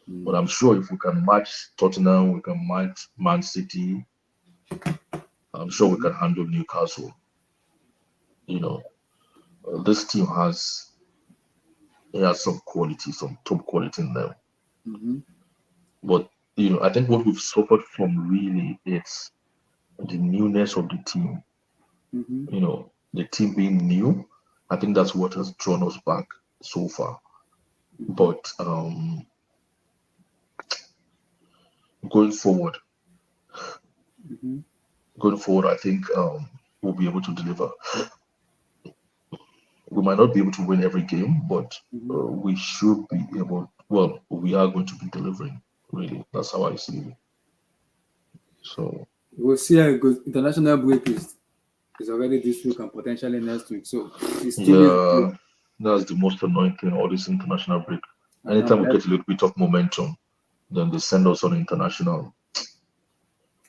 but I'm sure if we can match Tottenham, we can match Man City. I'm sure we can handle Newcastle. You know, this team has some quality, some top quality in them. But I think what we've suffered from really is the newness of the team. The team being new. I think that's what has drawn us back so far. But going forward, I think we'll be able to deliver. We might not be able to win every game, but we should be able. Well, we are going to be delivering. Really, that's how I see it. So we'll see how it goes. International break is already this week and potentially next week. So yeah, that's the most annoying thing. All this international break. Anytime we get a little bit of momentum, then they send us on international.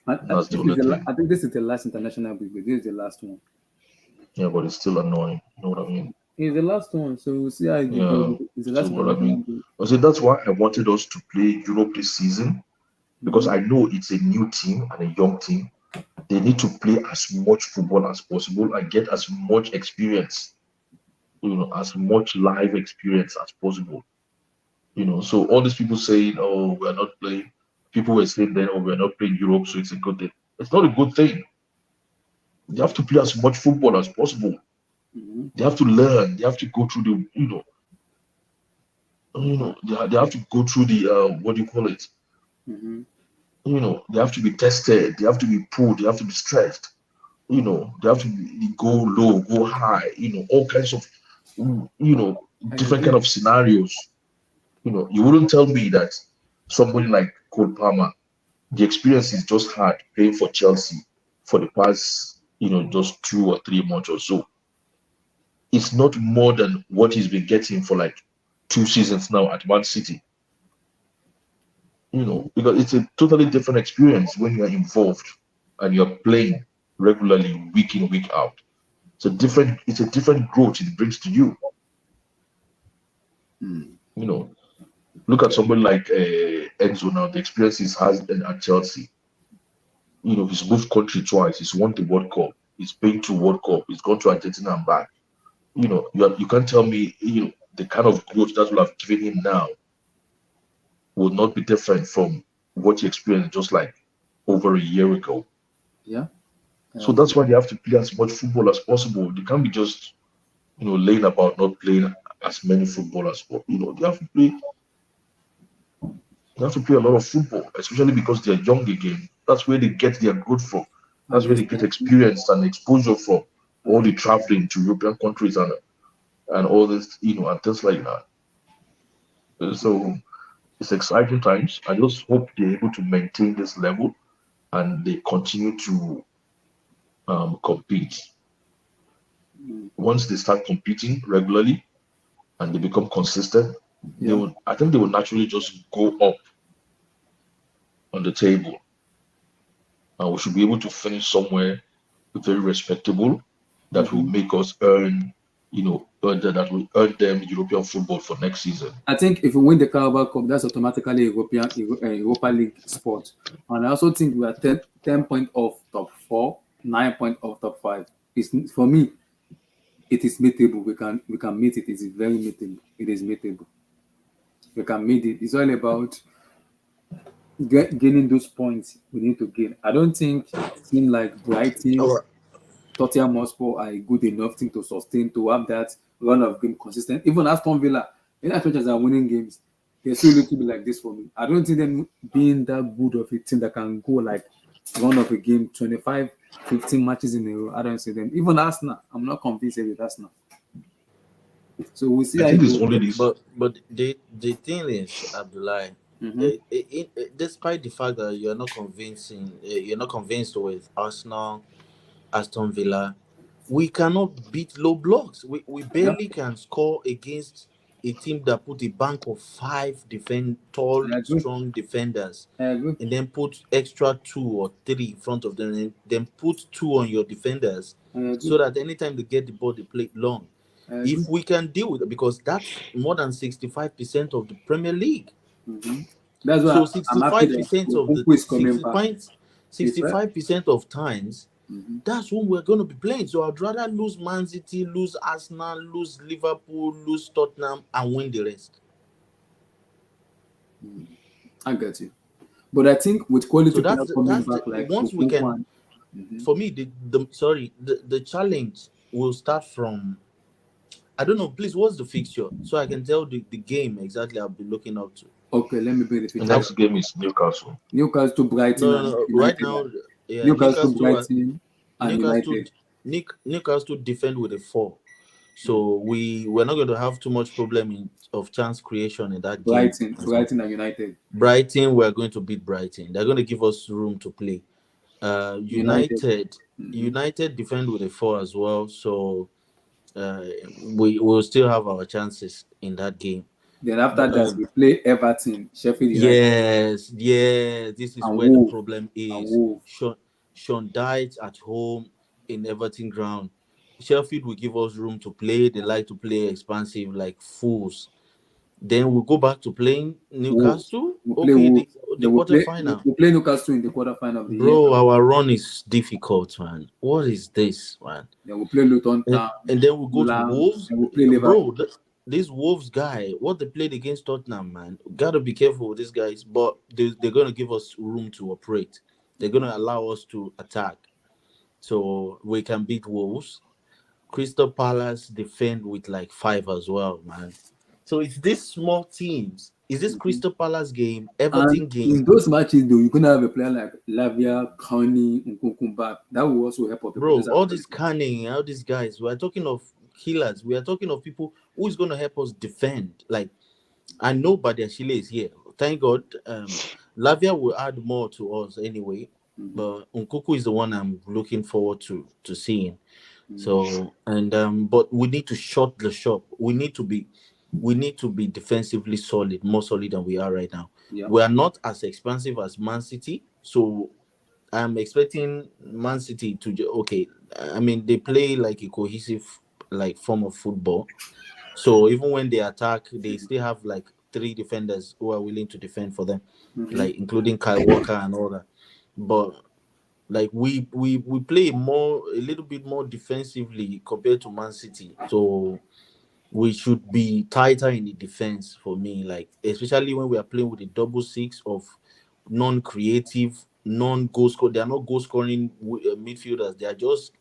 That's the only thing. I think this is the last international break, but this is the last one. Yeah, but it's still annoying. You know what I mean? It's the last one, so we'll see how it goes. It's the last so what I mean. So that's why I wanted us to play Europe this season, because I know it's a new team and a young team. They need to play as much football as possible and get as much experience, as much live experience as possible. So all these people saying, "Oh, we're not playing," people were saying then, "Oh, we're not playing Europe, so it's a good thing." It's not a good thing. They have to play as much football as possible. They have to learn. They have to go through the, they have to go through the, what do you call it? They have to be tested. They have to be pulled. They have to be stretched. They have to go low, go high. All kinds of different kind of scenarios. You wouldn't tell me that somebody like Cole Palmer, the experience is just hard playing for Chelsea for the past, just 2 or 3 months or so. It's not more than what he's been getting for like 2 seasons now at Man City. Because it's a totally different experience when you're involved and you're playing regularly week in, week out. It's a different growth it brings to you. Look at somebody like Enzo now, the experience he has at Chelsea. He's moved country twice. He's won the World Cup. He's been to World Cup. He's gone to Argentina and back. You can't tell me, the kind of growth that will have given him now will not be different from what he experienced just like over a year ago. Yeah. So that's why they have to play as much football as possible. They can't be just, laying about not playing as many football as possible. They have to play. They have to play a lot of football, especially because they're young again. That's where they get their growth from. That's where they get experience and exposure from. All the traveling to European countries and all this, and things like that. So it's exciting times. I just hope they're able to maintain this level and they continue to compete. Once they start competing regularly and they become consistent, I think they will naturally just go up on the table. And we should be able to finish somewhere very respectable that will make us earn, that will earn them European football for next season. I think if we win the Carabao Cup, that's automatically Europa League spot. And I also think we are 10 points off top 4, 9 points off top 5. For me, it is meetable. We can meet it. It is very meetable. It is meetable. We can meet it. It's all about gaining those points we need to gain. I don't think teams like Brighton, Tottenham Hotspur are a good enough thing to sustain, to have that run of game consistent. Even Aston Villa, as much as are winning games, they still look to be like this for me. I don't think them being that good of a team that can go like run of a game 25, 15 matches in a row. I don't see them. Even Arsenal, I'm not convinced with Arsenal. So we'll see. I think it's only this. But the thing is, Abdullah, despite the fact that you're not convinced with Arsenal, Aston Villa, we cannot beat low blocks. We barely can score against a team that put a bank of 5 tall, strong defenders, and then put extra 2 or 3 in front of them, and then put 2 on your defenders, so that anytime they get the ball, they play long. If we can deal with it, because that's more than 65% of the Premier League. That's why so 65% of the 65% of times, that's when we're going to be playing. So I'd rather lose Mancity, lose Arsenal, lose Liverpool, lose Tottenham, and win the rest. I get you. But I think with quality players coming back, once we can, for me, the challenge will start from, I don't know, please, what's the fixture? So I can tell the game exactly I'll be looking up to. Okay, let me bring the fixture. The next game is Newcastle. Newcastle, Brighton. No, right now, Newcastle, Brighton, and United. Newcastle defend with a 4. So we're not going to have too much problem of chance creation in that game. Brighton and United. Brighton, we're going to beat Brighton. They're going to give us room to play. United defend with a 4 as well. So we will still have our chances in that game. Then after that, we play Everton, Sheffield United. Yes. This is where the problem is. Sean Dyche at home in Everton ground. Sheffield will give us room to play. They like to play expansive like fools. Then we'll go back to playing Newcastle. The quarterfinal. We'll play Newcastle in the quarterfinal of the year. Bro, our run is difficult, man. What is this, man? Then we'll play Luton Town. And then we'll go to Wolves. And we'll play Liverpool. Bro, this Wolves guy, what they played against Tottenham, man. Gotta be careful with these guys. But they're going to give us room to operate. They're going to allow us to attack. So we can beat Wolves. Crystal Palace defend with like 5 as well, man. So it's these small teams. Is this Crystal Palace game, Everton game? In those matches, though, you're going to have a player like Lavia, Kane, and Nkunku back. That will also help. Bro, all this Kane, all these guys. We're talking of healers. We are talking of people who is going to help us defend. Like, I know Badiashile is here. Thank God. Lavia will add more to us anyway. But Nkuku is the one I'm looking forward to seeing. So, and but we need to shut the shop. We need to be defensively solid, more solid than we are right now. Yeah. We are not as expansive as Mancity, so I'm expecting Mancity to okay. I mean, they play like a cohesive like form of football. So even when they attack, they still have like 3 defenders who are willing to defend for them, like including Kyle Walker and all that. But like we play a little bit more defensively compared to Man City. So we should be tighter in the defense for me, like especially when we are playing with a double six of non-creative, non-goal score. They are not goal scoring midfielders. They are just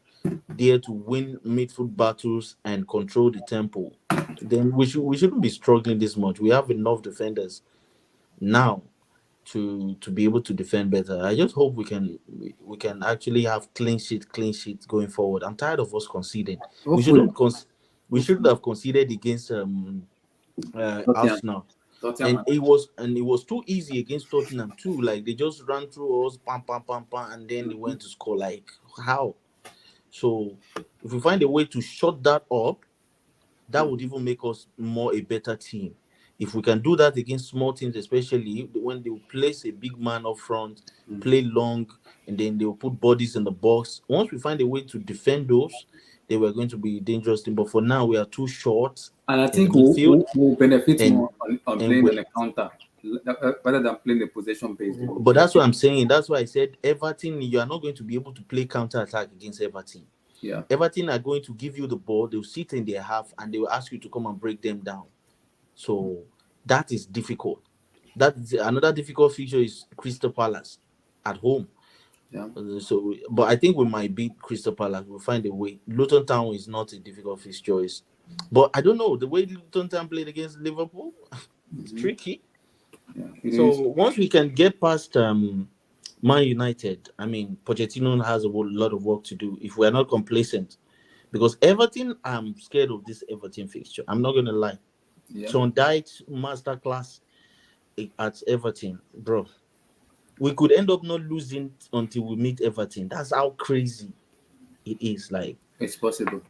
there to win midfield battles and control the tempo. Then we shouldn't be struggling this much. We have enough defenders now to be able to defend better. I just hope we can actually have clean sheet going forward. I'm tired of us conceding. We shouldn't have conceded against Arsenal. And it was too easy against Tottenham too. Like they just ran through us, pam, pam, pam, pam, and then they went to score. Like how? So if we find a way to shut that up, that would even make us more a better team. If we can do that against small teams, especially when they will place a big man up front, play long, and then they will put bodies in the box. Once we find a way to defend those, they were going to be a dangerous team. But for now, we are too short. And I think we'll benefit more on playing on the counter rather than playing the possession based. But that's what I'm saying. That's why I said Everton, you are not going to be able to play counter attack against Everton. Yeah. Everton are going to give you the ball, they'll sit in their half, and they will ask you to come and break them down. So that is difficult. Another difficult feature is Crystal Palace at home. Yeah. But I think we might beat Crystal Palace. We'll find a way. Luton Town is not a difficult fixture, but I don't know the way Luton Town played against Liverpool. It's tricky. Yeah, so once we can get past Man United, I mean, Pochettino has a lot of work to do if we are not complacent. Because Everton, I'm scared of this Everton fixture. I'm not going to lie. Yeah. Sean Dyche's masterclass at Everton, bro. We could end up not losing until we meet Everton. That's how crazy it is. Like it's possible.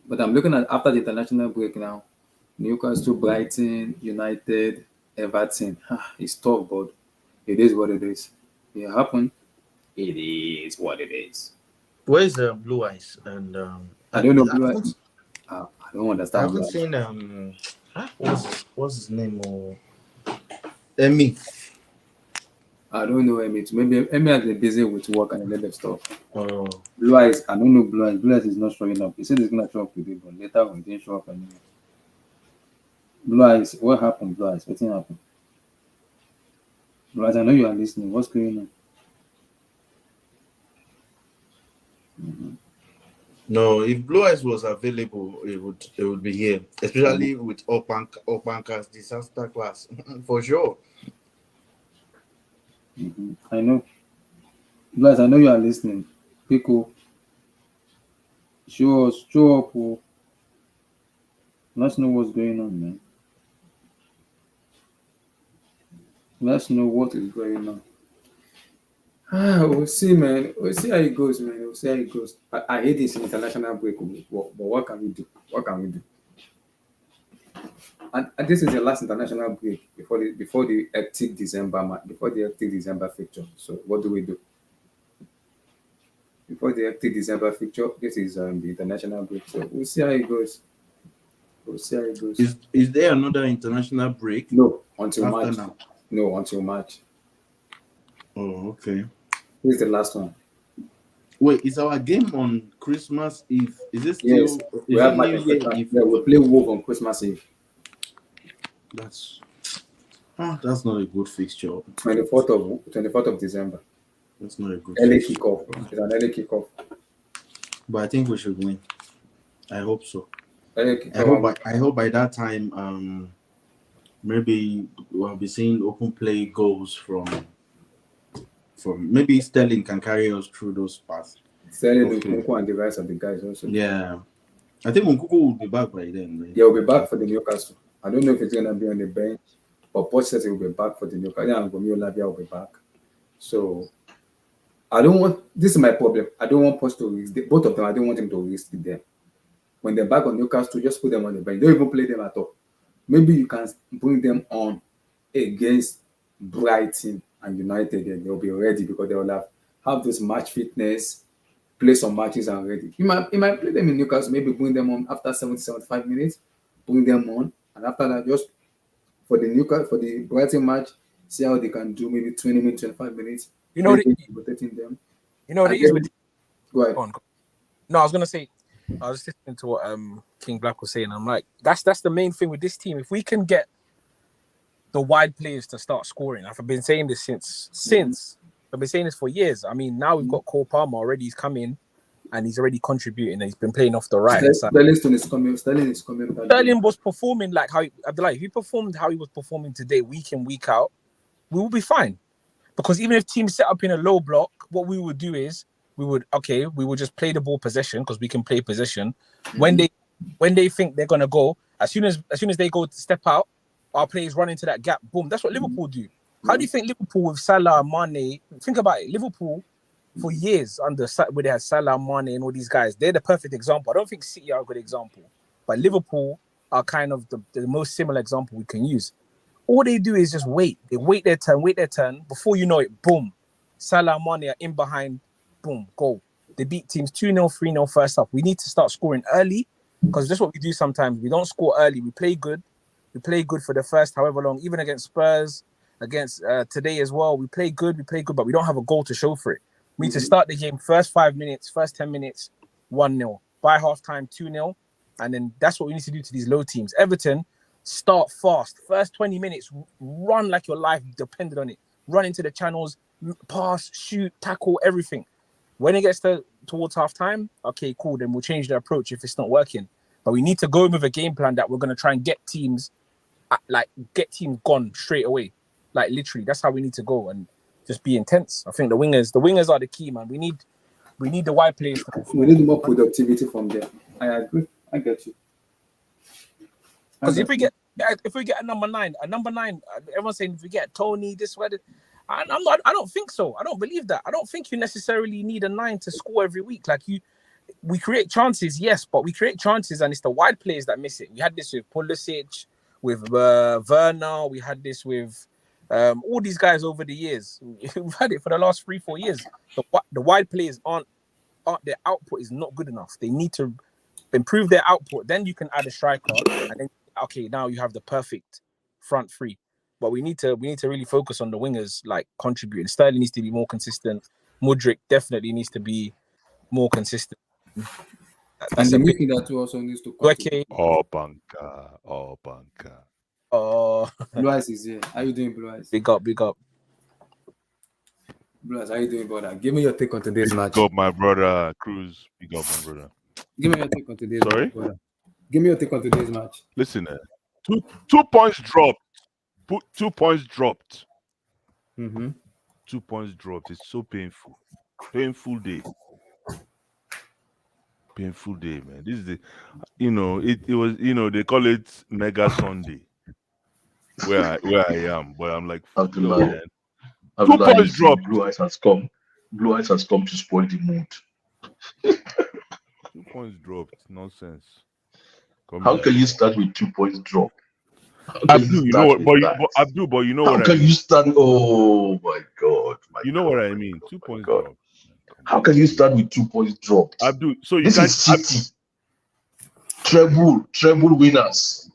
But I'm looking at after the international break now. Newcastle, Brighton, United, Everton. It's tough, but it is what it is. It happened. It is what it is. Where's Blue Eyes? And I don't know Blue Eyes. I don't understand. I haven't seen what's his name? Emmy. I don't know Emmy. Maybe Emmy has been busy with work and a lot of stuff. Oh. Blue Eyes. I don't know Blue Eyes. Blue Eyes is not showing up. He said he's gonna show up today, but later he didn't show up anymore. Blue Eyes, what happened, Blue Eyes? What happened? Blue Eyes, I know you are listening. What's going on? No, if Blue Eyes was available, it would be here, especially with Opanka's disaster class, for sure. I know. Blue Eyes, I know you are listening. Pico, show up. Let's know what's going on, man. Let's know what is going on. We'll see, man. We'll see how it goes, man. We'll see how it goes. I hate this international break, but what can we do? What can we do? And this is the last international break before the hectic December fixture. So what do we do? Before the hectic December fixture, this is the international break. So we'll see how it goes. Is there another international break? No, until March. Now? No, until March. Oh, okay. This is the last one. Wait, is our game on Christmas Eve? Is it still? Yes, we have New Year Eve. Yeah, we'll play Wolf on Christmas Eve. That's not a good fixture. 24th of December. That's not a good early fixture. kickoff. It's an early kickoff. But I think we should win. I hope so. I hope by that time, maybe we'll be seeing open play goals from maybe Sterling can carry us through those paths. Selling the Okay. Nkunku and the rest of the guys also. Yeah. I think Nkunku will be back by then. Man. Yeah, will be back for the Newcastle. I don't know if it's gonna be on the bench, but Poch says he will be back for the Newcastle. Yeah, and Gomeo Lavia will be back. So I don't want. This is my problem. I don't want Poch to risk both of them. I don't want him to risk them. When they're back on Newcastle, just put them on the bench. Don't even play them at all. Maybe you can bring them on against Brighton and United, and they'll be ready because they will have this match fitness, play some matches and ready. You might play them in Newcastle, maybe bring them on after 75 minutes, bring them on, and after that, just for the Brighton match, see how they can do maybe 20 minutes, 25 minutes. You know, rotating them. You know what it is with. Go ahead. Go on. No, I was gonna say, I was listening to what King Black was saying. I'm like, that's the main thing with this team. If we can get the wide players to start scoring, I've been saying this since I've been saying this for years. I mean, now we've got Cole Palmer already. He's come in and he's already contributing. And he's been playing off the right. Sterling is coming. Sterling was performing like how if he performed how he was performing today, week in, week out, we will be fine. Because even if teams set up in a low block, what we would do is we would just play the ball possession because we can play possession. Mm-hmm. When they think they're gonna go, as soon as they go to step out, our players run into that gap. Boom. That's what Liverpool do. How do you think Liverpool with Salah, Mane? Think about it. Liverpool for years where they had Salah, Mane, and all these guys, they're the perfect example. I don't think City are a good example, but Liverpool are kind of the most similar example we can use. All they do is just wait. They wait their turn. Before you know it, boom. Salah, Mane are in behind. Boom, goal. They beat teams 2-0, 3-0 first half. We need to start scoring early because that's what we do sometimes. We don't score early. We play good. We play good for the first however long. Even against Spurs, against today as well. We play good, but we don't have a goal to show for it. We need to start the game first 5 minutes, first 10 minutes, 1-0. By halftime, 2-0. And then that's what we need to do to these low teams. Everton, start fast. First 20 minutes, run like your life depended on it. Run into the channels, pass, shoot, tackle, everything. When it gets towards half time, okay, cool, then we'll change the approach if it's not working. But we need to go with a game plan that we're going to try and get teams gone straight away. Like literally, that's how we need to go and just be intense. I think the wingers are the key, man. We need the wide players. We need more productivity from them. I agree. I get you. Because if we get a number nine, everyone's saying if we get Tony, this, where, I don't think so. I don't believe that. I don't think you necessarily need a 9 to score every week. We create chances, yes, but we create chances and it's the wide players that miss it. We had this with Pulisic, with Werner. We had this with all these guys over the years. We've had it for the last 3-4 years. The wide players aren't their output is not good enough. They need to improve their output. Then you can add a striker, and then okay, now you have the perfect front three. But we need to really focus on the wingers like contributing. Sterling needs to be more consistent. Mudryk definitely needs to be more consistent. And the midfielder too also needs to contribute. Oh, banker. Oh, Blue Eyes is here. How you doing, Blue Eyes? Big up. Blue Eyes, how you doing, brother? Give me your take on today's match. Big up, my brother. Cruz. Big up, my brother. Give me your take on today's Sorry? match, brother. Give me your take on today's match. Listen, 2 points dropped. 2 points dropped. Mm-hmm. 2 points dropped. It's so painful. Painful day, man. This is the, it was, they call it Mega Sunday. Where I am, but I'm like, Abdullah, 2 points dropped. Blue Eyes has come to spoil the mood. 2 points dropped. Nonsense. How can you start with 2 points drop? Abdul, you know what? But you know what I mean. How can you start? Oh my God! You know what I mean. 2 points dropped. How can you start with 2 points dropped? Abdul, so this is City. Treble winners.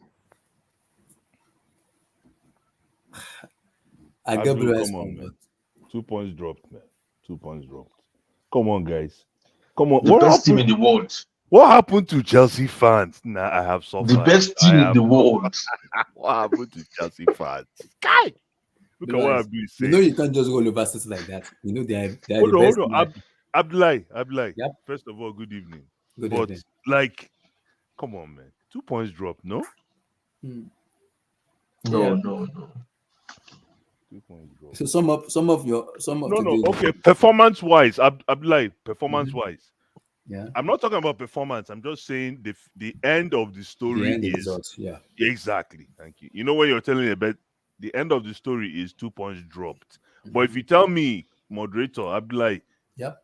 I get Blue Eyes. Come on, man. 2 points dropped, man. 2 points dropped. Come on, guys. Come on. The best team in the world. What happened to Chelsea fans? Nah, I have suffered. The best team in the world. What happened to Chelsea fans? Guy! Look at what Abdul is saying. You can't just go over City like that. They are hold the best. on. Abdullah. Yep. First of all, good evening. Good evening. Come on, man. 2 points dropped, no? No. 2 points drop. So some of No, today's okay. Performance wise, I'm like performance wise. yeah. I'm not talking about performance. I'm just saying the end of the The story end is result, yeah. exactly. Thank you. You know when you're telling a bet, the end of the story is 2 points dropped. But if you tell me, moderator, I'd be like, Yep.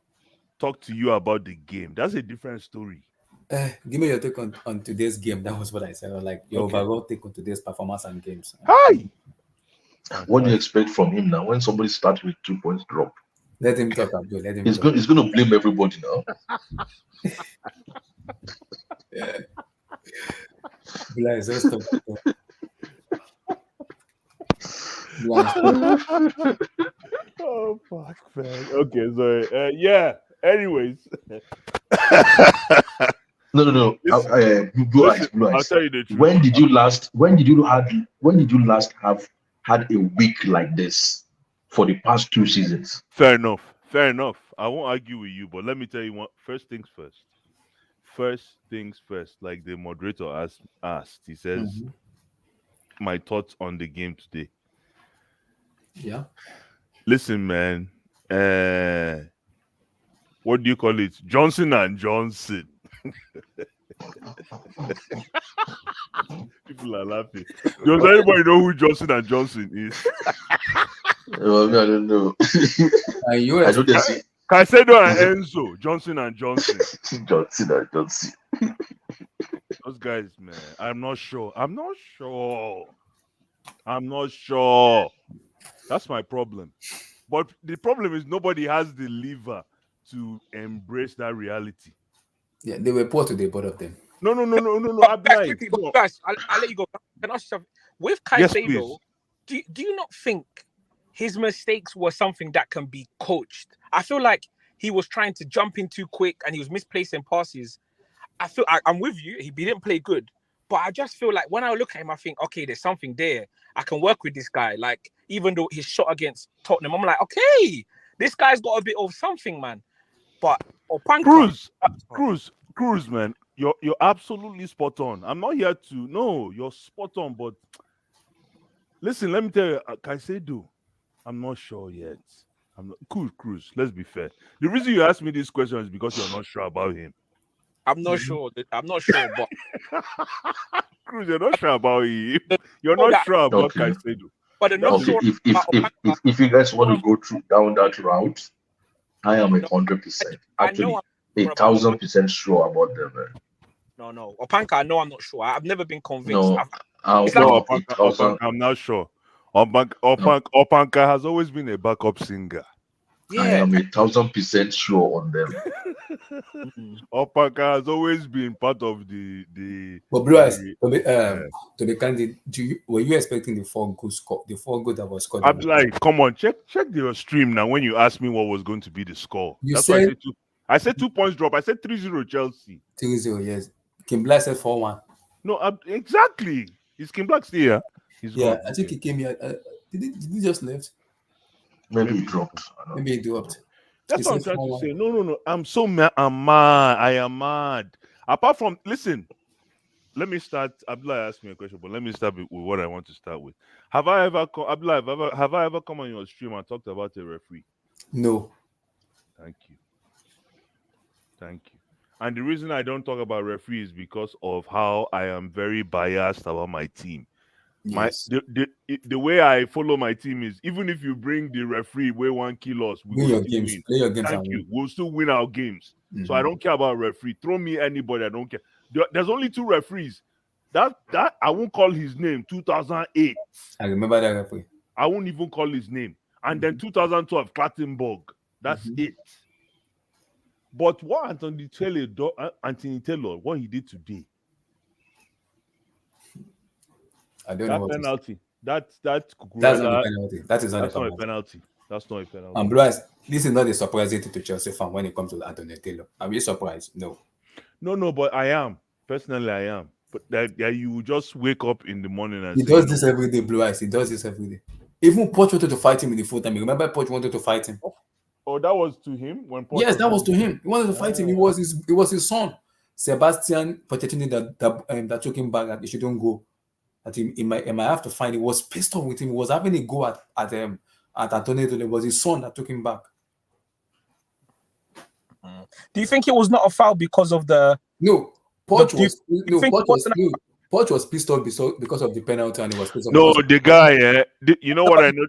talk to you about the game. That's a different story. Give me your take on today's game. That was what I said. Or like your Okay. overall take on today's performance and games. Hi. What do you expect from him now when somebody starts with 2 points drop? Let him talk, Abdul. Let him He's talk. going to blame everybody now. Bless, let's talk. Bless. Oh fuck, man. Okay, sorry. Yeah. Anyways, No. Blue eyes. I'll tell you the truth. When did you last have had a week like this for the past 2 seasons? Fair enough. I won't argue with you, but let me tell you what. First things first. Like the moderator asked, he says, my thoughts on the game today. Yeah. Listen, man. What do you call it? Johnson and Johnson. People are laughing. Does anybody know who Johnson and Johnson is? Well, I don't know. I know they say Caicedo and Enzo. Johnson and Johnson. Johnson and Johnson. Those guys, man. I'm not sure. That's my problem. But the problem is nobody has the liver to embrace that reality. Yeah, they were poor today, both of them. No. Guys, I'll let you go. Can I ask you something? With Caicedo, do you not think his mistakes were something that can be coached? I feel like he was trying to jump in too quick and he was misplacing passes. I'm with you. He didn't play good. But I just feel like when I look at him, I think, okay, there's something there. I can work with this guy. Like, even though his shot against Tottenham, I'm like, okay, this guy's got a bit of something, man. But Cruz, man, you're absolutely spot on. I'm not here to no, you're spot on. But listen, let me tell you, Caicedo, I'm not sure yet. I'm not Cruz. Let's be fair. The reason you asked me this question is because you're not sure about him. I'm not sure, but Cruz, you're not sure about him. You're not sure about Caicedo. But enough sure if you guys want to go down that route, I am 100%, actually 1,000% sure about them. Man. No. Opanka, I know I'm not sure. I've never been convinced. No, Opanka, I'm not sure. Opanka has always been a backup singer. Yeah. I am 1,000% sure on them. Opanka has always been part of the. But bro, to be candid, were you expecting the 4 goal score? The 4 goal that was scored? I'm like, come on, check your stream now. When you asked me what was going to be the score, That's why I said 2 points drop. I said 3-0 Chelsea. 3-0, yes. Kim Black said 4-1. No, exactly. Is Kim Black still here? He's gone. I think he came here. Did he just left? Maybe he dropped. Maybe he dropped. That's what I'm trying to say. No. I'm so mad. I'm mad. I am mad. Apart from, listen, let me start. Abdullah asked me a question, but let me start with what I want to start with. Have I ever come on your stream and talked about a referee? No. Thank you. And the reason I don't talk about referees is because of how I am very biased about my team. Yes. The way I follow my team is, even if you bring the referee where 1 kill us, we will still win. Play your games. Thank you. We'll still win our games. So I don't care about referee. Throw me anybody. I don't care. There's only 2 referees. That I won't call his name. 2008. I remember that referee. I won't even call his name. And then 2012, Clattenburg. That's it. But what Anthony Taylor, what he did today. I don't know what penalty. That's not a penalty. That is not a penalty. That's not a penalty. And Bryce, this is not a surprising thing to Chelsea fan when it comes to Anthony Taylor. Are you surprised? No. No, but I am. Personally, I am. But that you just wake up in the morning and he does this every day, Blue Eyes. He does this every day. Even Poch wanted to fight him in the full time. You remember Poch wanted to fight him? Oh, that was to him when Poch yes, that was to him. He wanted to fight him. It was his son, Sebastian Pochettino, that took him back and he shouldn't go. that he might have to find. He was pissed off with him. He was having a go at Antonio. It was his son that took him back. Do you think it was not a foul because of the? No, Poch was pissed off because of the penalty, and he was pissed off. No, the guy. You know what I know.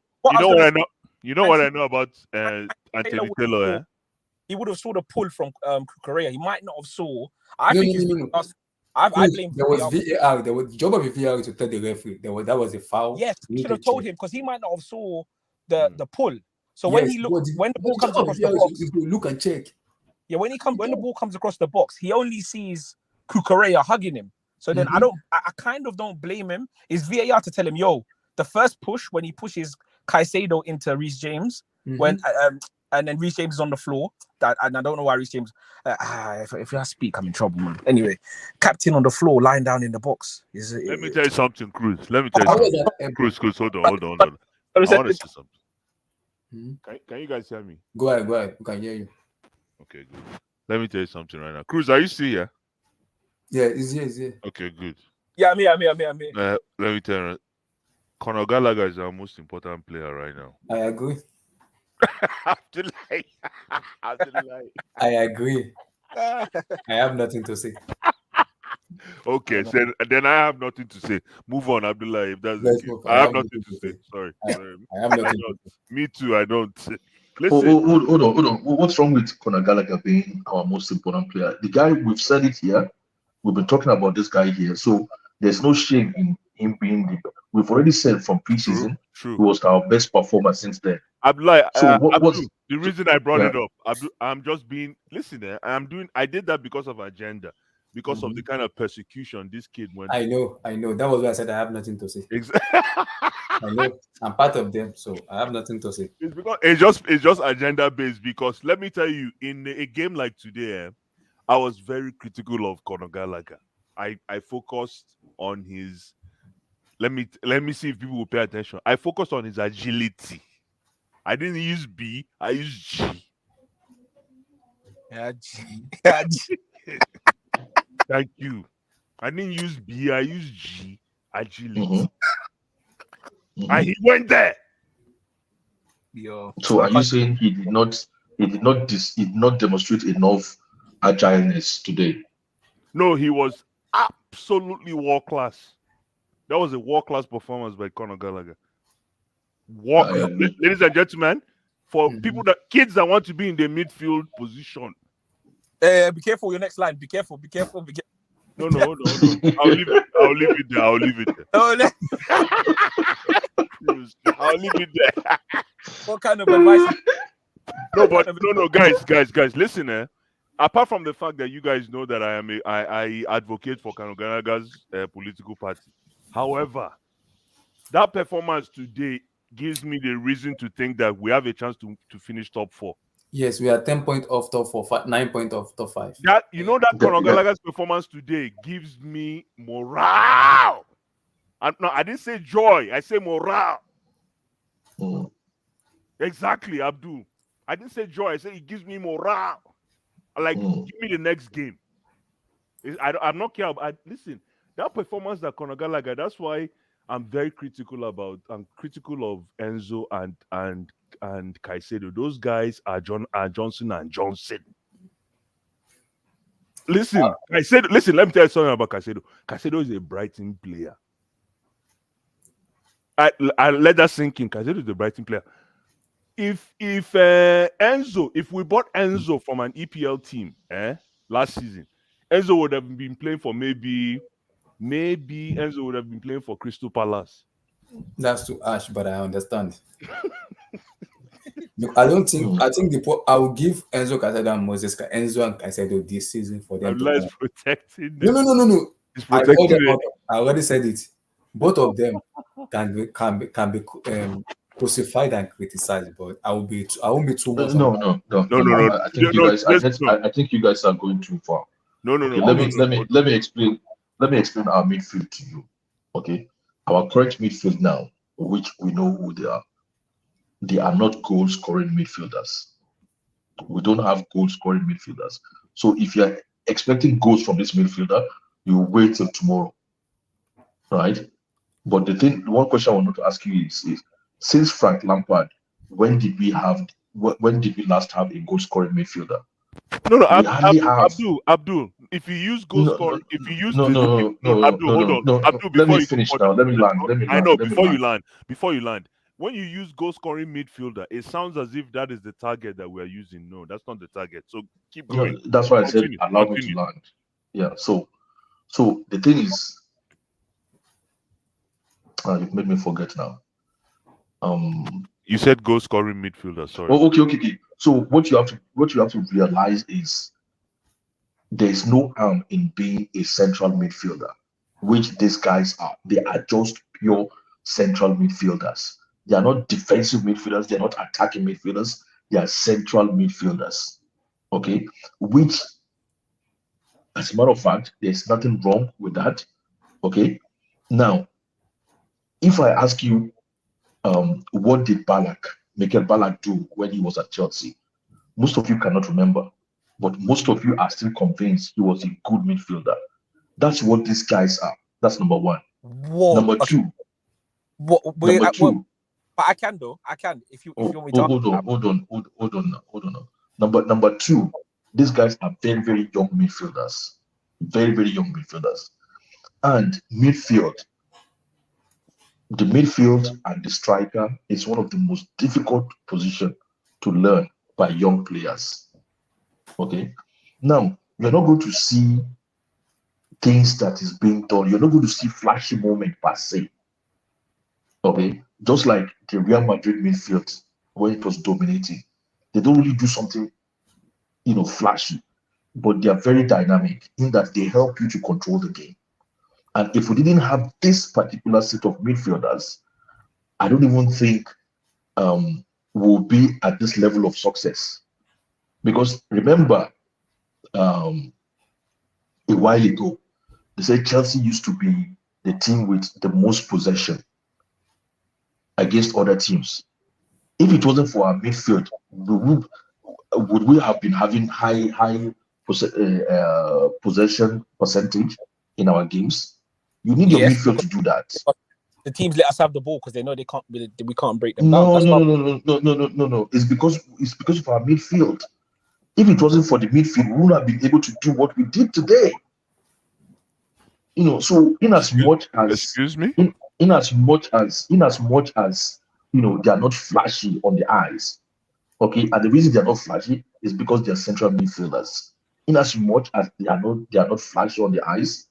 You know what I know about Anthony Taylor. He would have saw the pull from Korea. He might not have saw. I blame. There was VAR. The job of the VAR to tell the referee that was a foul. Yes, he should have told him because he might not have saw the pull. So when the ball comes across the box, look and check. Yeah, when the ball comes across the box, he only sees Kukurea hugging him. So then I kind of don't blame him. It's VAR to tell him, yo, the first push when he pushes Caicedo into Reece James, when and then Reece James is on the floor. And I don't know why Reece James. If I speak, I'm in trouble, man. Anyway, captain on the floor, lying down in the box. Let me tell you something, Cruz. Cruz, hold on. I want to say something. Can you guys hear me? Go ahead. We can hear you. Okay, good. Let me tell you something right now. Cruz, are you still here? Yeah, he's here. Okay, good. Yeah, I'm here. Let me tell you, Conor Gallagher is our most important player right now. I agree. I agree. I have nothing to say. Okay, so then I have nothing to say. Move on, Abdullah. If that's the case. I have nothing to say. Sorry. I have nothing to say. Me too, I don't. Listen. Hold on. What's wrong with Conor Gallagher being our most important player? The guy, we've said it here. We've been talking about this guy here. So there's no shame in him being we've already said from preseason he was our best performer since then. Abdullah, so the reason I brought it up, I'm just being I did that because of agenda, because of the kind of persecution this kid went through. I know. That was why I said I have nothing to say. Exactly. I know. I'm part of them, so I have nothing to say. It's because it's just agenda based. Because let me tell you, in a game like today, I was very critical of Conor Gallagher. I focused on his. Let me see if people will pay attention. I focused on his agility. I didn't use B. I used G. Yeah, G. Thank you. I didn't use B. I used G. Agility. And he went there. Yo. So are you saying he did not demonstrate enough agileness today? No, he was absolutely world class. That was a world class performance by Conor Gallagher. Ladies and gentlemen, for kids that want to be in the midfield position. Be careful your next line. Be careful. No. I'll leave it there. I'll leave it there. What kind of advice? No, guys, listen, apart from the fact that you guys know that I advocate for Conor Gallagher's political party. However, that performance today gives me the reason to think that we have a chance to finish top 4. Yes, we are 10 points off top 4, 9 points off top 5. That Conor Gallagher's performance today gives me morale. No, I didn't say joy. I say morale. Exactly, Abdul. I didn't say joy. I said it gives me morale. Like, give me the next game. I'm not care about. Listen, that performance that Conor Gallagher. That's why I'm very critical of Enzo and Caicedo. Those guys are Johnson and Johnson. Listen, Caicedo. Listen, let me tell you something about Caicedo. Caicedo is a Brighton player. I let that sink in. Caicedo is a Brighton player. If we bought Enzo from an EPL team, last season, Enzo would have been playing for maybe Enzo would have been playing for Crystal Palace. That's too harsh, but I understand. No, I don't think. I think I will give Enzo Caicedo and Enzo and Caicedo this season for them. Allah is protecting them. No. He's protecting them. I already said it. Both of them can be crucified and criticized, but I won't be too much. No. I think you guys are going too far. No. Let me explain our midfield to you. Okay, our correct midfield now, which we know who they are not goal scoring midfielders. We don't have goal scoring midfielders. So if you're expecting goals from this midfielder, you wait till tomorrow, right? But the one question I want to ask you is since Frank Lampard, when did we last have a goal scoring midfielder? No, We hardly have. Abdul. If you use goal No, score, if you use no, the no, no, no, Abdul, no, hold no, on, no, no. Abdul. Let Before me you go finish further, now. Let me land. I know. Let me land. Before you land, when you use goal scoring midfielder, it sounds as if that is the target that we are using. No, that's not the target. So keep No, going. that's why I said Continue. allow me to land. Yeah. So the thing is, you've made me forget now. You said goal scoring midfielder. Sorry. Oh, okay. So what you have to realize is there is no harm in being a central midfielder, which these guys are. They are just pure central midfielders. They are not defensive midfielders. They are not attacking midfielders. They are central midfielders. Okay, which, as a matter of fact, there's nothing wrong with that. Okay, now if I ask you, what did Michael Ballack do when he was at Chelsea? Most of you cannot remember, but most of you are still convinced he was a good midfielder. That's what these guys are. That's number one. Whoa. Number Okay. two. What? Number two. But I can though. I can if you want me to. Hold on now. Number two. These guys are very, very young midfielders. Very, very young midfielders. And the midfield and the striker is one of the most difficult position to learn by young players. Okay. Now, you're not going to see things that is being done. You're not going to see flashy moment per se. Okay. Just like the Real Madrid midfield when it was dominating. They don't really do something, flashy, but they are very dynamic in that they help you to control the game. And if we didn't have this particular set of midfielders, I don't even think we'll be at this level of success. Because remember, a while ago, they said Chelsea used to be the team with the most possession against other teams. If it wasn't for our midfield, would we have been having high possession percentage in our games? You need your midfield to do that. The teams let us have the ball because they know we can't break them down. No. It's because of our midfield. If it wasn't for the midfield, we would have been able to do what we did today. So in as much as they are not flashy on the eyes, okay, and the reason they are not flashy is because they are central midfielders. In as much as they are not flashy on the eyes,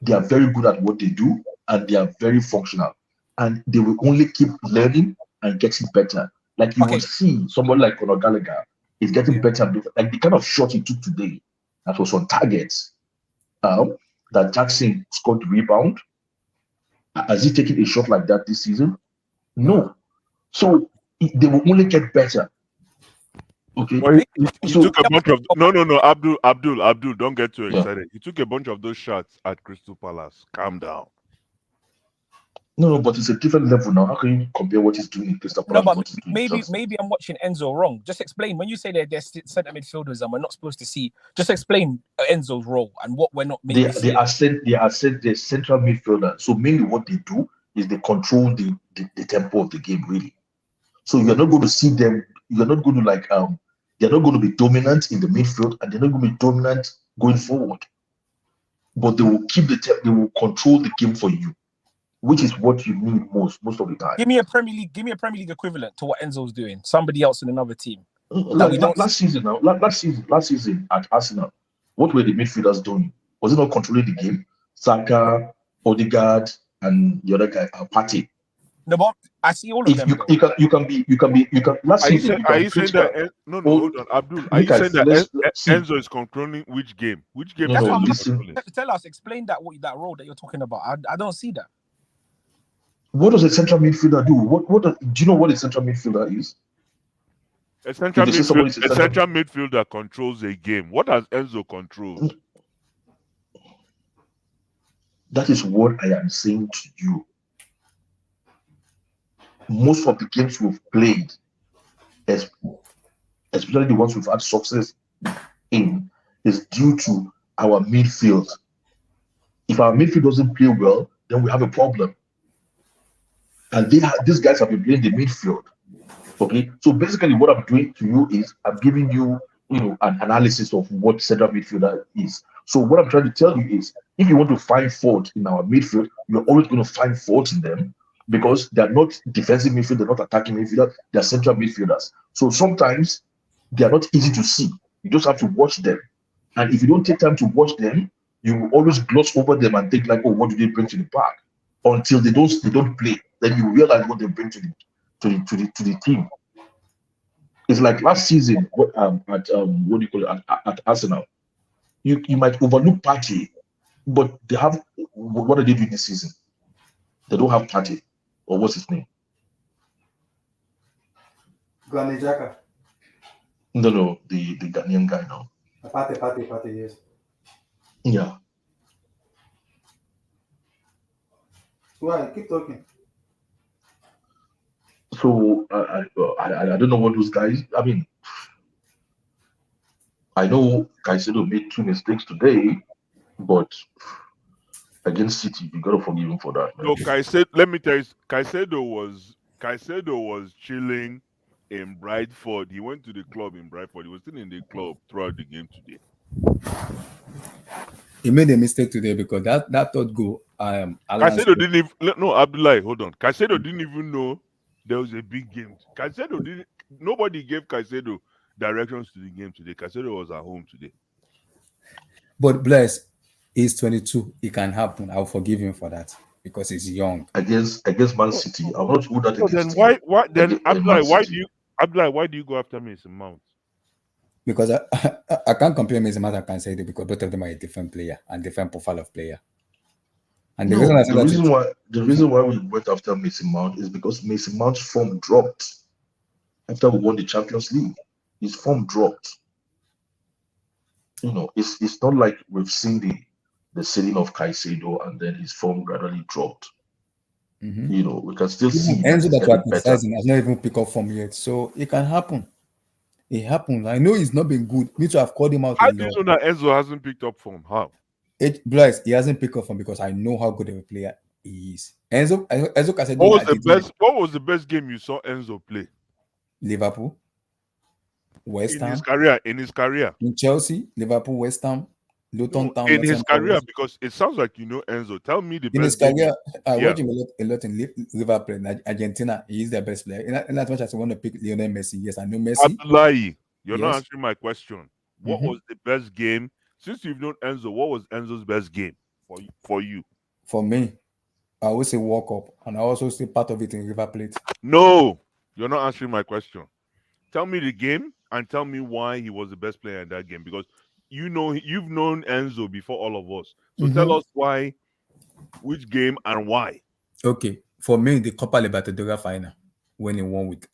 they are very good at what they do and they are very functional, and they will only keep learning and getting better. Like you will see someone like Conor Gallagher is getting better. Like the kind of shot he took today that was on target, that Jackson scored the rebound. Has he taken a shot like that this season? No. So they will only get better. Okay. Well, he took a bunch of no, Abdul, don't get too excited. Yeah. He took a bunch of those shots at Crystal Palace. Calm down. No, but it's a different level now. How can you compare what he's doing in Crystal Palace? No, but maybe I'm watching Enzo wrong. Just explain when you say they're centre midfielders and we're not supposed to see. Just explain Enzo's role and what we're not. They are the central midfielder. So mainly what they do is they control the tempo of the game really. So you're not going to see them. You're not going to they're not going to be dominant in the midfield and they're not going to be dominant going forward. But they will they will control the game for you, which is what you need most of the time. Give me a Premier League equivalent to what Enzo's doing. Somebody else in another team. Last season at Arsenal, what were the midfielders doing? Was it not controlling the game? Saka, Odegaard, and the other guy, Partey. No, but I see all of them. You can. Last season, are you saying that? No, hold on, Abdul. Are you saying that Enzo is controlling which game? Which game? No, listen. Tell us. Explain that role that you're talking about. I don't see that. What does a central midfielder do? Do you know what a central midfielder is? A central midfielder controls a game. What has Enzo controlled? That is what I am saying to you. Most of the games we've played, especially the ones we've had success in, is due to our midfield. If our midfield doesn't play well, then we have a problem. and these guys have been playing the midfield. Okay, so basically, what I'm doing to you is I'm giving you, an analysis of what central midfielder is. So what I'm trying to tell you is, if you want to find fault in our midfield, you're always going to find fault in them because they're not defensive midfield, they're not attacking midfielder, they're central midfielders. So sometimes they are not easy to see. You just have to watch them, and if you don't take time to watch them, you will always gloss over them and think like, oh, what do they bring to the park? Until they don't play, then you realize what they bring to the team. It's like last season at what do you call it at Arsenal. You might overlook Partey, but they have what are they doing this season? They don't have Partey, or what's his name? Granit Xhaka. No, the Ghanaian guy now. Partey, yes. Yeah. Why? Keep talking. So I don't know what those guys. I mean, I know Caicedo made 2 mistakes today, but against City, you gotta forgive him for that. Man. No, Caicedo. Let me tell you, Caicedo was chilling in Brentford. He went to the club in Brentford. He was still in the club throughout the game today. He made a mistake today because that third goal. Caicedo didn't even. No, Abdullahi, hold on. Caicedo didn't even know there was a big game. Caicedo didn't. Nobody gave Caicedo directions to the game today. Caicedo was at home today. But bless, he's 22. It can happen. I'll forgive him for that because he's young. Against Mancity, I'm not sure that. So then why then Abdullahi, why do you go after Mason Mount? Because I can't compare Mason Mount and Caicedo because both of them are a different player and different profile of player. And the reason why we went after Mason Mount is because Mason Mount's form dropped after we won the Champions League. His form dropped. It's not like we've seen the ceiling of Caicedo and then his form gradually dropped. We can still see Enzo that we're criticizing has not even picked up form yet, so it can happen. It happened. I know he's not been good. Me too, I've called him out. How do you know that Enzo hasn't picked up form? How? Bryce, he hasn't picked up form because I know how good of a player he is. Enzo Caicedo. What was the best game you saw Enzo play? Liverpool, West Ham. In his career. In Chelsea, Liverpool, West Ham, Luton Town. In his career, because it sounds like you know Enzo. Tell me the best. In his career, I watch him a lot in Liverpool, in Argentina. He is the best player. In as much as I want to pick Lionel Messi, yes, I know Messi. Abdullahi, you're not answering my question. What was the best game? Since you've known Enzo, what was Enzo's best game for you? For me, I always say World Cup, and I also say part of it in River Plate. No, you're not answering my question. Tell me the game and tell me why he was the best player in that game, because you've known Enzo before all of us. So tell us why, which game and why. Okay, for me, the Copa Libertadores final when he won with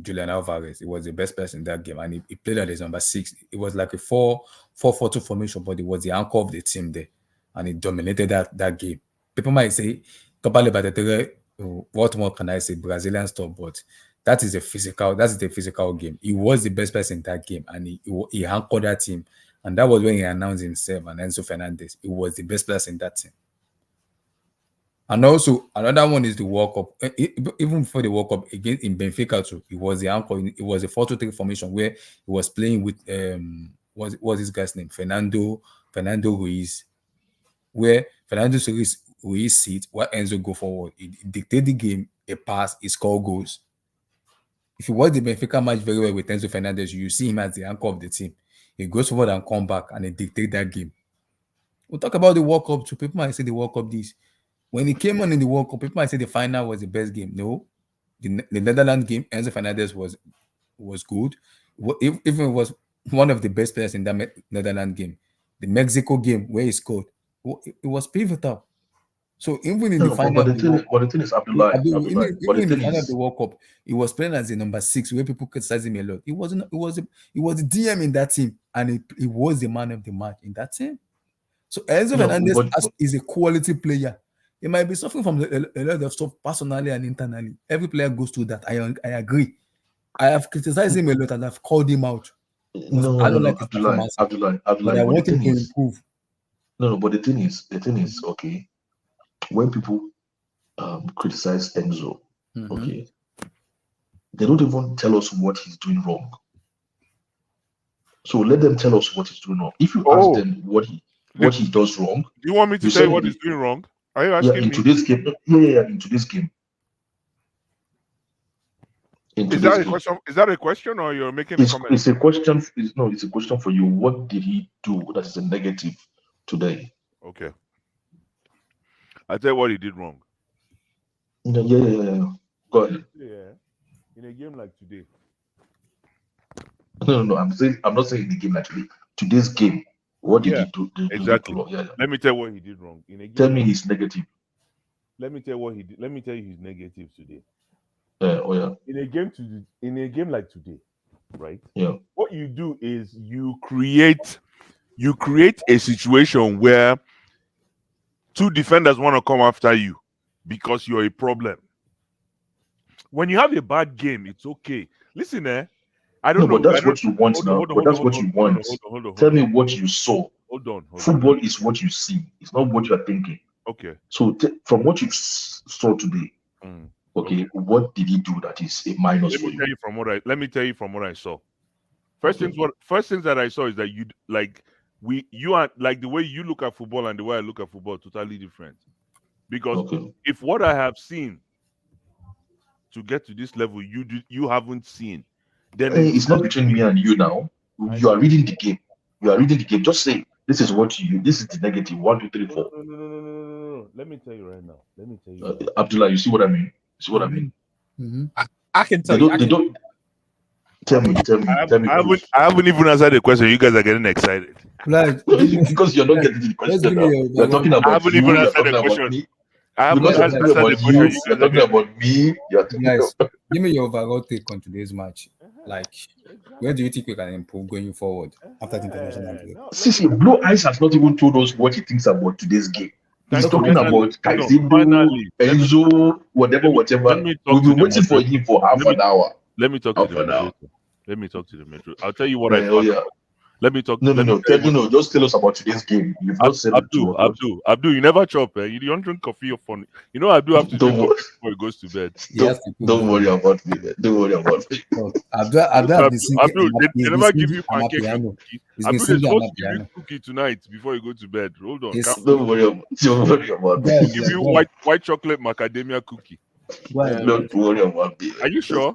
Julian Alvarez, he was the best person in that game, and he played at his number 6. It was like a 4-4-2 formation, but he was the anchor of the team there, and he dominated that game. People might say Copa Libertadores, what more can I say, Brazilian stuff, but that is the physical game. He was the best person in that game, and he anchored that team, and that was when he announced himself and Enzo Fernandez. He was the best person in that team. And also, another one is the World Cup. Even before the World Cup, again in Benfica too, it was the anchor. It was a 4-2-3 formation where he was playing with what's this guy's name? Fernando Ruiz, where Fernando Ruiz sits, while Enzo go forward. He dictate the game, a pass, he score goals. If you watch the Benfica match very well with Enzo Fernandez, you see him as the anchor of the team. He goes forward and come back, and he dictate that game. We'll talk about the World Cup too. People might say the World Cup this. When he came on in the World Cup, people might say the final was the best game. No, the Netherlands game, Enzo Fernandez was good. Even was one of the best players in that Netherlands game. The Mexico game where he scored, it was pivotal. So even in the final, but the thing is, Abdullahi, even in the final of the World Cup, he was playing as the number 6, where people criticized him a lot. He was the DM in that team, and he was the man of the match in that team. So Enzo Fernandez is a quality player. He might be suffering from a lot of stuff personally and internally. Every player goes through that. I agree. I have criticized him a lot and I've called him out. I don't like his performance. Abdullahi, but I want him to improve. No, but the thing is, okay, when people criticize Enzo, Okay. They don't even tell us what he's doing wrong. So let them tell us what he's doing wrong. If you ask them what he does wrong, Do you want me to tell you what he's doing wrong? Are you asking in me? today's game? Yeah, in today's game. Is that a question or you're making a comment? It's a question. It's a question for you. What did he do that is a negative today? Okay. I'll tell you what he did wrong. Yeah. Go ahead. Yeah. In a game like today. No. I'm not saying in the game like today. Today's game. What did he do? Exactly. Yeah. Let me tell you what he did wrong. In a game tell me he's negative. Let me tell you what he did. Let me tell you his negative today. Yeah. In a game like today, right? Yeah. What you do is you create a situation where two defenders want to come after you because you're a problem. When you have a bad game, it's okay. Listen, I don't know. But that's what you want now. But that's what you want. Tell me what you saw. Hold on. Football is what you see. It's not what you are thinking. Okay. So from what you saw today, okay, what did he do that is a minus for you? Let me tell you from what I saw. First things that I saw is that you are like the way you look at football and the way I look at football totally different. Because if what I have seen to get to this level you haven't seen, then it's not between me and you now. You are reading the game. Just say this is the negative 1, 2, 3, 4. No. Let me tell you right now. Abdullah, you see what I mean? I can tell you. They don't. Tell me. I haven't even answered the question. You guys are getting excited. Like, because you're not getting the question. You're talking about I haven't even answered the question. I haven't answered the question. You're talking about me. Guys, give me your overall take on today's match. Like, where do you think we can improve going forward after the international break? See, Blue Eyes has not even told us what he thinks about today's game. He's talking about Caicedo, Enzo, whatever. We've been waiting for him for half an hour. Let me talk to the moderator. Let me talk to the metro. I'll tell you what I thought. Let me talk. No. Just tell us about today's game. You've not said Abdul, you never chop. You don't drink coffee or funny. You know Abdul have to drink coffee before he goes to bed. Don't worry about me. Don't worry about me. Abdul, they never give you pancake and cookie. Abdul is supposed to give you cookie tonight before you go to bed. Hold on. Don't worry about me. Give you white chocolate macadamia cookie. Don't worry about me. Are you sure?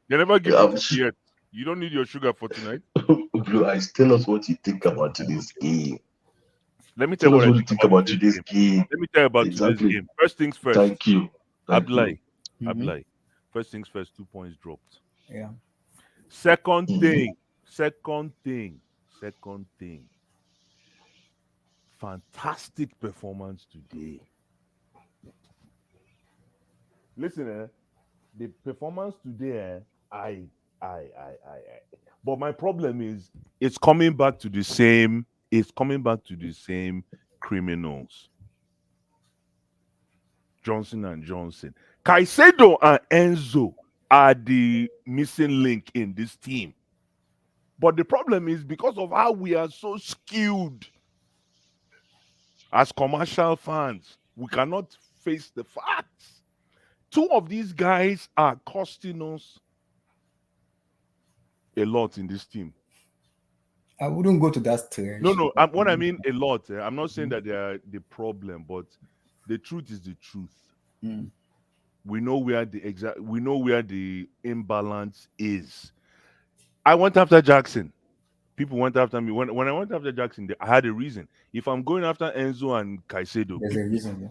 They never give you cookie yet. You don't need your sugar for tonight. Blue Eyes, tell us what you think about today's game. Let me tell you what you think about today's game. Let me tell you about today's game. First things first. Thank you. Abdullah. First things first, 2 points dropped. Yeah. Second thing. Fantastic performance today. Listen, the performance today, but my problem is it's coming back to the same criminals. Johnson and Johnson. Caicedo and Enzo are the missing link in this team. But the problem is because of how we are so skewed as commercial fans, we cannot face the facts. Two of these guys are costing us a lot in this team. I wouldn't go to that stage. No. What I mean a lot. I'm not saying that they are the problem, but the truth is the truth. We know where the imbalance is. I went after Jackson. People went after me. When I went after Jackson, I had a reason. If I'm going after Enzo and Caicedo,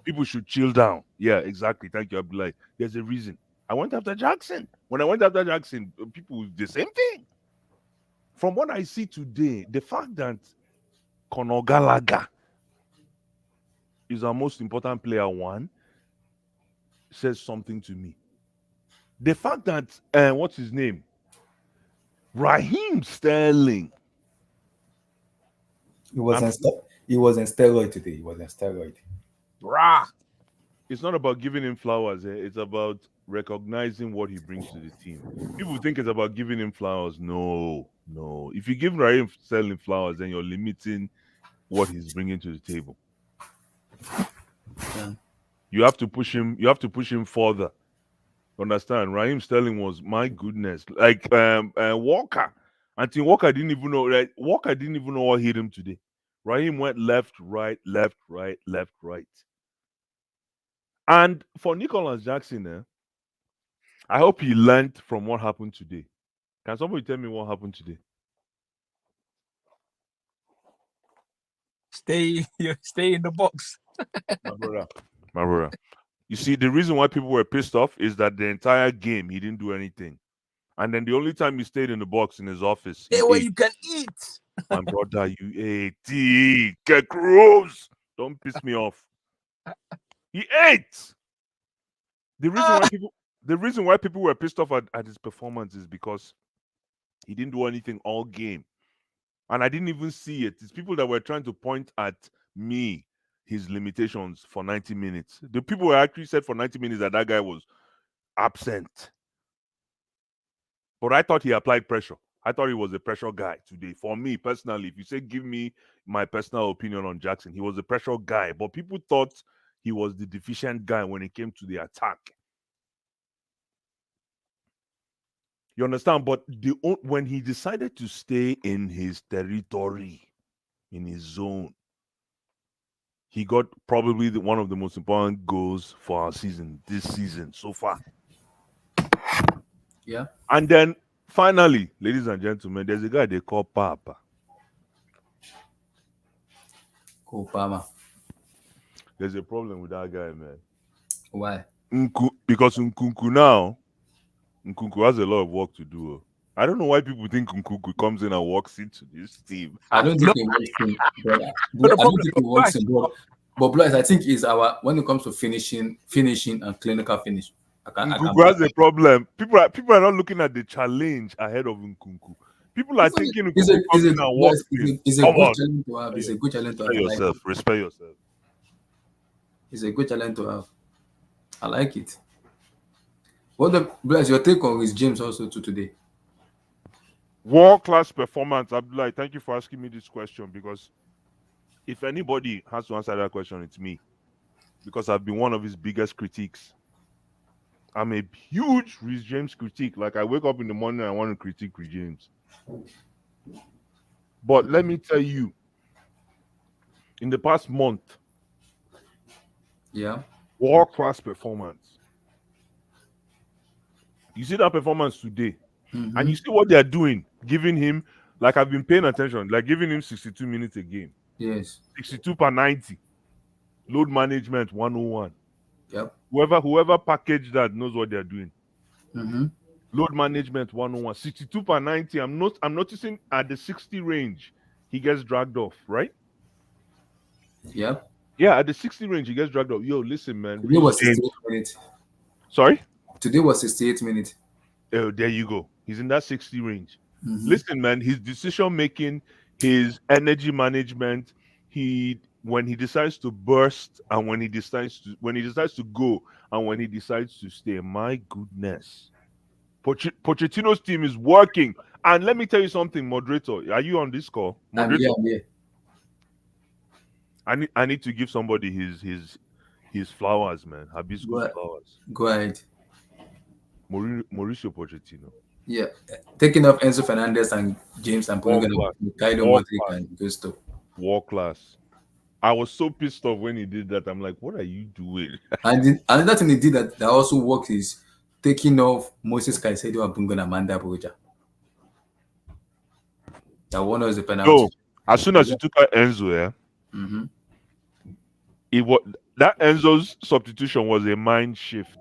people should chill down. Yeah, exactly. Thank you, Abdullah. There's a reason. I went after Jackson. When I went after Jackson, people the same thing. From what I see today, the fact that Conor Gallagher is our most important player, says something to me. The fact that what's his name? Raheem Sterling. He was in steroid today. He was in steroid. Rah! It's not about giving him flowers. It's about recognizing what he brings to the team. People think it's about giving him flowers. No. If you give Raheem Sterling flowers, then you're limiting what he's bringing to the table. Yeah. You have to push him further. Understand? Raheem Sterling was, my goodness, like Walker. I think Walker didn't even know. Right? Walker didn't even know what hit him today. Raheem went left, right, left, right, left, right. And for Nicholas Jackson, I hope he learned from what happened today. Can somebody tell me what happened today? Stay in the box. My brother. My brother. You see, the reason why people were pissed off is that the entire game he didn't do anything. And then the only time he stayed in the box in his office, he Hey, where ate. you can eat. My brother, you ate. Get gross. Don't piss me off. He ate. The reason why people were pissed off at his performance is because he didn't do anything all game. And I didn't even see it. It's people that were trying to point at me, his limitations for 90 minutes. The people who actually said for 90 minutes that guy was absent. But I thought he applied pressure. I thought he was a pressure guy today. For me personally, if you say give me my personal opinion on Jackson, he was a pressure guy. But people thought he was the deficient guy when it came to the attack. You understand? But when he decided to stay in his territory, in his zone, he got probably one of the most important goals for our season, this season so far. Yeah. And then finally, ladies and gentlemen, there's a guy they call Papa. Kopama. There's a problem with that guy, man. Why? Because Nkunku now, Nkunku has a lot of work to do. I don't know why people think Nkunku comes in and walks into this team. I don't think he works in, but I don't think he works in, but Blythe, I think is our when it comes to finishing and clinical finish. Nkunku has a problem. People are not looking at the challenge ahead of Nkunku. People are thinking Nkunku comes in and walks in. It's a good challenge to have. It's a good challenge to have. Respect yourself. Respect yourself. It's a good challenge to have. I like it. Blythe, your take on Rhys James also today? World-class performance, Abdullah. Thank you for asking me this question, because if anybody has to answer that question, it's me. Because I've been one of his biggest critiques. I'm a huge Rhys James critique. Like, I wake up in the morning and I want to critique Rhys James. But let me tell you, in the past month, world-class performance. You see that performance today, and you see what they're doing, giving him, like, I've been paying attention, like giving him 62 minutes a game. Yes. 62 per 90. Load management 101. Yep. Whoever packaged that knows what they're doing. Load management 101. 62 per 90. I'm noticing at the 60 range, he gets dragged off, right? Yep. Yeah, at the 60 range, he gets dragged off. Yo, listen, man. Today was 68 minutes. Sorry? Today was 68 minutes. Oh, there you go. He's in that 60 range. Listen, man, his decision making, his energy management, when he decides to burst and when he decides to go and when he decides to stay, my goodness. Pochettino's team is working. And let me tell you something, moderator. Are you on this call? Moderator? I'm here. I need to give somebody his flowers, man. Hibiscus flowers. Go ahead. Mauricio Pochettino. Yeah, taking off Enzo Fernandez and James and putting Kaido Modric and Gusto. World class. I was so pissed off when he did that. I'm like, what are you doing? And another thing he did that also worked is taking off Moses Caicedo and bringing Amanda Boja. That one was the penalty. No, as soon as you took out Enzo, that Enzo's substitution was a mind shift.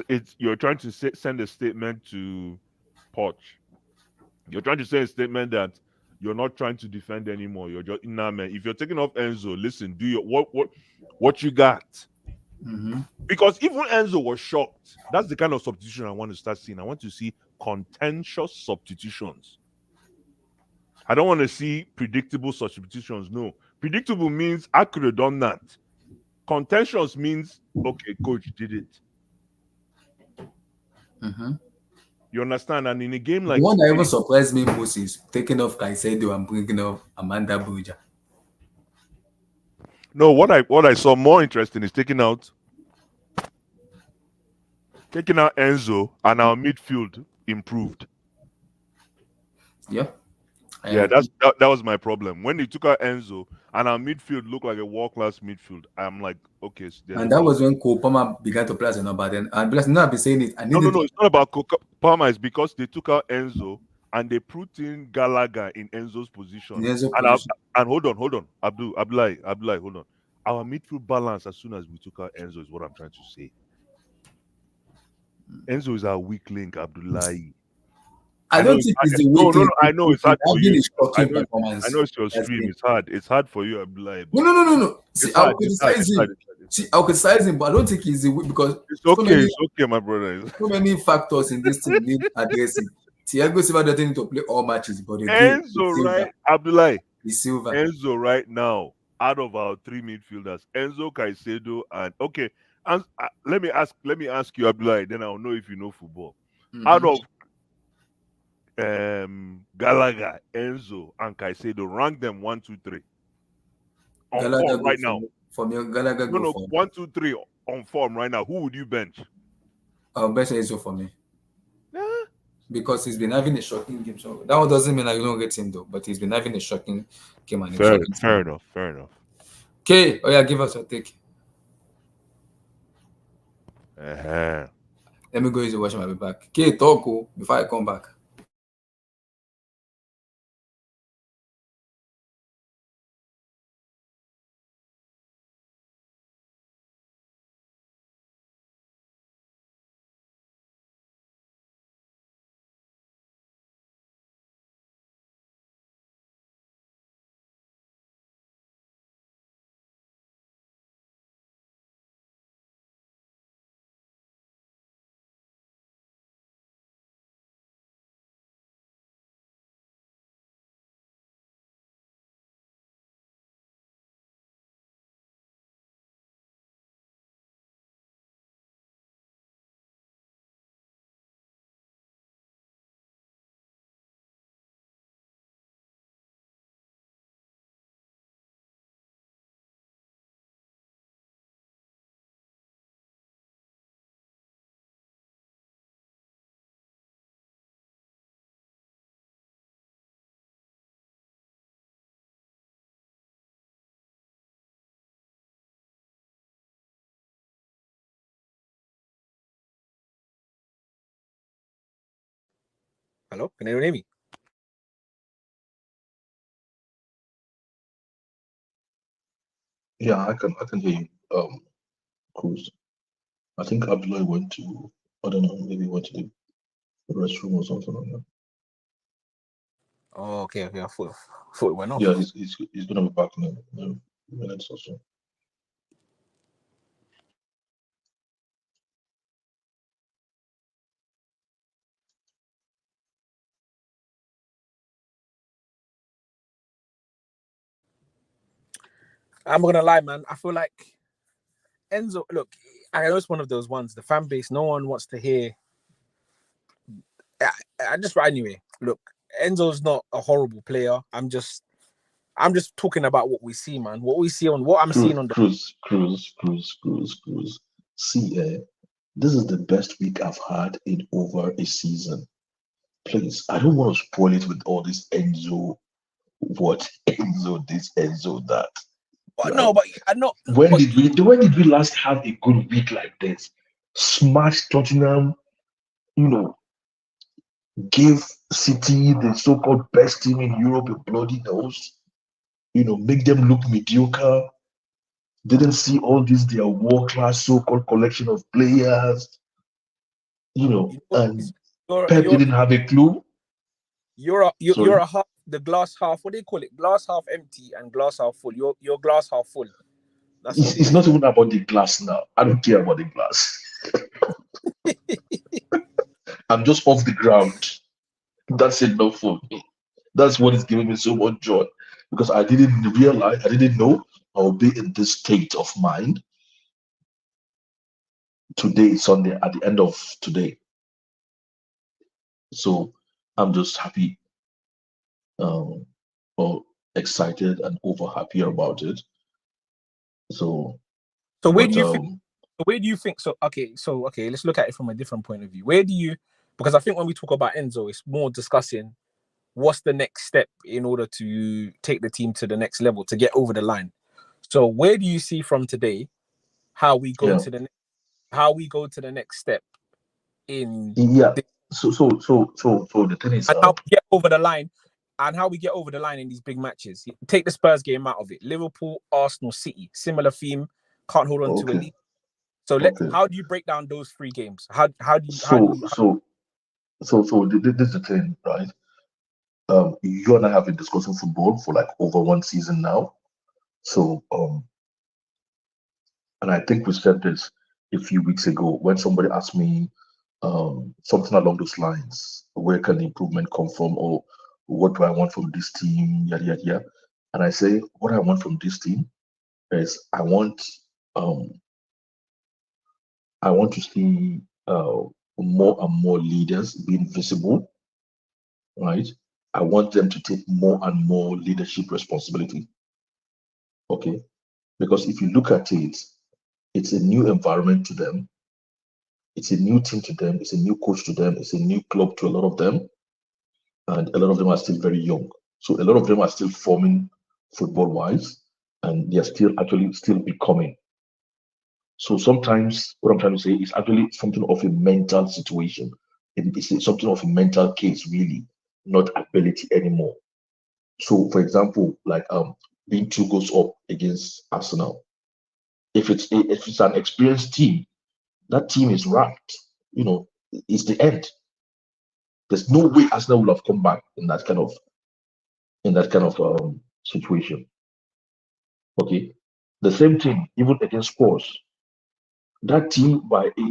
It's you're trying to send a statement to Poch. You're trying to send a statement that you're not trying to defend anymore. You're just man. If you're taking off Enzo, listen, do your what you got. Because even Enzo was shocked. That's the kind of substitution I want to start seeing. I want to see contentious substitutions. I don't want to see predictable substitutions. No, predictable means I could have done that. Contentious means okay, coach did it. You understand? And in a game like the one that even surprised me most is taking off Caicedo and bringing off Amanda Boja. No, what I saw more interesting is taking out taking out Enzo and our midfield improved. Yeah. Yeah, that was my problem. When they took out Enzo and our midfield looked like a world-class midfield, I'm like, okay, so there's And a that problem. was when Cole Palmer began to play as a number. Then, and because now I've been saying it, I No, needed it's not about Palmer. It's because they took out Enzo and they put in Gallagher in Enzo's position. in Enzo And position. and hold on, Abdullah, hold on. Our midfield balance as soon as we took out Enzo is what I'm trying to say. Enzo is our weak link, Abdullah. I don't think it's the weak link. I know it's hard for I've been you. a I shocking know, performance. it's your That's stream. been- It's hard. It's hard for you, Abdullah. No. See, It's I'll hard. criticize him. See, I'll criticize him, but I don't think he's the weak because It's okay. It's okay, my brother. so many factors in this team need addressing. Thiago Silva doesn't need to play all matches, but again, Enzo, right? Abdullah. Silva. Enzo right now, out of our three midfielders, Enzo, Caicedo, and okay. And let me ask you, Abdullah, then I'll know if you know football. Out of Gallagher, Enzo, and Caicedo, rank them 1, 2, 3 on Gallagher form right now. For me, Gallagher No, for 1, 2, 3 on form right now. Who would you bench? I'll bench Enzo for me. Yeah. Because he's been having a shocking game. So that one doesn't mean I don't get him though, but he's been having a shocking game. And Fair enough. Okay, oh yeah, give us your take. Uh-huh. Let me go use the washroom. I'll be back. Okay, talk before I come back. Hello, can anyone hear me? Yeah, I can hear you. Cruz. I think Abdullah went to, I don't know, maybe went to the restroom or something like that. Oh, okay. I thought it went off. Yeah, he's gonna be back in a minute or so. I'm not gonna lie, man. I feel like Enzo. Look, I know it's one of those ones. The fan base, no one wants to hear. I just anyway. Look, Enzo's not a horrible player. I'm just talking about what we see, man. What we see on what I'm seeing on the Cruz. See, this is the best week I've had in over a season. Please, I don't want to spoil it with all this Enzo, Enzo this, Enzo that. But Right? no, but I'm not. When did we last have a good week like this? Smash Tottenham, give City the so-called best team in Europe a bloody nose, make them look mediocre. Didn't see all this their world-class so-called collection of players, and Pep didn't have a clue. You're a half the glass half. What do you call it? Glass half empty and glass half full. You're glass half full. That's what it's not even about the glass now. I don't care about the glass. I'm just off the ground. That's enough for me. That's what is giving me so much joy, because I didn't know I would be in this state of mind today, Sunday, at the end of today. So I'm just happy, or excited and over happy about it. So where do you think? where do you think? So okay, let's look at it from a different point of view. Where do you? Because I think when we talk about Enzo, it's more discussing what's the next step in order to take the team to the next level to get over the line. So where do you see from today how we go to the next step in Yeah. So the thing is, and how we get over the line and how we get over the line in these big matches. Take the Spurs game out of it. Liverpool, Arsenal, City, similar theme. Can't hold on to a lead. So how do you break down those 3 games? How do you this is the thing, right? You and I have been discussing football for like over 1 season now. So and I think we said this a few weeks ago when somebody asked me something along those lines. Where can the improvement come from, or what do I want from this team? Yada yada yada. And I say, what I want from this team is I want to see more and more leaders being visible, right? I want them to take more and more leadership responsibility. Okay, because if you look at it, it's a new environment to them. It's a new team to them. It's a new coach to them. It's a new club to a lot of them. And a lot of them are still very young. So a lot of them are still forming football-wise, and they're still becoming. So sometimes what I'm trying to say is actually something of a mental situation. It's something of a mental case, really, not ability anymore. So, for example, like being 2 goals up against Arsenal, if it's an experienced team, that team is wrapped. It's the end. There's no way Arsenal will have come back in that kind of situation. Okay, the same thing even against Spurs. That team by a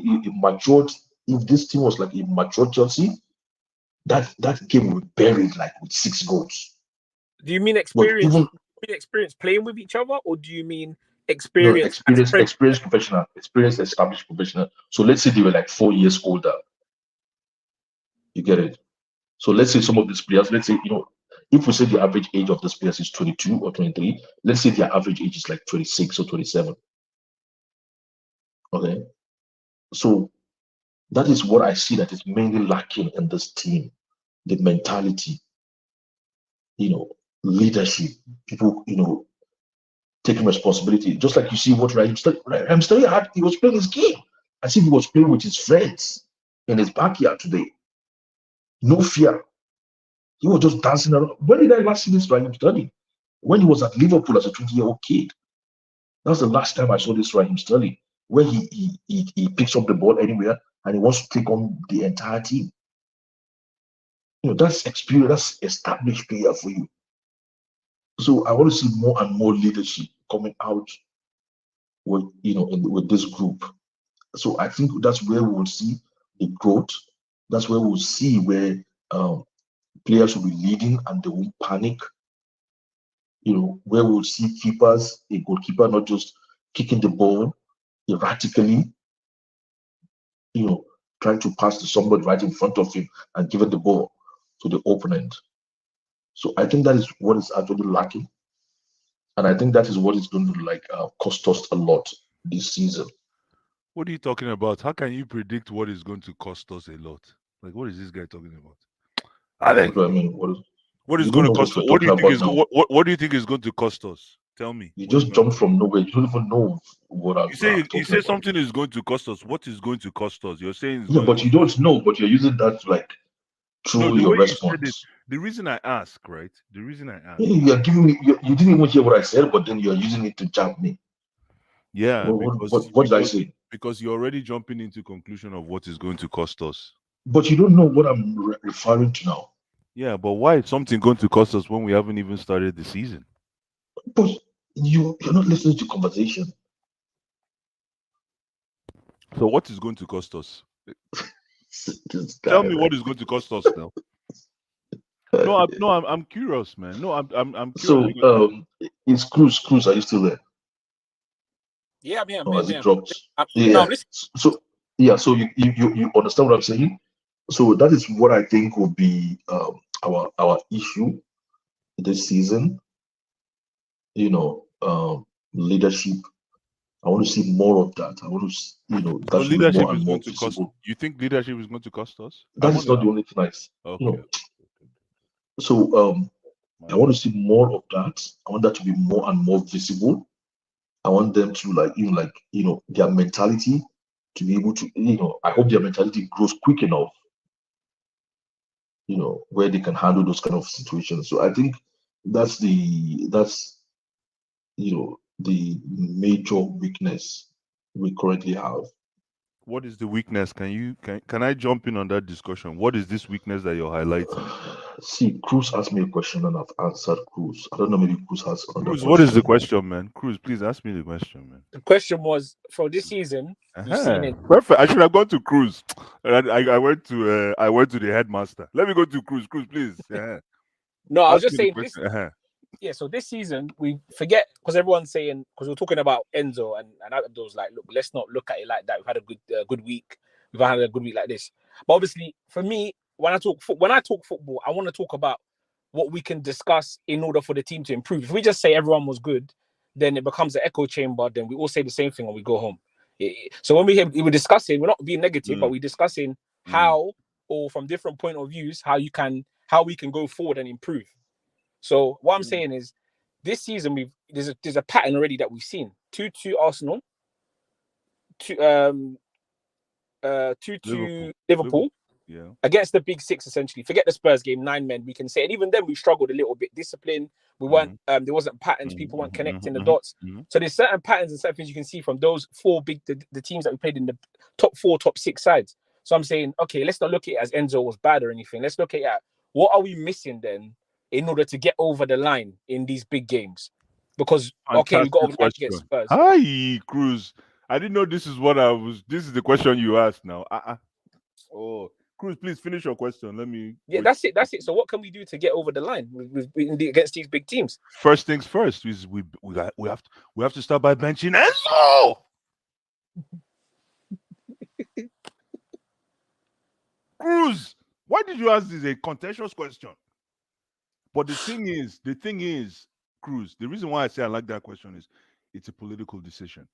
matured. If this team was like a mature Chelsea, that game would be buried like with 6 goals. Do you mean But experience? even Experience playing with each other, or do you mean no experience? experienced professional, experienced established professional. So let's say they were like 4 years older. You get it? So let's say some of these players, let's say, if we say the average age of this players is 22 or 23, let's say their average age is like 26 or 27. Okay. So that is what I see that is mainly lacking in this team. The mentality, leadership, people, taking responsibility. Just like you see what Raheem Sterling had, he was playing his game as if he was playing with his friends in his backyard today. No fear. He was just dancing around. When did I last see this Raheem Sterling? When he was at Liverpool as a 20-year-old kid. That was the last time I saw this Raheem Sterling, where he picks up the ball anywhere and he wants to take on the entire team. That's experience, that's established player for you. So I want to see more and more leadership coming out with with this group. So I think that's where we will see the growth. That's where we'll see where players will be leading and they won't panic. Where we'll see keepers, a goalkeeper not just kicking the ball erratically, trying to pass to somebody right in front of him and giving the ball to the opponent. So I think that is what is actually lacking. And I think that is what is going to cost us a lot this season. What are you talking about? How can you predict what is going to cost us a lot? Like, what is this guy talking about? What do I mean? What is going to cost us? What do you think is what do you think is going to cost us? Tell me. You just jumped from nowhere. You don't even know what I'm talking about. You say something is going to cost us. What is going to cost us? You're saying it's but you don't know, but you're using that through your response. The reason I ask, right? The reason I ask. You're giving me. You didn't even hear what I said, but then you're using it to jump me. Yeah. What did I say? Because you're already jumping into conclusion of what is going to cost us. But you don't know what I'm referring to now. Yeah, but why is something going to cost us when we haven't even started the season? But you're not listening to conversation. So what is going to cost us? Tell me what is going to cost us now. I'm curious, man. No, I'm curious. So it's Cruz. Cruz, are you still there? Yeah, I'm here. Has it dropped? Yeah. So you understand what I'm saying? So that is what I think will be our issue this season. Leadership I want to see more of that. I want to, So that should be leadership more is and going more to cost. visible. You think leadership is going to cost us? That is not the only thing Okay. So I want to see more of that. I want that to be more and more visible. I want them to their mentality to be able to, I hope their mentality grows quick enough, where they can handle those kind of situations. So I think that's the major weakness we currently have. What is the weakness? Can I jump in on that discussion? What is this weakness that you're highlighting? See, Cruz asked me a question and I've answered Cruz. I don't know, maybe Cruz has another Cruz, what is the question. question, man? Cruz, please ask me the question, man. The question was for this season. We've seen it. Perfect. I should have gone to Cruz. I went to the headmaster. Let me go to Cruz. Cruz, please. No, I was Ask just me the saying this. question. Yeah, so this season we forget because everyone's saying because we're talking about Enzo and Abdul's like, look, let's not look at it like that. We've had a good week. We've had a good week like this. But obviously, for me, when I talk football, I want to talk about what we can discuss in order for the team to improve. If we just say everyone was good, then it becomes an echo chamber. Then we all say the same thing when we go home. So when we're discussing, we're not being negative, but we're discussing how, or from different point of views, how we can go forward and improve. So what I'm saying is, this season there's a pattern already that we've seen. 2-2 Arsenal, 2-2 Liverpool. Yeah. Against the big six, essentially. Forget the Spurs game, 9 men, we can say. And even then we struggled a little bit. Discipline, we weren't there wasn't patterns, people weren't connecting the dots. So there's certain patterns and certain things you can see from those four big the teams that we played in the top 4, top 6 sides. So I'm saying, okay, let's not look at it as Enzo was bad or anything. Let's look at it what are we missing then in order to get over the line in these big games? Because okay, we got over the line against Spurs. Hi, Cruz. I didn't know this is the question you asked now. Oh, Cruz, please finish your question. Let me. Yeah, that's it. So what can we do to get over the line against these big teams? First things first is we have to start by benching Enzo. Cruz, why did you ask this? A contentious question. But the thing is, Cruz, the reason why I say I like that question is it's a political decision.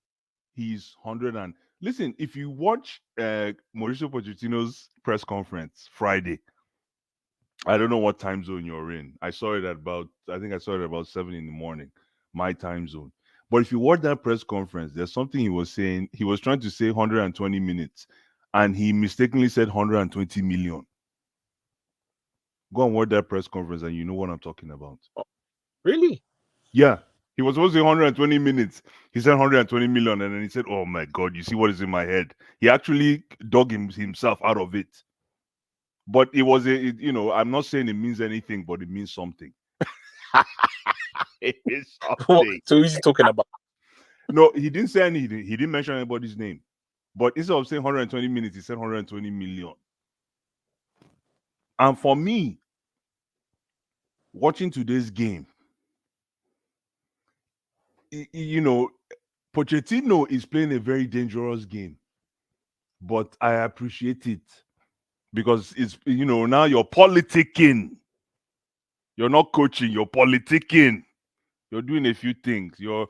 He's 100 and listen, if you watch Mauricio Pochettino's press conference Friday, I don't know what time zone you're in. I saw it at about 7 in the morning, my time zone. But if you watch that press conference, there's something he was saying. He was trying to say 120 minutes, and he mistakenly said 120 million. Go and watch that press conference, and you know what I'm talking about. Really? Yeah. He was supposed to say 120 minutes. He said 120 million, and then he said, "Oh my God, you see what is in my head?" He actually dug himself out of it. But it was I'm not saying it means anything, but it means something. It means something. So who's he talking about? No, he didn't say anything. He didn't mention anybody's name. But instead of saying 120 minutes, he said 120 million. And for me, watching today's game, Pochettino is playing a very dangerous game, but I appreciate it because it's now you're politicking. You're not coaching, you're politicking. You're doing a few things. You're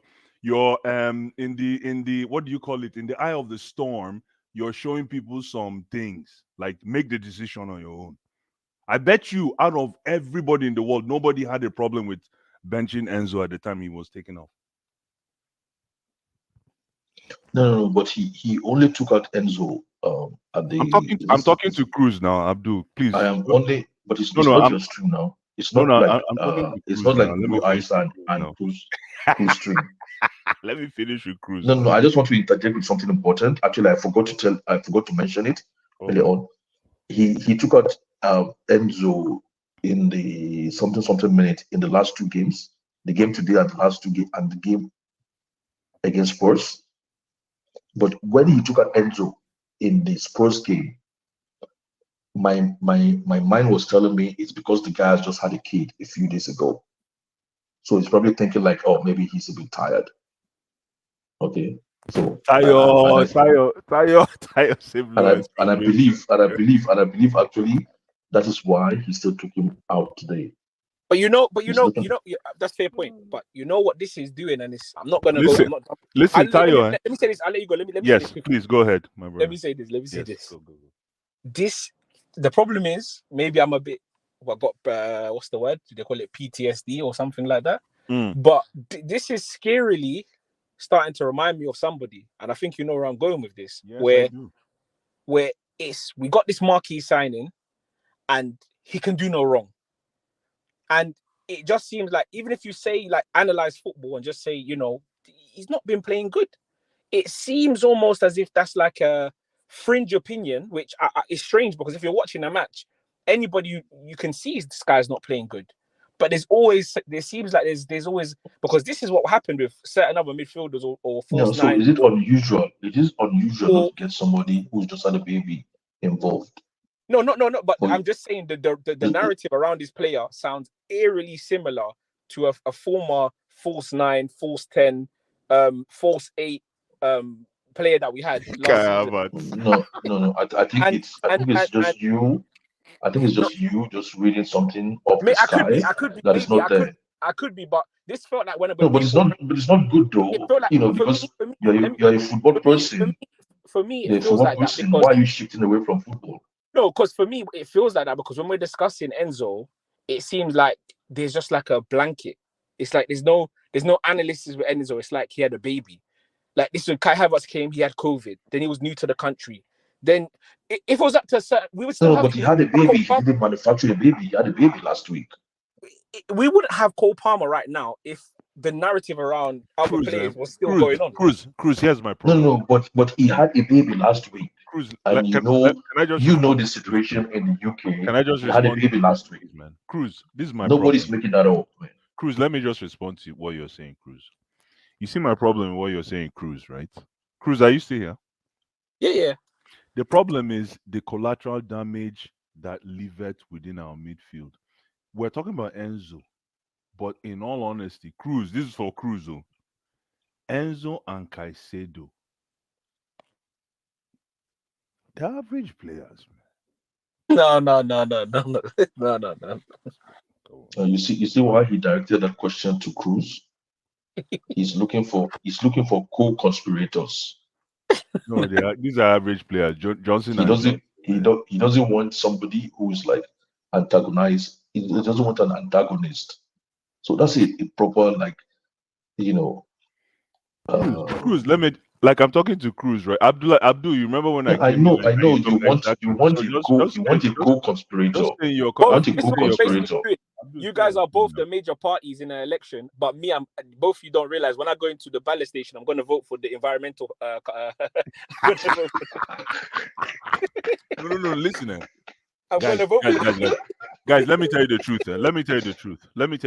in the what do you call it? In the eye of the storm, you're showing people some things like make the decision on your own. I bet you out of everybody in the world, nobody had a problem with benching Enzo at the time he was taken off. No, but he only took out Enzo at the. I'm talking to Cruz now, Abdul. Please. I am only, but it's not your stream now. It's not it's not like Blue Eyes and Cruz stream. Let me finish with Cruz. No, I just want to interject with something important. Actually, I forgot to mention it earlier on. He took out Enzo in the something minute in the last 2 games. The game today and the last 2 games and the game against Spurs. But when he took out Enzo in the Spurs game, my mind was telling me it's because the guy has just had a kid a few days ago. So he's probably thinking like, oh, maybe he's a bit tired. Okay. So tired. And I believe actually that is why he still took him out today. But you know, He's looking. that's fair point. But you know what this is doing, and it's. I'm not gonna go. Listen, I'm not. listen, Tayo. Let me say this. I'll let you go. Let me say Yes, this quickly. please go ahead, my brother. Let me say this. Yes, go. This. The problem is maybe I'm a bit. What got? What's the word? Do they call it PTSD or something like that? But this is scarily starting to remind me of somebody, and I think you know where I'm going with this. Yes, where we got this marquee signing, and he can do no wrong. And it just seems like even if you say like analyze football and just say, you know, he's not been playing good, it seems almost as if that's like a fringe opinion, which is strange because if you're watching a match, anybody you can see this guy's not playing good. But there seems like there's always, because this is what happened with certain other midfielders or false So nine. is it unusual? It is unusual to get somebody who's just had a baby involved. No. But I'm just saying the narrative around this player sounds eerily similar to a former false 9, false 10, false 8 player that we had last season. No. I think it's just you. I think it's just you just reading something off the sky that is not there. I could be, but this felt like when No, but it's not. But it's not good though. It felt like, because you're a football person. For me, You're it feels like that because why are you shifting away from football? No, because for me, it feels like that because when we're discussing Enzo, it seems like there's just like a blanket. It's like there's no analysis with Enzo. It's like he had a baby. Like this when Kai Havertz came, he had COVID. Then he was new to the country. Then if it was up to a certain, we would still have. But he had a baby. He didn't manufacture a baby. He had a baby last week. We wouldn't have Cole Palmer right now if the narrative around other players was still going on. Cruz, here's my problem. No, but he had a baby last week. Cruz, and you know the situation in the UK. Can I just he had a baby last week, man? Cruz, this is my Nobody's problem. making that up, man. Cruz, let me just respond to what you're saying, Cruz. You see my problem with what you're saying, Cruz, right? Cruz, are you still here? Yeah. The problem is the collateral damage that liveth within our midfield. We're talking about Enzo, but in all honesty, Cruz, this is for Cruz. Enzo and Caicedo, they're average players, man. No. You see why he directed that question to Cruz? He's looking for co-conspirators. No, these are average players. Johnson. He doesn't want somebody who's like antagonized. He doesn't want an antagonist. So that's a proper Cruz. Let me I'm talking to Cruz, right? Abdul, you remember when I know you want a co-conspirator. You guys are both the major parties in an election, but me, both you don't realize when I go into the ballot station, I'm going to vote for the environmental. No, listen. I'm going to vote. Guys, let me tell you the truth. Let me tell you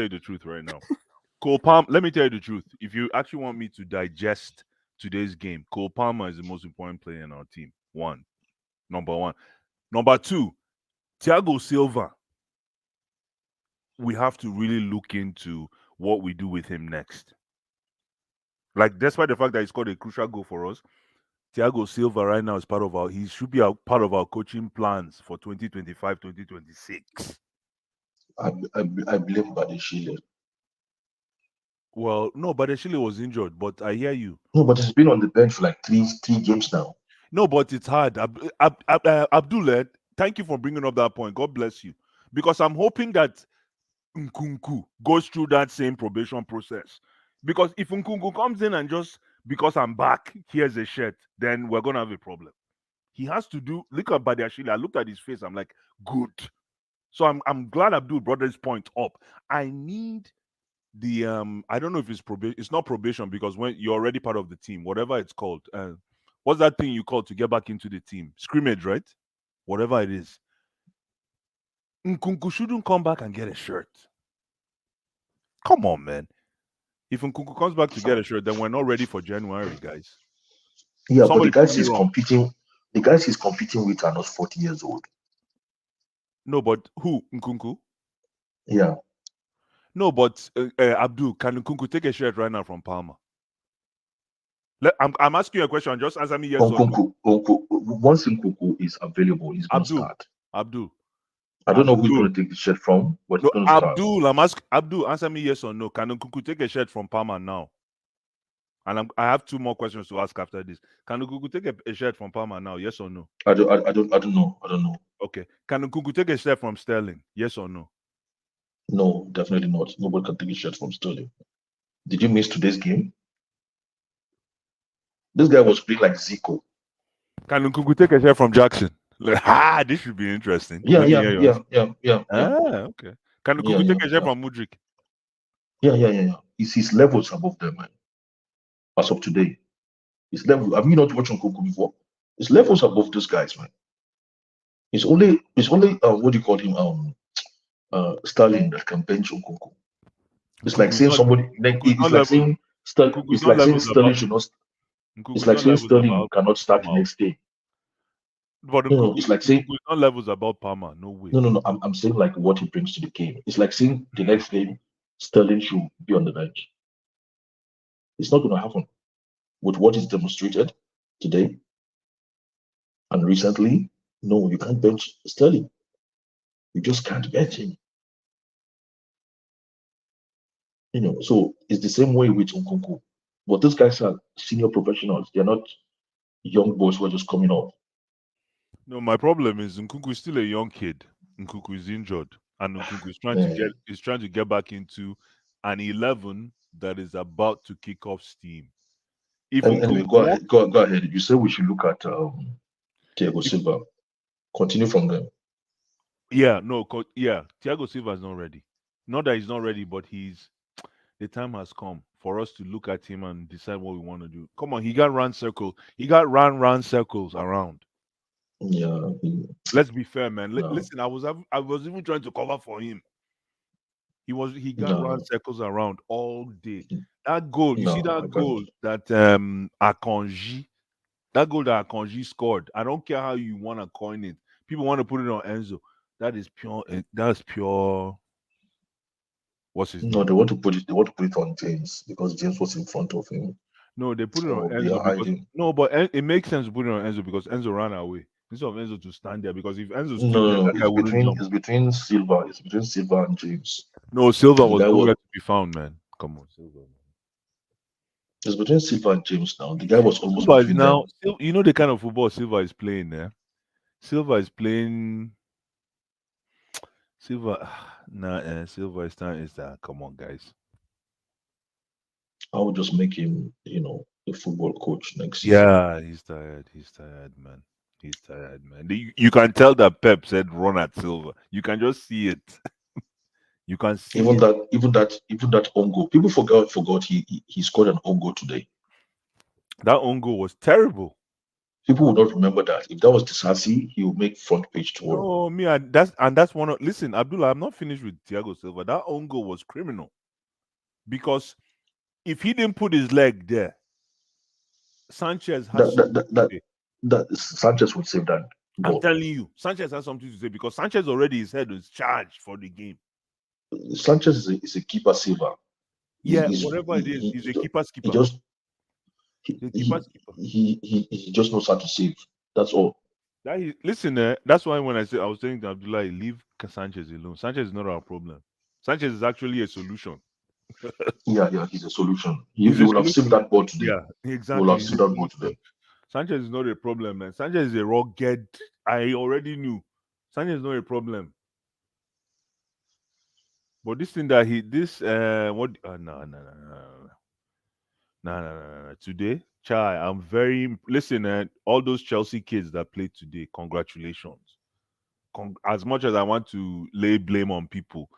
the truth right now. Cole Palmer, let me tell you the truth. If you actually want me to digest today's game, Cole Palmer is the most important player in our team. Number one. Number two, Thiago Silva. We have to really look into what we do with him next. Like, despite the fact that he scored a crucial goal for us, Thiago Silva right now is he should be part of our coaching plans for 2025, 2026. I blame Badeshile. Well, no, Badeshile was injured, but I hear you. No, but he's been on the bench for like three games now. No, but it's hard. Abdullah, thank you for bringing up that point. God bless you. Because I'm hoping that Nkunku goes through that same probation process. Because if Nkunku comes in and just, because I'm back, here's a shirt, then we're going to have a problem. He has to look at Badiashile. I looked at his face. I'm like, good. So I'm glad Abdul brought this point up. I need the, I don't know if it's probation. It's not probation because when you're already part of the team, whatever it's called. What's that thing you call to get back into the team? Scrimmage, right? Whatever it is. Nkunku shouldn't come back and get a shirt. Come on, man. If Nkunku comes back to get a shirt, then we're not ready for January, guys. Yeah, but the guys he's competing with are not 40 years old. No, but who? Nkunku? Yeah. No, but Abdul, can Nkunku take a shirt right now from Palmer? I'm asking you a question. Just answer me yes or no. Once Nkunku is available, he's going to start. Abdul. I don't know who he's Abdul. going to take the shirt from, but No, he's going to start. Abdul, answer me yes or no. Can Nkunku take a shirt from Parma now? And I have 2 more questions to ask after this. Can Nkunku take a shirt from Parma now? Yes or no? I don't know. Okay. Can Nkunku take a shirt from Sterling? Yes or no? No, definitely not. Nobody can take a shirt from Sterling. Did you miss today's game? This guy was playing like Zico. Can Nkunku take a shirt from Jackson? Like, this should be interesting. Yeah. Okay. Can Nkunku take a shirt from Mudrik? Yeah. It's his levels above them, man. As of today, his level. Have you not watched Nkunku before? His levels above these guys, man. It's only what do you call him? Sterling that can bench Nkunku. It's like saying somebody. It's like saying Sterling should not. It's like saying Sterling cannot start the next day. But No, it's like saying it's not levels about Parma. No way. no. I'm saying like what he brings to the game. It's like saying the next game Sterling should be on the bench. It's not going to happen with what is demonstrated today and recently. No, you can't bench Sterling. You just can't bench him. So it's the same way with Nkunku. But these guys are senior professionals. They're not young boys who are just coming up. No, my problem is Nkunku is still a young kid. Nkunku is injured, and Nkunku is trying to get back into an 11 that is about to kick off steam. Anyway, go ahead. You say we should look at Thiago Silva. Continue from there. Thiago Silva is not ready. Not that he's not ready, but the time has come for us to look at him and decide what we want to do. Come on, he got run circles. He got run circles around. Yeah. Let's be fair, man. Listen, I was even trying to cover for him. He got run circles around all day. That goal, you see that goal that Akanji scored. I don't care how you want to coin it. People want to put it on Enzo. That is pure. That's pure. What's his name? No, they want to put it on James because James was in front of him. No, they put it on Enzo but it makes sense to put it on Enzo because Enzo ran away. Instead of Enzo to stand there, because if Enzo stood there, that guy wouldn't jump. It's between Silva and James. No, Silva was nowhere to be found, man. Come on, Silva. It's between Silva and James now. The guy was almost between them. You know the kind of football Silva is playing there. Silva is playing. Silva is that. Come on, guys. I would just make him, a football coach next season. Yeah, he's tired. He's tired, man. You can tell that Pep said run at Silva. You can just see it. You can see even that own goal. People forgot he scored an own goal today. That own goal was terrible. People will not remember that. If that was Disasi, he would make front page tomorrow. No, that's one of. Listen, Abdullah, I'm not finished with Thiago Silva. That own goal was criminal because if he didn't put his leg there, Sanchez has that Sanchez would save that goal. I'm telling you, Sanchez has something to say because Sanchez already his head is charged for the game. Sanchez is a keeper saver. Whatever it is, he's a keeper's keeper. He just knows how to save. That's all. That's why when I was saying to Abdullah, leave Sanchez alone. Sanchez is not our problem. Sanchez is actually a solution. Yeah, he's a solution. He will have saved that ball today. Yeah, exactly. He will have saved that ball today. Sanchez is not a problem, man. Sanchez is a rugged. I already knew. Sanchez is not a problem. But this thing that no. Today, I'm very all those Chelsea kids that played today, congratulations. As much as I want to lay blame on people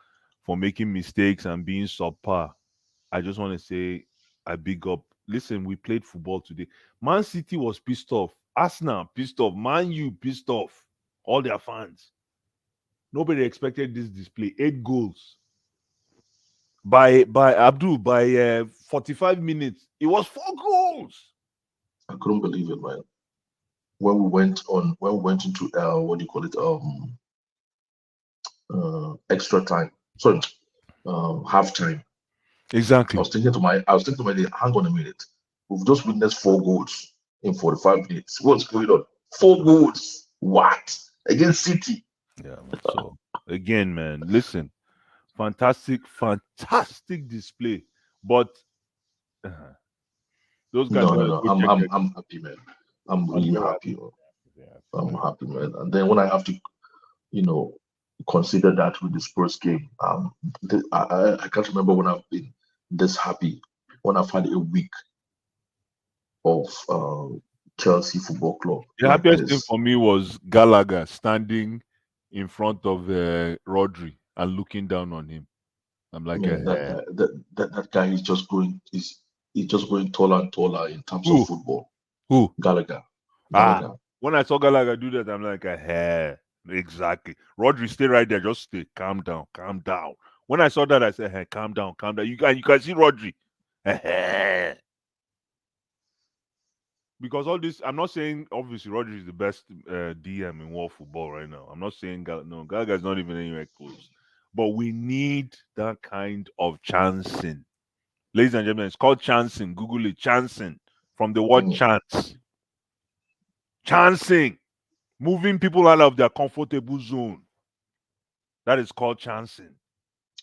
for making mistakes and being subpar, I just want to say I big up. Listen, we played football today. Mancity was pissed off. Arsenal pissed off. Man U pissed off. All their fans. Nobody expected this display. 8 goals. By Abdul, by 45 minutes, it was 4 goals. I couldn't believe it, man. When we went into extra time. Sorry, half time. Exactly. I was thinking to my hang on a minute. We've just witnessed 4 goals in 45 minutes. What's going on? 4 goals. What? Against City. Yeah. So Again, man. Listen, fantastic display. But those guys No, no, gotta no. go check their. I'm happy, man. I'm I'm really very happy. happy. Man. Very happy. I'm Very happy, man. And then when I have to, you know, consider that with the Spurs game, I can't remember when I've been this happy when I've had a week of Chelsea Football Club The like happiest thing this. for me was Gallagher standing in front of Rodri and looking down on him. I'm like, Man, that guy is just going is he's just going taller and taller in terms of who? football. Who? Gallagher, Ah, Gallagher. when I saw Gallagher do that, I'm like, exactly. Rodri, stay right there. Just stay. Calm down. Calm down. When I saw that, I said, hey, calm down. Calm down. You can see Rodri. Because all this, I'm not saying obviously Rodri is the best DM in world football right now. I'm not saying no, Gallagher's not even anywhere close. But we need that kind of chancing. Ladies and gentlemen, it's called chancing. Google it, chancing. From the word chance. Chancing. Moving people out of their comfortable zone. That is called chancing.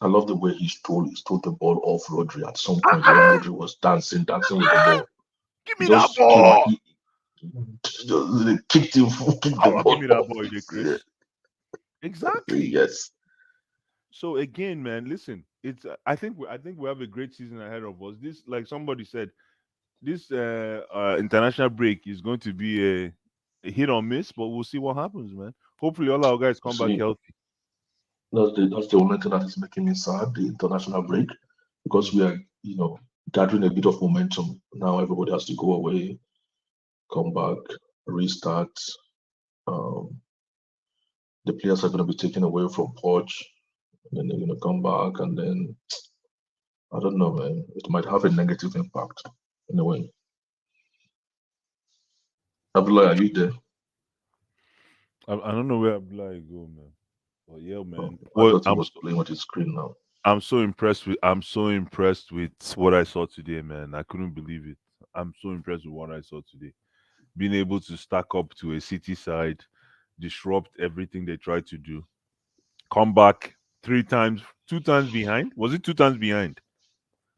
I love the way he stole the ball off Rodri at some point when Rodri was dancing with the ball. Give He me that just came and ball. he just kicked the Give ball me that off ball, his Chris. Exactly. Yes. So again, man, listen. It's I think we have a great season ahead of us. This, like somebody said, this international break is going to be a hit or miss, but we'll see what happens, man. Hopefully, all our guys come back See, healthy. that's the only thing that is making me sad, the international break, because we are, gathering a bit of momentum. Now everybody has to go away, come back, restart. Um, the players are going to be taken away from Poch, and then they're going to come back, and then I don't know, man. It might have a negative impact in a way. Abdullah, are you there? I don't know where Abdullah go, man. But yeah, man. I Well, thought he was playing with his screen now. I'm so impressed with what I saw today, man. I couldn't believe it. I'm so impressed with what I saw today. Being able to stack up to a City side, disrupt everything they tried to do, come back 3 times, 2 times behind. Was it 2 times behind?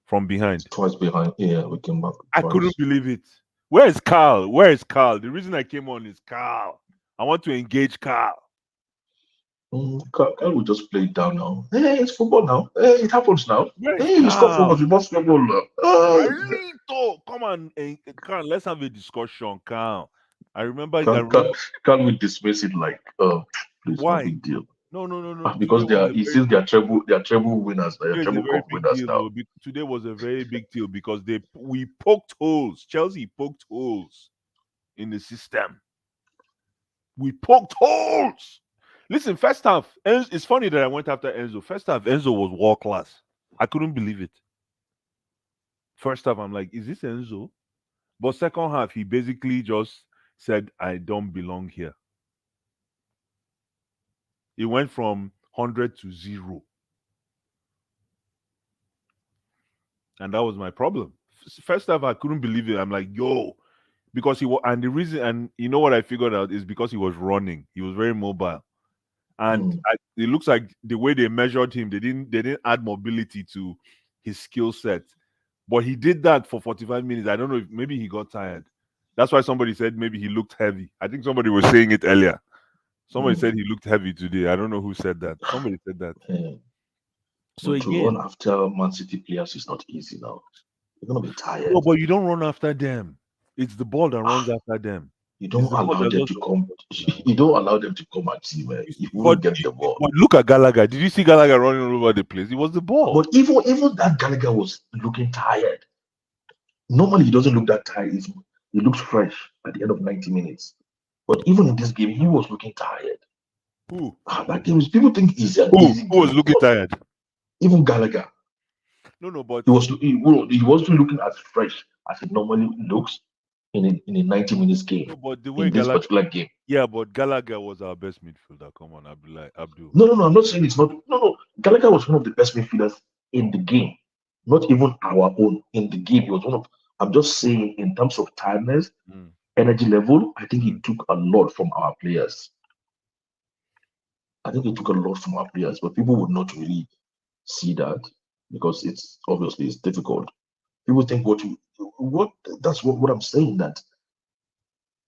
From behind. Twice behind. Yeah, we came back I twice. couldn't believe it. Where is Carl? Where is Carl? The reason I came on is Carl. I want to engage Carl. Can't we just play it down now? Hey, it's football now. Hey, it happens now. Where is Hey, you score for Carl? us. You must score goal now. Carlito, come on, Carl. Let's have a discussion, Carl. I remember. Can't we dismiss it like, please, no Why? big deal. No. Because they are treble winners. They are Today is a treble very cup big winners deal, now. though. Today was a very big deal because we poked holes. Chelsea poked holes in the system. We poked holes. Listen, first half, it's funny that I went after Enzo. First half, Enzo was world class. I couldn't believe it. First half, I'm like, is this Enzo? But second half, he basically just said, I don't belong here. He went from 100 to 0. And that was my problem. First half, I couldn't believe it. I'm like, yo, because he was, and the reason, and you know what I figured out is because he was running. He was very mobile. And it looks like the way they measured him, they didn't add mobility to his skill set. But he did that for 45 minutes. I don't know if maybe he got tired. That's why somebody said maybe he looked heavy. I think somebody was saying it earlier. Somebody said he looked heavy today. I don't know who said that. Somebody said that. So again, to run after Mancity players is not easy now. You're gonna be tired. No, but you don't run after them. It's the ball that runs after them. You don't allow them to come. You don't allow them to come at you, man. You won't get the ball. But look at Gallagher. Did you see Gallagher running all over the place? It was the ball. But even that Gallagher was looking tired. Normally he doesn't look that tired. He looks fresh at the end of 90 minutes. But even in this game, he was looking tired. Who? That game is, people think he's an easy game. Who was looking tired? Even Gallagher. No, but he wasn't looking as fresh as it normally looks in a 90 minutes game. No, but the way in this particular game. Yeah, but Gallagher was our best midfielder. Come on, Abdul. No, I'm not saying it's not. No. Gallagher was one of the best midfielders in the game. Not even our own in the game. He was one of. I'm just saying in terms of tiredness, energy level, I think he took a lot from our players. I think he took a lot from our players, but people would not really see that because it's obviously it's difficult. People think what that's what I'm saying, that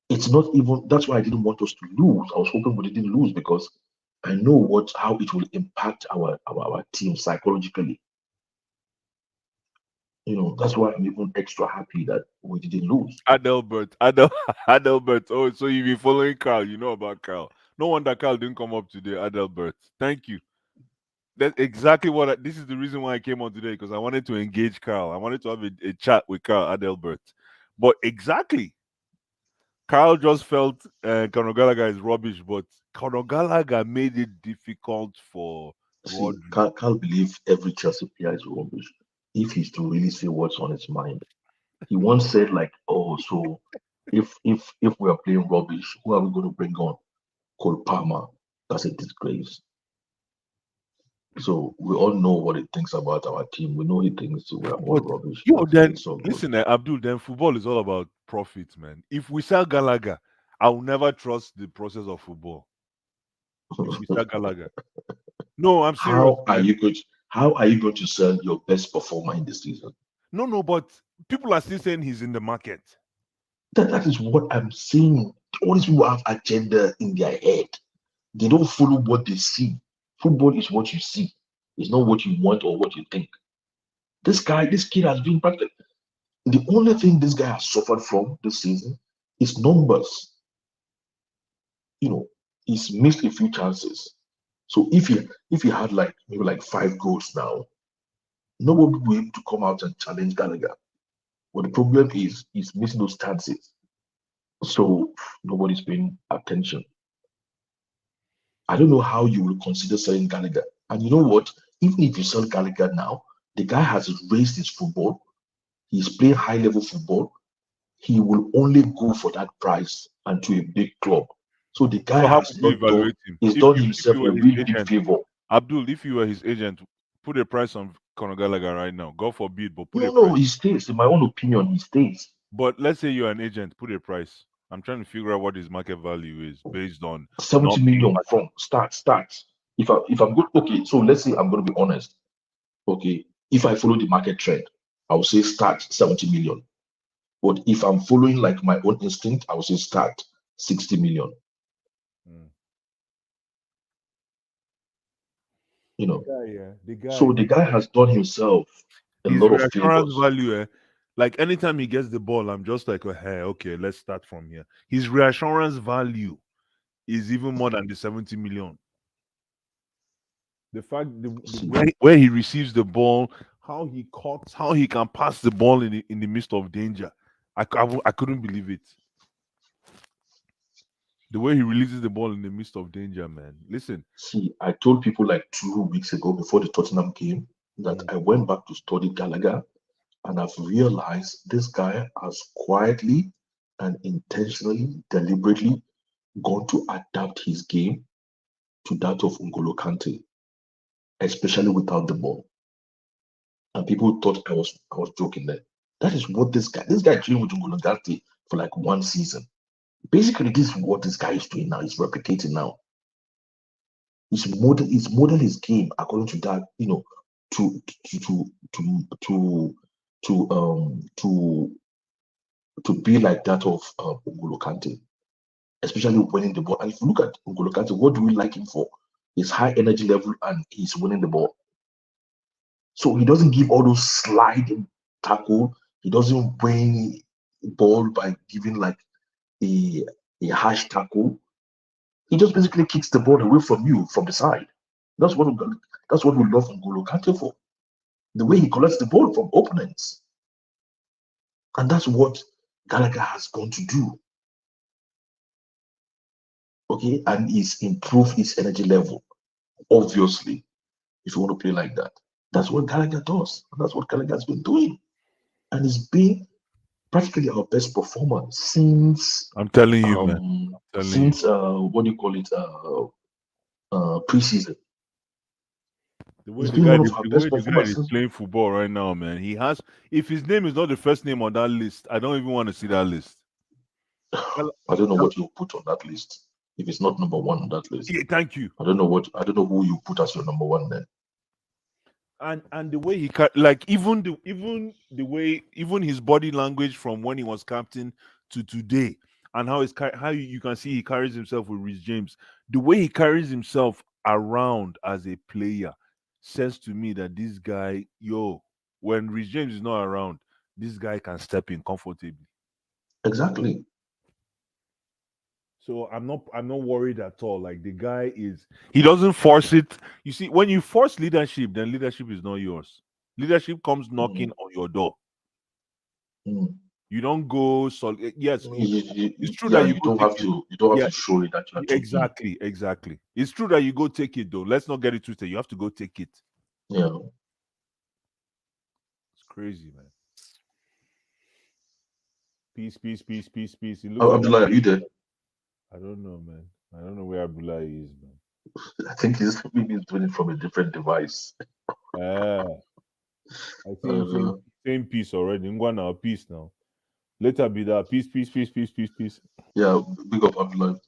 it's not even, that's why I didn't want us to lose. I was hoping we didn't lose because I know how it will impact our team psychologically. That's why I'm even extra happy that we didn't lose. Adelbert. Adelbert. Oh, so you've been following Carl. You know about Carl. No wonder Carl didn't come up today, Adelbert. Thank you. That's exactly this is the reason why I came on today, because I wanted to engage Carl. I wanted to have a chat with Carl Adelbert. But exactly, Carl just felt Conor Gallagher is rubbish, but Conor Gallagher made it difficult for See, Rodri. can't believe every Chelsea player is rubbish. If he's to really say what's on his mind, he once said like, "Oh, so if we are playing rubbish, who are we going to bring on? Cole Palmer. That's a disgrace." So we all know what he thinks about our team. We know he thinks we are all But rubbish, yo, but then it's all good. listen, Abdul. Then football is all about profit, man. If we sell Gallagher, I will never trust the process of football. If we sell Gallagher, no, I'm serious, How are man. you going to how are you going to sell your best performer in the season? No, but people are still saying he's in the market. That is what I'm saying. All these people have agenda in their head. They don't follow what they see. Football is what you see. It's not what you want or what you think. This kid has been practiced. The only thing this guy has suffered from this season is numbers. He's missed a few chances. So if he had like maybe like 5 goals now, nobody will be able to come out and challenge Gallagher. But the problem is he's missing those chances. So nobody's paying attention. I don't know how you will consider selling Gallagher. And you know what? Even if you sell Gallagher now, the guy has raised his football. He's playing high level football. He will only go for that price and to a big club. So the guy So how has would you not done, evaluate him? he's If done you himself were a his real big agent, favor. Abdul, if you were his agent, put a price on Conor Gallagher right now. God forbid, but put a No, price. he stays. In my own opinion, he stays. But let's say you're an agent, put a price. I'm trying to figure out what his market value is based on 70 not being million from start. If I'm good, okay. So let's say I'm going to be honest. Okay, if I follow the market trend, I will say start 70 million. But if I'm following like my own instinct, I will say start 60 million. the guy. So the guy has done himself a His lot of reassurance favors. value, like anytime he gets the ball, I'm just like, oh, hey, okay, let's start from here. His reassurance value is even more than the 70 million. The fact where he receives the ball, how he cuts, how he can pass the ball in the midst of danger. I couldn't believe it. The way he releases the ball in the midst of danger, man. Listen. See, I told people like 2 weeks ago before the Tottenham game that I went back to study Gallagher, and I've realized this guy has quietly and intentionally, deliberately gone to adapt his game to that of N'Golo Kante, especially without the ball. And people thought I was joking there. That is what this guy trained with N'Golo Kante for like 1 season. Basically, this is what this guy is doing now. He's replicating now. He's model his game according to that, to to to to to be like that of N'Golo Kante, especially winning the ball. And if you look at N'Golo Kante, what do we like him for? His high energy level and he's winning the ball. So he doesn't give all those sliding tackle. He doesn't win ball by giving like a harsh tackle. He just basically kicks the ball away from you from the side. That's what we love N'Golo Kante for. The way he collects the ball from opponents. And that's what Gallagher has gone to do. Okay, and he's improved his energy level. Obviously, if you want to play like that, that's what Gallagher does. And that's what Gallagher's been doing. And it's been practically our best performer since I'm telling you, man. What do you call it? Preseason. The way He's the been guy, one of our best the guy is performers. playing football right now, man. He has. If his name is not the first name on that list, I don't even want to see that list. I don't know what you put on that list. if he's not number one on that list. Yeah, thank you. I don't know who you put as your number one then. And the way he like even the way even his body language from when he was captain to today, and how you can see he carries himself with Reece James, the way he carries himself around as a player says to me that this guy, when Reece James is not around, this guy can step in comfortably. Exactly. So I'm not worried at all. Like, the guy he doesn't force it. You see, when you force leadership, then leadership is not yours. Leadership comes knocking on your door. You don't go yes, it's true that you don't have to show it that you're exactly. It's true that you go take it though. Let's not get it twisted. You have to go take it. Yeah. It's crazy, man. Peace. Abdullah, are you there? I don't know, man. I don't know where Abdullah is, man. I think he's doing it from a different device. I think same piece already. Ngwana, peace now. Later be that. Peace. Yeah, big up Abdullah.